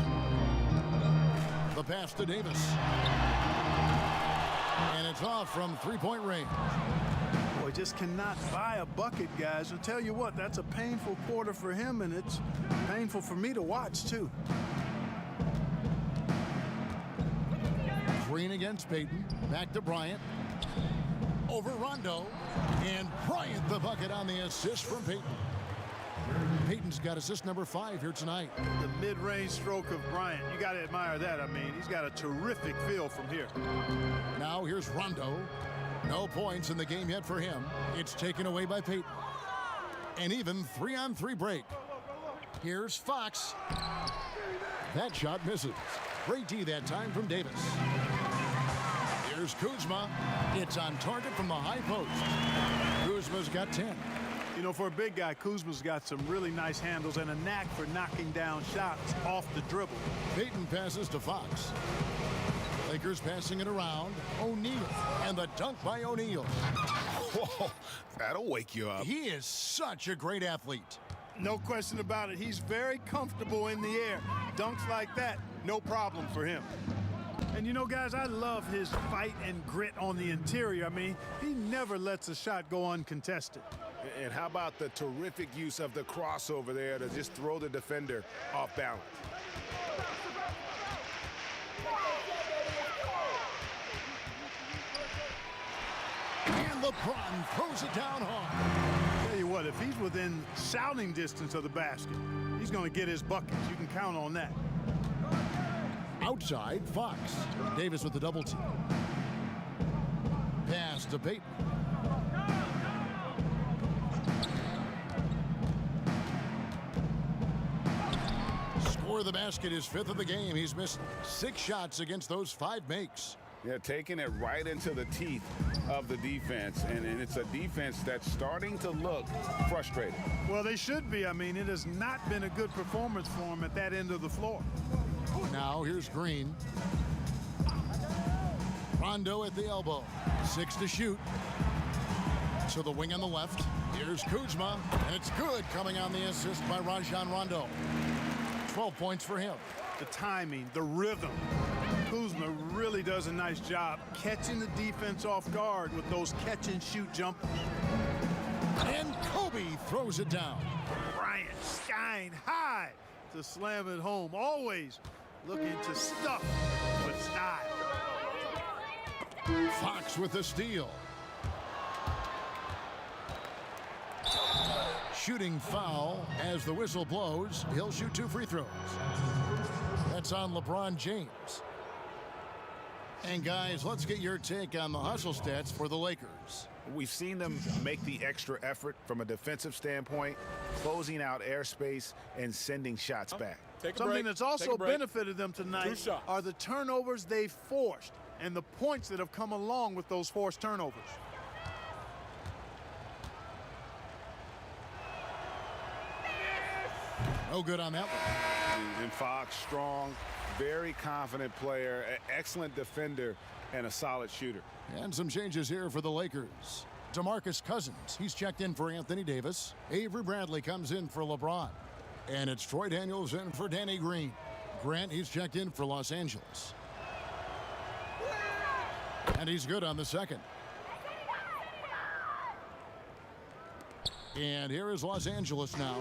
The pass to Davis. And it's off from 3-point range. Boy, just cannot buy a bucket, guys. I'll tell you what, that's a painful quarter for him, and it's painful for me to watch, too. Green against Payton. Back to Bryant. Over Rondo, and Bryant the bucket on the assist from Payton. Payton's got assist number 5 here tonight. The mid-range stroke of Bryant, you got to admire that. I mean, he's got a terrific feel from here. Now here's Rondo. No points in the game yet for him. It's taken away by Payton. An even 3-on-3 break. Here's Fox. That shot misses. Great D that time from Davis. Here's Kuzma. It's on target from the high post. Kuzma's got 10. You know, for a big guy, Kuzma's got some really nice handles and a knack for knocking down shots off the dribble. Payton passes to Fox. Lakers passing it around. O'Neal. And the dunk by O'Neal. Whoa, that'll wake you up. He is such a great athlete. No question about it. He's very comfortable in the air. Dunks like that, no problem for him. And you know, guys, I love his fight and grit on the interior. I mean, he never lets a shot go uncontested. And how about the terrific use of the crossover there to just throw the defender off balance? And LeBron throws it down hard. Tell you what, if he's within shouting distance of the basket, he's going to get his buckets. You can count on that. Outside, Fox. Davis with the double team. Pass to Payton. Score of the basket is 5th of the game. He's missed 6 shots against those 5 makes. Yeah, taking it right into the teeth of the defense, and it's a defense that's starting to look frustrated. Well, they should be. I mean, it has not been a good performance for him at that end of the floor. Now here's Green. Rondo at the elbow. 6 to shoot. To the wing on the left. Here's Kuzma. And it's good, coming on the assist by Rajon Rondo. 12 points for him. The timing, the rhythm. Kuzma really does a nice job catching the defense off guard with those catch-and-shoot jumpers. And Kobe throws it down. Bryant skying high to slam it home. Always looking to stuff with style. Fox with the steal. shooting foul. As the whistle blows, he'll shoot 2 free throws. That's on LeBron James. And guys, let's get your take on the hustle stats for the Lakers. We've seen them make the extra effort from a defensive standpoint, closing out airspace and sending shots back. Something that's also benefited them tonight are the turnovers they've forced and the points that have come along with those forced turnovers. No good on that one. And Fox, strong, very confident player, excellent defender, and a solid shooter. And some changes here for the Lakers. DeMarcus Cousins, he's checked in for Anthony Davis. Avery Bradley comes in for LeBron. And it's Troy Daniels in for Danny Green. Grant, he's checked in for Los Angeles. And he's good on the second. And here is Los Angeles now.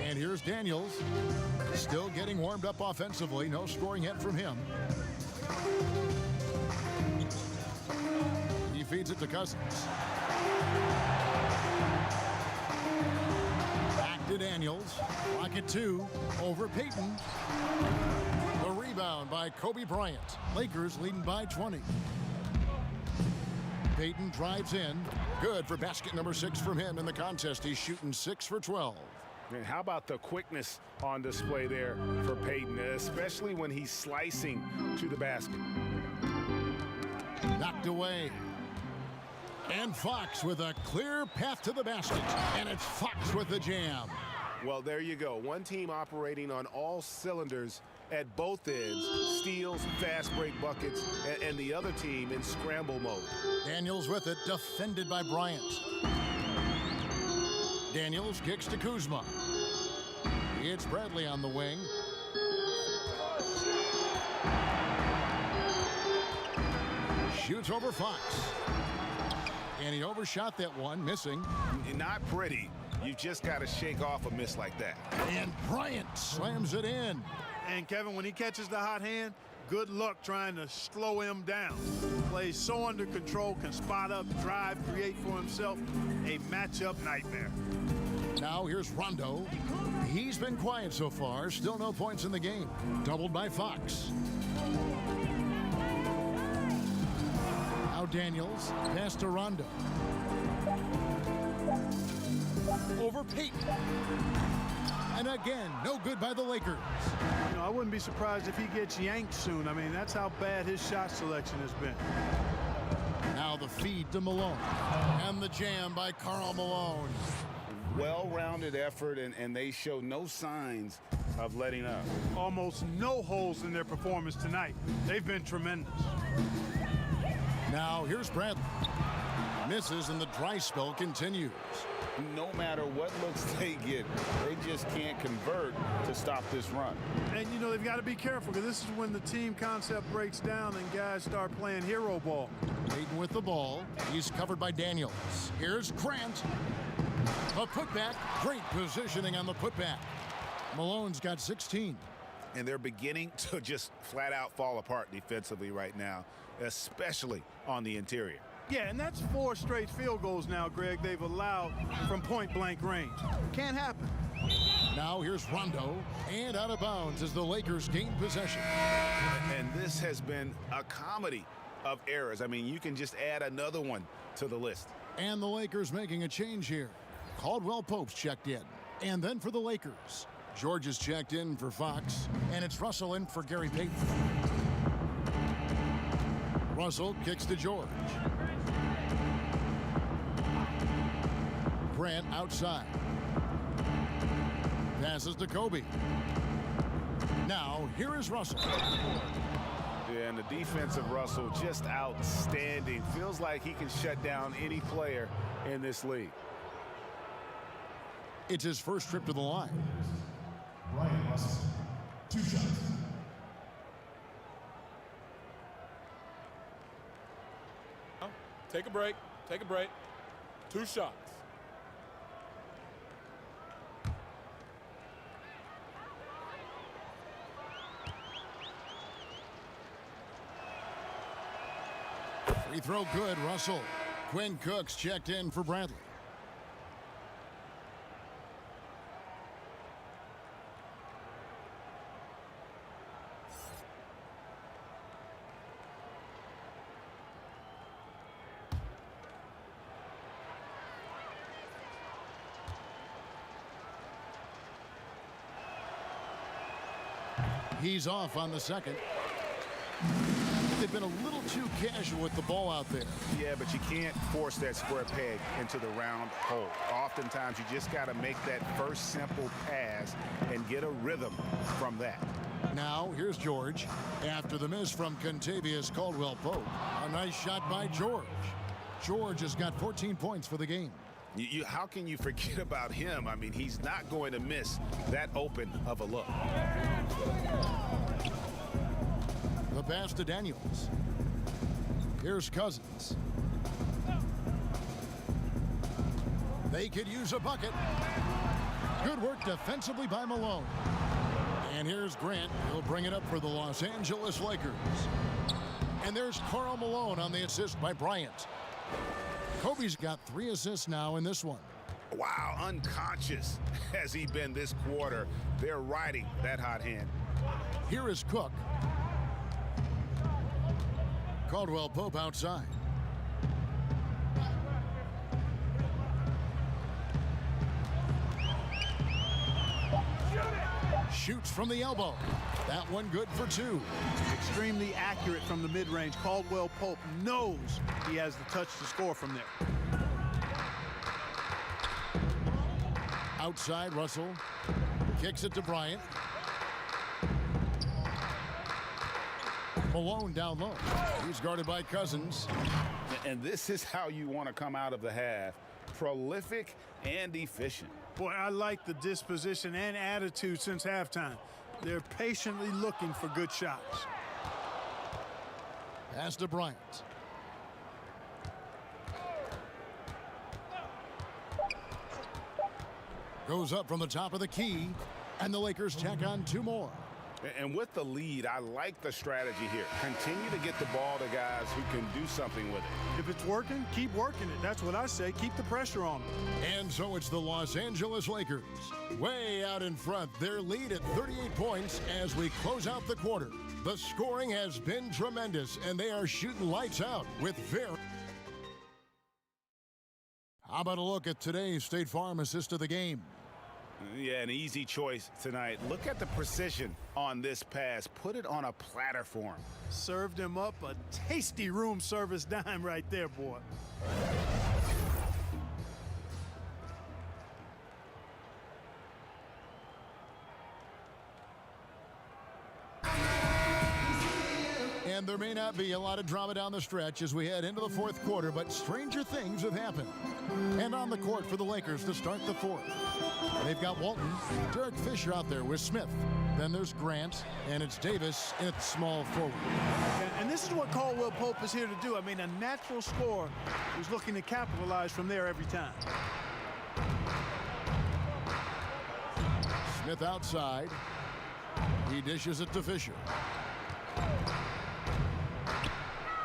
And here's Daniels. Still getting warmed up offensively. No scoring yet from him. He feeds it to Cousins. Back to Daniels. Rocket 2 over Payton. The rebound by Kobe Bryant. Lakers leading by 20. Payton drives in. Good for basket number 6 from him in the contest. He's shooting 6 for 12. And how about the quickness on display there for Payton, especially when he's slicing to the basket. Knocked away. And Fox with a clear path to the basket. And it's Fox with the jam. Well, there you go. One team operating on all cylinders at both ends. Steals, fast break buckets, and the other team in scramble mode. Daniels with it, defended by Bryant. Daniels kicks to Kuzma. It's Bradley on the wing. Shoots over Fox. And he overshot that one, missing. Not pretty. You just got to shake off a miss like that. And Bryant slams it in. And Kevin, when he catches the hot hand, good luck trying to slow him down. Plays so under control, can spot up, drive, create for himself. A matchup nightmare. Now here's Rondo. He's been quiet so far. Still no points in the game. Doubled by Fox. Now Daniels. Pass to Rondo. Over Payton. And again, no good by the Lakers. You know, I wouldn't be surprised if he gets yanked soon. I mean, that's how bad his shot selection has been. Now the feed to Malone. And the jam by Karl Malone. Well-rounded effort, and they show no signs of letting up. Almost no holes in their performance tonight. They've been tremendous. Now here's Bradley. Misses and the dry spell continues. No matter what looks they get, they just can't convert to stop this run. And, you know, they've got to be careful because this is when the team concept breaks down and guys start playing hero ball. Payton with the ball. He's covered by Daniels. Here's Grant. A putback. Great positioning on the putback. Malone's got 16. And they're beginning to just flat out fall apart defensively right now, especially on the interior. Yeah, and that's 4 straight field goals now, Greg, they've allowed from point-blank range. Can't happen. Now here's Rondo, and out of bounds as the Lakers gain possession. And this has been a comedy of errors. I mean, you can just add another one to the list. And the Lakers making a change here. Caldwell Pope's checked in. And then for the Lakers, George is checked in for Fox, and it's Russell in for Gary Payton. Russell kicks to George. Grant outside. Passes to Kobe. Now, here is Russell. Yeah, and the defense of Russell just outstanding. Feels like he can shut down any player in this league. It's his first trip to the line. Ryan Russell, 2 shots. Take a break. Take a break. 2 shots. Free throw good, Russell. Quinn Cook's checked in for Bradley. He's off on the second. They've been a little too casual with the ball out there. Yeah, but you can't force that square peg into the round hole. Oftentimes, you just got to make that first simple pass and get a rhythm from that. Now, here's George. After the miss from Contavious Caldwell-Pope. A nice shot by George. George has got 14 points for the game. How can you forget about him? I mean, he's not going to miss that open of a look. The pass to Daniels. Here's Cousins. They could use a bucket. Good work defensively by Malone. And here's Grant. He'll bring it up for the Los Angeles Lakers. And there's Karl Malone on the assist by Bryant. Kobe's got 3 assists now in this one. Wow, unconscious has he been this quarter. They're riding that hot hand. Here is Cook. Caldwell-Pope outside. Shoots from the elbow. That one good for 2. Extremely accurate from the mid-range. Caldwell-Pope knows he has the touch to score from there. Outside, Russell. Kicks it to Bryant. Malone down low. He's guarded by Cousins. And this is how you want to come out of the half. Prolific and efficient. Boy, I like the disposition and attitude since halftime. They're patiently looking for good shots. Pass to Bryant. Goes up from the top of the key, and the Lakers tack on 2 more. And with the lead, I like the strategy here. Continue to get the ball to guys who can do something with it. If it's working, keep working it. That's what I say. Keep the pressure on them. And so it's the Los Angeles Lakers way out in front. Their lead at 38 points as we close out the quarter. The scoring has been tremendous, and they are shooting lights out with very... How about a look at today's State Farm assist of the game? Yeah, an easy choice tonight. Look at the precision on this pass. Put it on a platter for him. Served him up a tasty room service dime right there, boy. And there may not be a lot of drama down the stretch as we head into the 4th quarter, but stranger things have happened. And on the court for the Lakers to start the 4th. They've got Walton, Derek Fisher out there with Smith. Then there's Grant, and it's Davis at small forward. And this is what Caldwell-Pope is here to do. I mean, a natural scorer who's looking to capitalize from there every time. Smith outside. He dishes it to Fisher.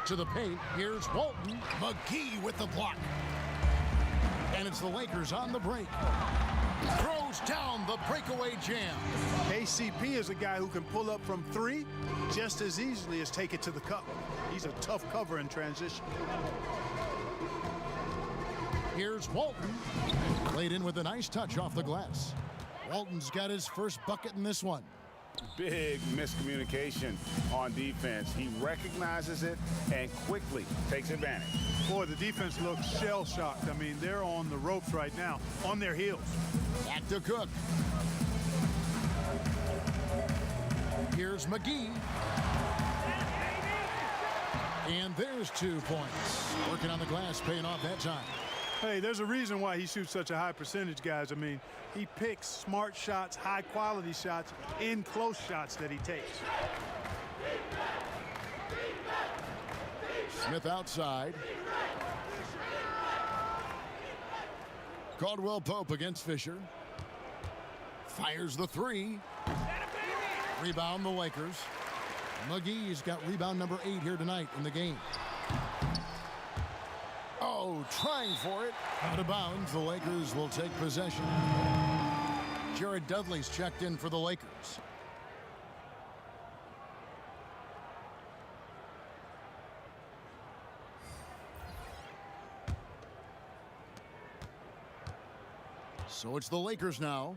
To the paint, here's Walton. McGee with the block. And it's the Lakers on the break. Throws down the breakaway jam. KCP is a guy who can pull up from 3 just as easily as take it to the cup. He's a tough cover in transition. Here's Walton. Laid in with a nice touch off the glass. Walton's got his first bucket in this one. Big miscommunication on defense. He recognizes it and quickly takes advantage. Boy, the defense looks shell-shocked. I mean, they're on the ropes right now, on their heels. Back to Cook. Here's McGee. And there's 2 points. Working on the glass, paying off that time. Hey, there's a reason why he shoots such a high percentage, guys. I mean, he picks smart shots, high-quality shots, in close shots that he takes. Smith outside. Caldwell-Pope against Fisher. Fires the 3. Rebound the Lakers. McGee's got rebound number 8 here tonight in the game. Oh, through, trying for it. Out of bounds, the Lakers will take possession. Jared Dudley's checked in for the Lakers. So it's the Lakers now.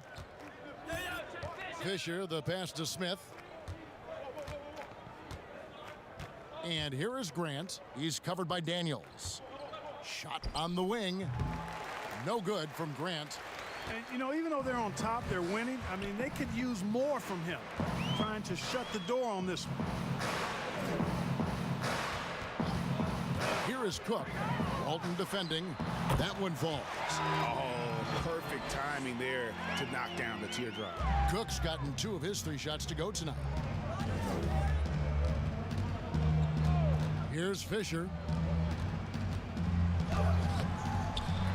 Fisher, the pass to Smith. And here is Grant. He's covered by Daniels. Shot on the wing. No good from Grant. And, you know, even though they're on top, they're winning. I mean, they could use more from him. Trying to shut the door on this one. Here is Cook. Walton defending. That one falls. Oh, perfect timing there to knock down the teardrop. Cook's gotten 2 of his 3 shots to go tonight. Here's Fisher.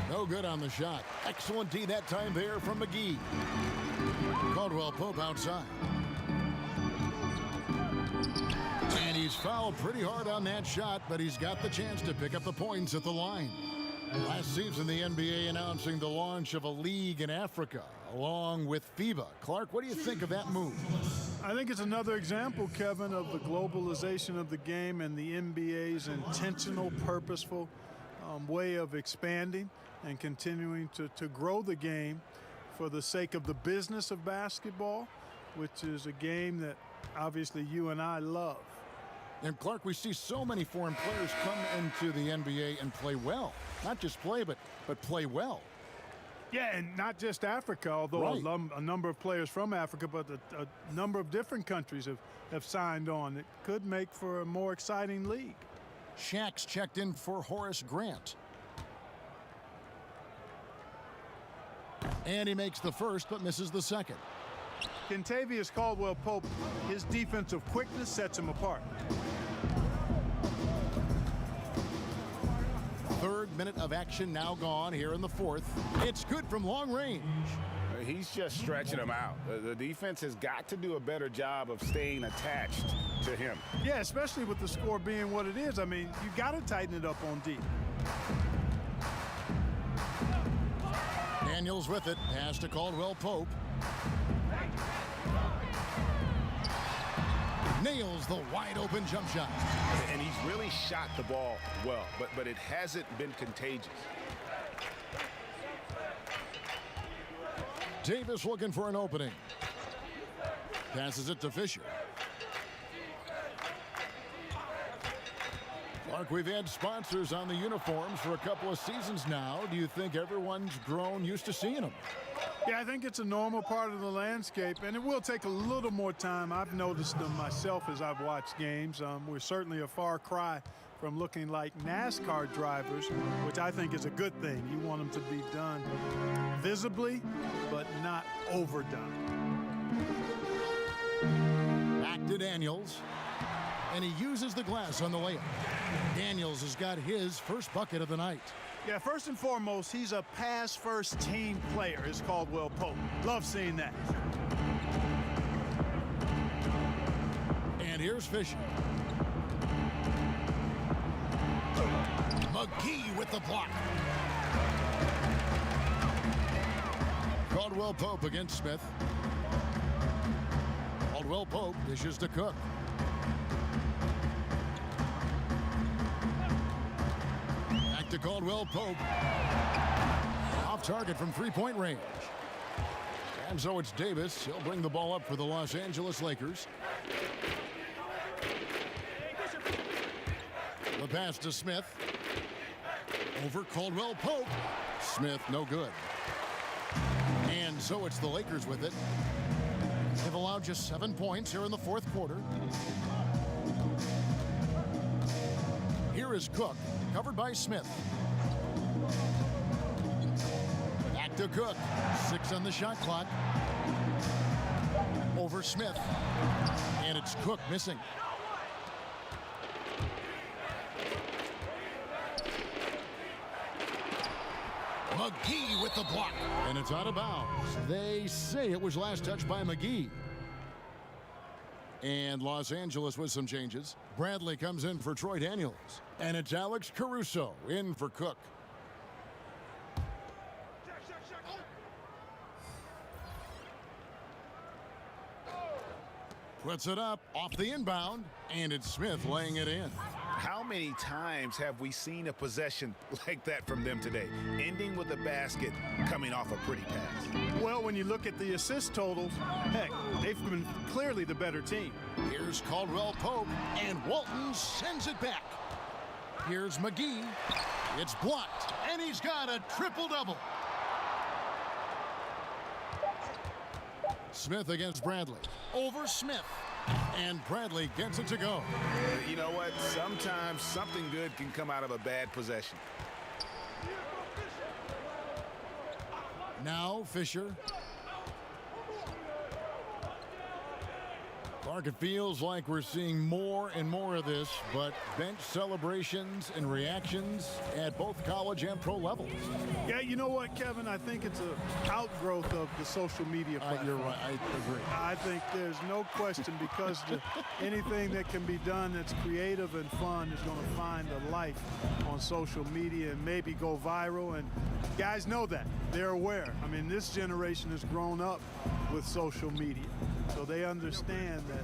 No good on the shot. Excellent D that time there from McGee. Caldwell Pope outside. And he's fouled pretty hard on that shot, but he's got the chance to pick up the points at the line. Last season, the NBA announcing the launch of a league in Africa, along with FIBA. Clark, what do you think of that move? I think it's another example, Kevin, of the globalization of the game and the NBA's intentional, purposeful way of expanding and continuing to grow the game for the sake of the business of basketball, which is a game that obviously you and I love. And Clark, we see so many foreign players come into the NBA and play well. Not just play, but play well. Yeah, and not just Africa, although right. a number of players from Africa, but a number of different countries have signed on. It could make for a more exciting league. Shaq's checked in for Horace Grant. And he makes the first, but misses the second. Kentavious Caldwell-Pope, his defensive quickness sets him apart. 3rd minute of action now gone here in the 4th. It's good from long range. He's just stretching them out. The defense has got to do a better job of staying attached to him. Yeah, especially with the score being what it is. I mean, you got to tighten it up on D. Daniels with it. Pass to Caldwell-Pope. Nails the wide open jump shot. And he's really shot the ball well, but it hasn't been contagious. Davis looking for an opening. Passes it to Fisher. Clark, we've had sponsors on the uniforms for a couple of seasons now. Do you think everyone's grown used to seeing them? Yeah, I think it's a normal part of the landscape, and it will take a little more time. I've noticed them myself as I've watched games. We're certainly a far cry from looking like NASCAR drivers, which I think is a good thing. You want them to be done visibly, but not overdone. Back to Daniels, and he uses the glass on the layup. Daniels has got his first bucket of the night. Yeah, first and foremost, he's a pass-first team player, is Caldwell-Pope. Love seeing that. And here's Fisher. McGee with the block. Caldwell-Pope against Smith. Caldwell-Pope dishes to Cook. To Caldwell-Pope. Off target from 3-point range. And so it's Davis. He'll bring the ball up for the Los Angeles Lakers. The pass to Smith. Over Caldwell-Pope. Smith, no good. And so it's the Lakers with it. They've allowed just 7 points here in the 4th quarter. Here is Cook, covered by Smith. Back to Cook. 6 on the shot clock. Over Smith. And it's Cook missing. McGee with the block. And it's out of bounds. They say it was last touched by McGee. And Los Angeles with some changes. Bradley comes in for Troy Daniels. And it's Alex Caruso in for Cook. Puts it up off the inbound, and it's Smith laying it in. How many times have we seen a possession like that from them today, ending with a basket coming off a pretty pass? Well, when you look at the assist totals, heck, they've been clearly the better team. Here's Caldwell Pope, and Walton sends it back. Here's McGee. It's blocked, and he's got a triple-double. Smith against Bradley. Over Smith. And Bradley gets it to go. You know what? Sometimes something good can come out of a bad possession. Now Fisher. Clark, it feels like we're seeing more and more of this, but bench celebrations and reactions at both college and pro levels. Yeah, you know what, Kevin? I think it's an outgrowth of the social media platform. You're right. I agree. I think there's no question because anything that can be done that's creative and fun is going to find a life on social media and maybe go viral. And guys know that. They're aware. I mean, this generation has grown up with social media. So they understand that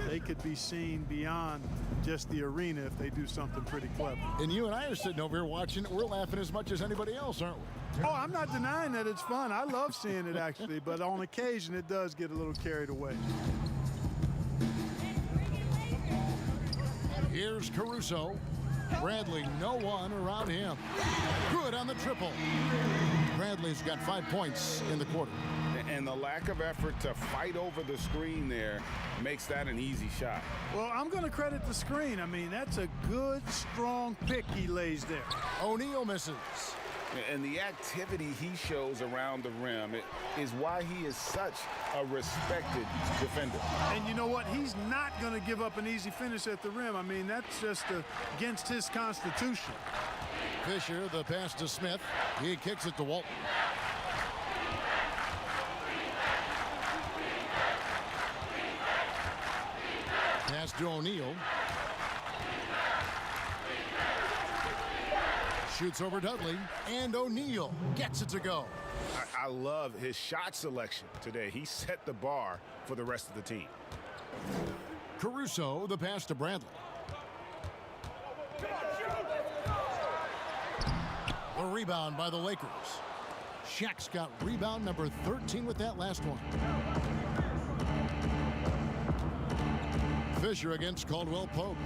they could be seen beyond just the arena if they do something pretty clever. And you and I are sitting over here watching it. We're laughing as much as anybody else, aren't we? Oh, I'm not denying that it's fun. I love seeing it, actually. But on occasion, it does get a little carried away. Here's Caruso. Bradley, no one around him. Good on the triple. Bradley's got 5 points in the quarter. And the lack of effort to fight over the screen there makes that an easy shot. Well, I'm going to credit the screen. I mean, that's a good, strong pick he lays there. O'Neal misses. And the activity he shows around the rim is why he is such a respected defender. And you know what? He's not going to give up an easy finish at the rim. I mean, that's just against his constitution. Fisher, the pass to Smith. He kicks it to Walton. Pass to O'Neal. Shoots over Dudley, and O'Neal gets it to go. I love his shot selection today. He set the bar for the rest of the team. Caruso, the pass to Bradley. A rebound by the Lakers. Shaq's got rebound number 13 with that last one. Fisher against Caldwell Pope.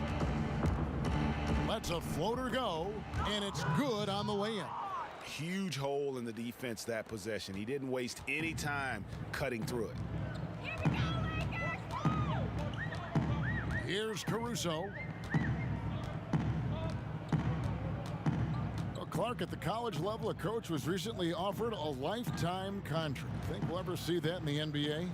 Lets a floater go, and it's good on the way in. Huge hole in the defense that possession. He didn't waste any time cutting through it. Here's Caruso. Clark, at the college level, a coach was recently offered a lifetime contract. Think we'll ever see that in the NBA?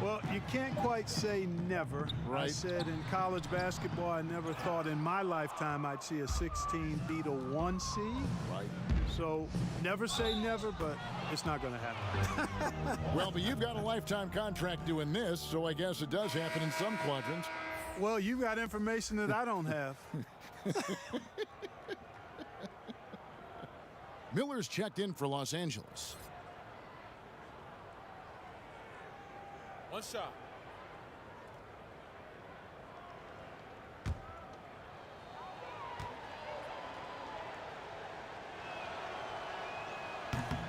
Well, you can't quite say never. Right. I said in college basketball, I never thought in my lifetime I'd see a 16 beat a 1 seed. Right. So never say never, but it's not going to happen. Well, but you've got a lifetime contract doing this, so I guess it does happen in some quadrants. Well, you've got information that I don't have. Miller's checked in for Los Angeles. One shot.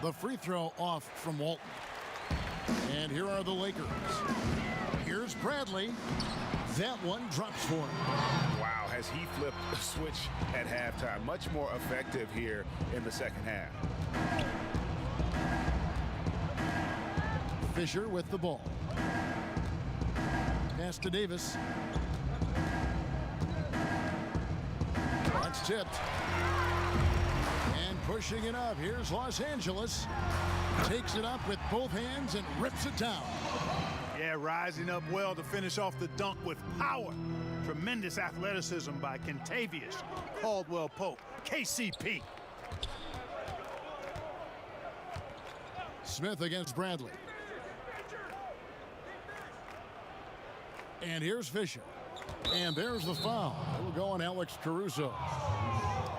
The free throw off from Walton. And here are the Lakers. Here's Bradley. That one drops for him. Wow, has he flipped the switch at halftime. Much more effective here in the second half. Fisher with the ball. Pass to Davis. That's tipped. And pushing it up. Here's Los Angeles. Takes it up with both hands and rips it down. Yeah, rising up well to finish off the dunk with power. Tremendous athleticism by Kentavious Caldwell Pope, KCP. Smith against Bradley. And here's Fisher. And there's the foul. It will go on Alex Caruso.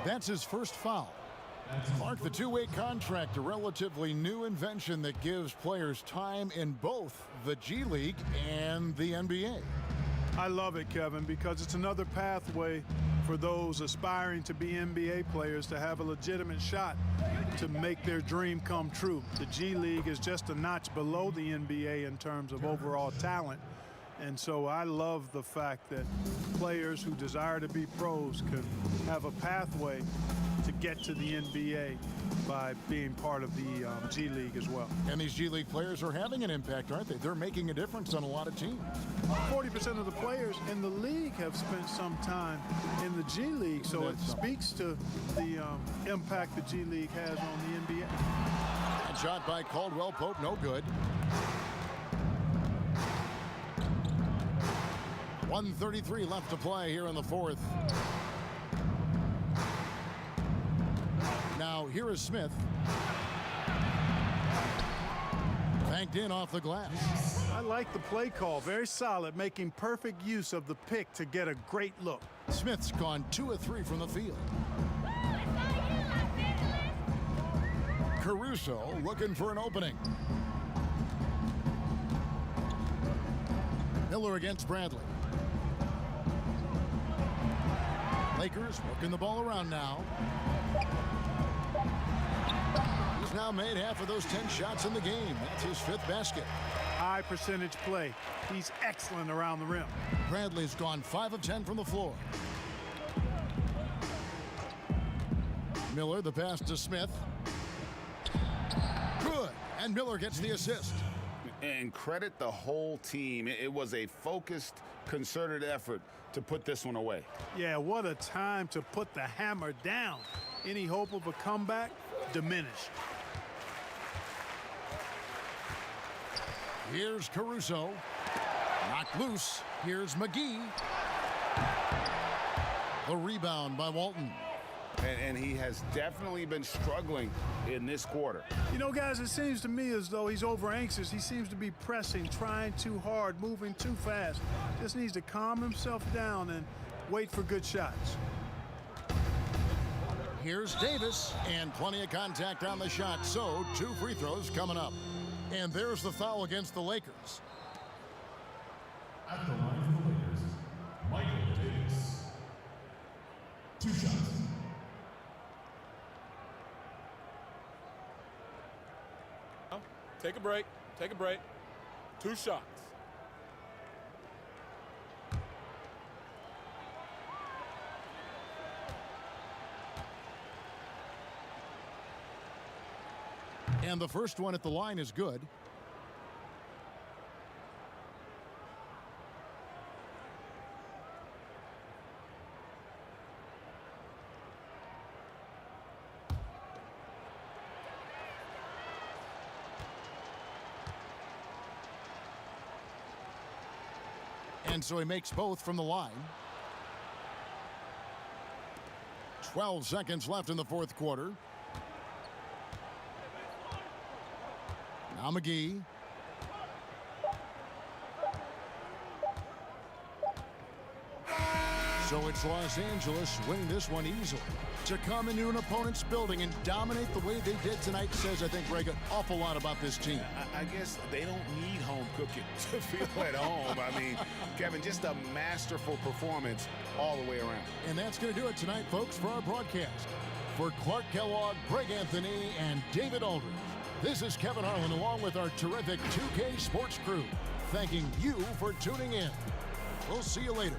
That's his first foul. Clark, the two-way contract, a relatively new invention that gives players time in both the G League and the NBA. I love it, Kevin, because it's another pathway for those aspiring to be NBA players to have a legitimate shot to make their dream come true. The G League is just a notch below the NBA in terms of overall talent. And so I love the fact that players who desire to be pros can have a pathway to get to the NBA by being part of the G League as well. And these G League players are having an impact, aren't they? They're making a difference on a lot of teams. 40% of the players in the league have spent some time in the G League, so it speaks to the impact the G League has on the NBA. And shot by Caldwell Pope, no good. 1:33 left to play here in the fourth. Now here is Smith. Banked in off the glass. I like the play call. Very solid, making perfect use of the pick to get a great look. Smith's gone 2 of 3 from the field. Caruso looking for an opening. Miller against Bradley. Lakers working the ball around now. He's now made half of those 10 shots in the game. That's his 5th basket. High percentage play. He's excellent around the rim. Bradley's gone 5 of 10 from the floor. Miller, the pass to Smith. Good. And Miller gets the assist. And credit the whole team. It was a focused, concerted effort to put this one away. Yeah, what a time to put the hammer down. Any hope of a comeback diminished. Here's Caruso. Knocked loose. Here's McGee. The rebound by Walton. And he has definitely been struggling in this quarter. You know, guys, it seems to me as though he's over anxious. He seems to be pressing, trying too hard, moving too fast. Just needs to calm himself down and wait for good shots. Here's Davis, and plenty of contact on the shot, so 2 free throws coming up. And there's the foul against the Lakers. At the line for the Lakers, Michael Davis. 2 shots. Take a break. Take a break. 2 shots. And the first one at the line is good. And so he makes both from the line. 12 seconds left in the fourth quarter. Now McGee. So it's Los Angeles winning this one easily. To come into an opponent's building and dominate the way they did tonight says, I think, Greg, an awful lot about this team. I guess they don't need home cooking to feel at home. I mean, Kevin, just a masterful performance all the way around. And that's going to do it tonight, folks, for our broadcast. For Clark Kellogg, Greg Anthony, and David Aldridge, this is Kevin Harlan along with our terrific 2K Sports crew, thanking you for tuning in. We'll see you later.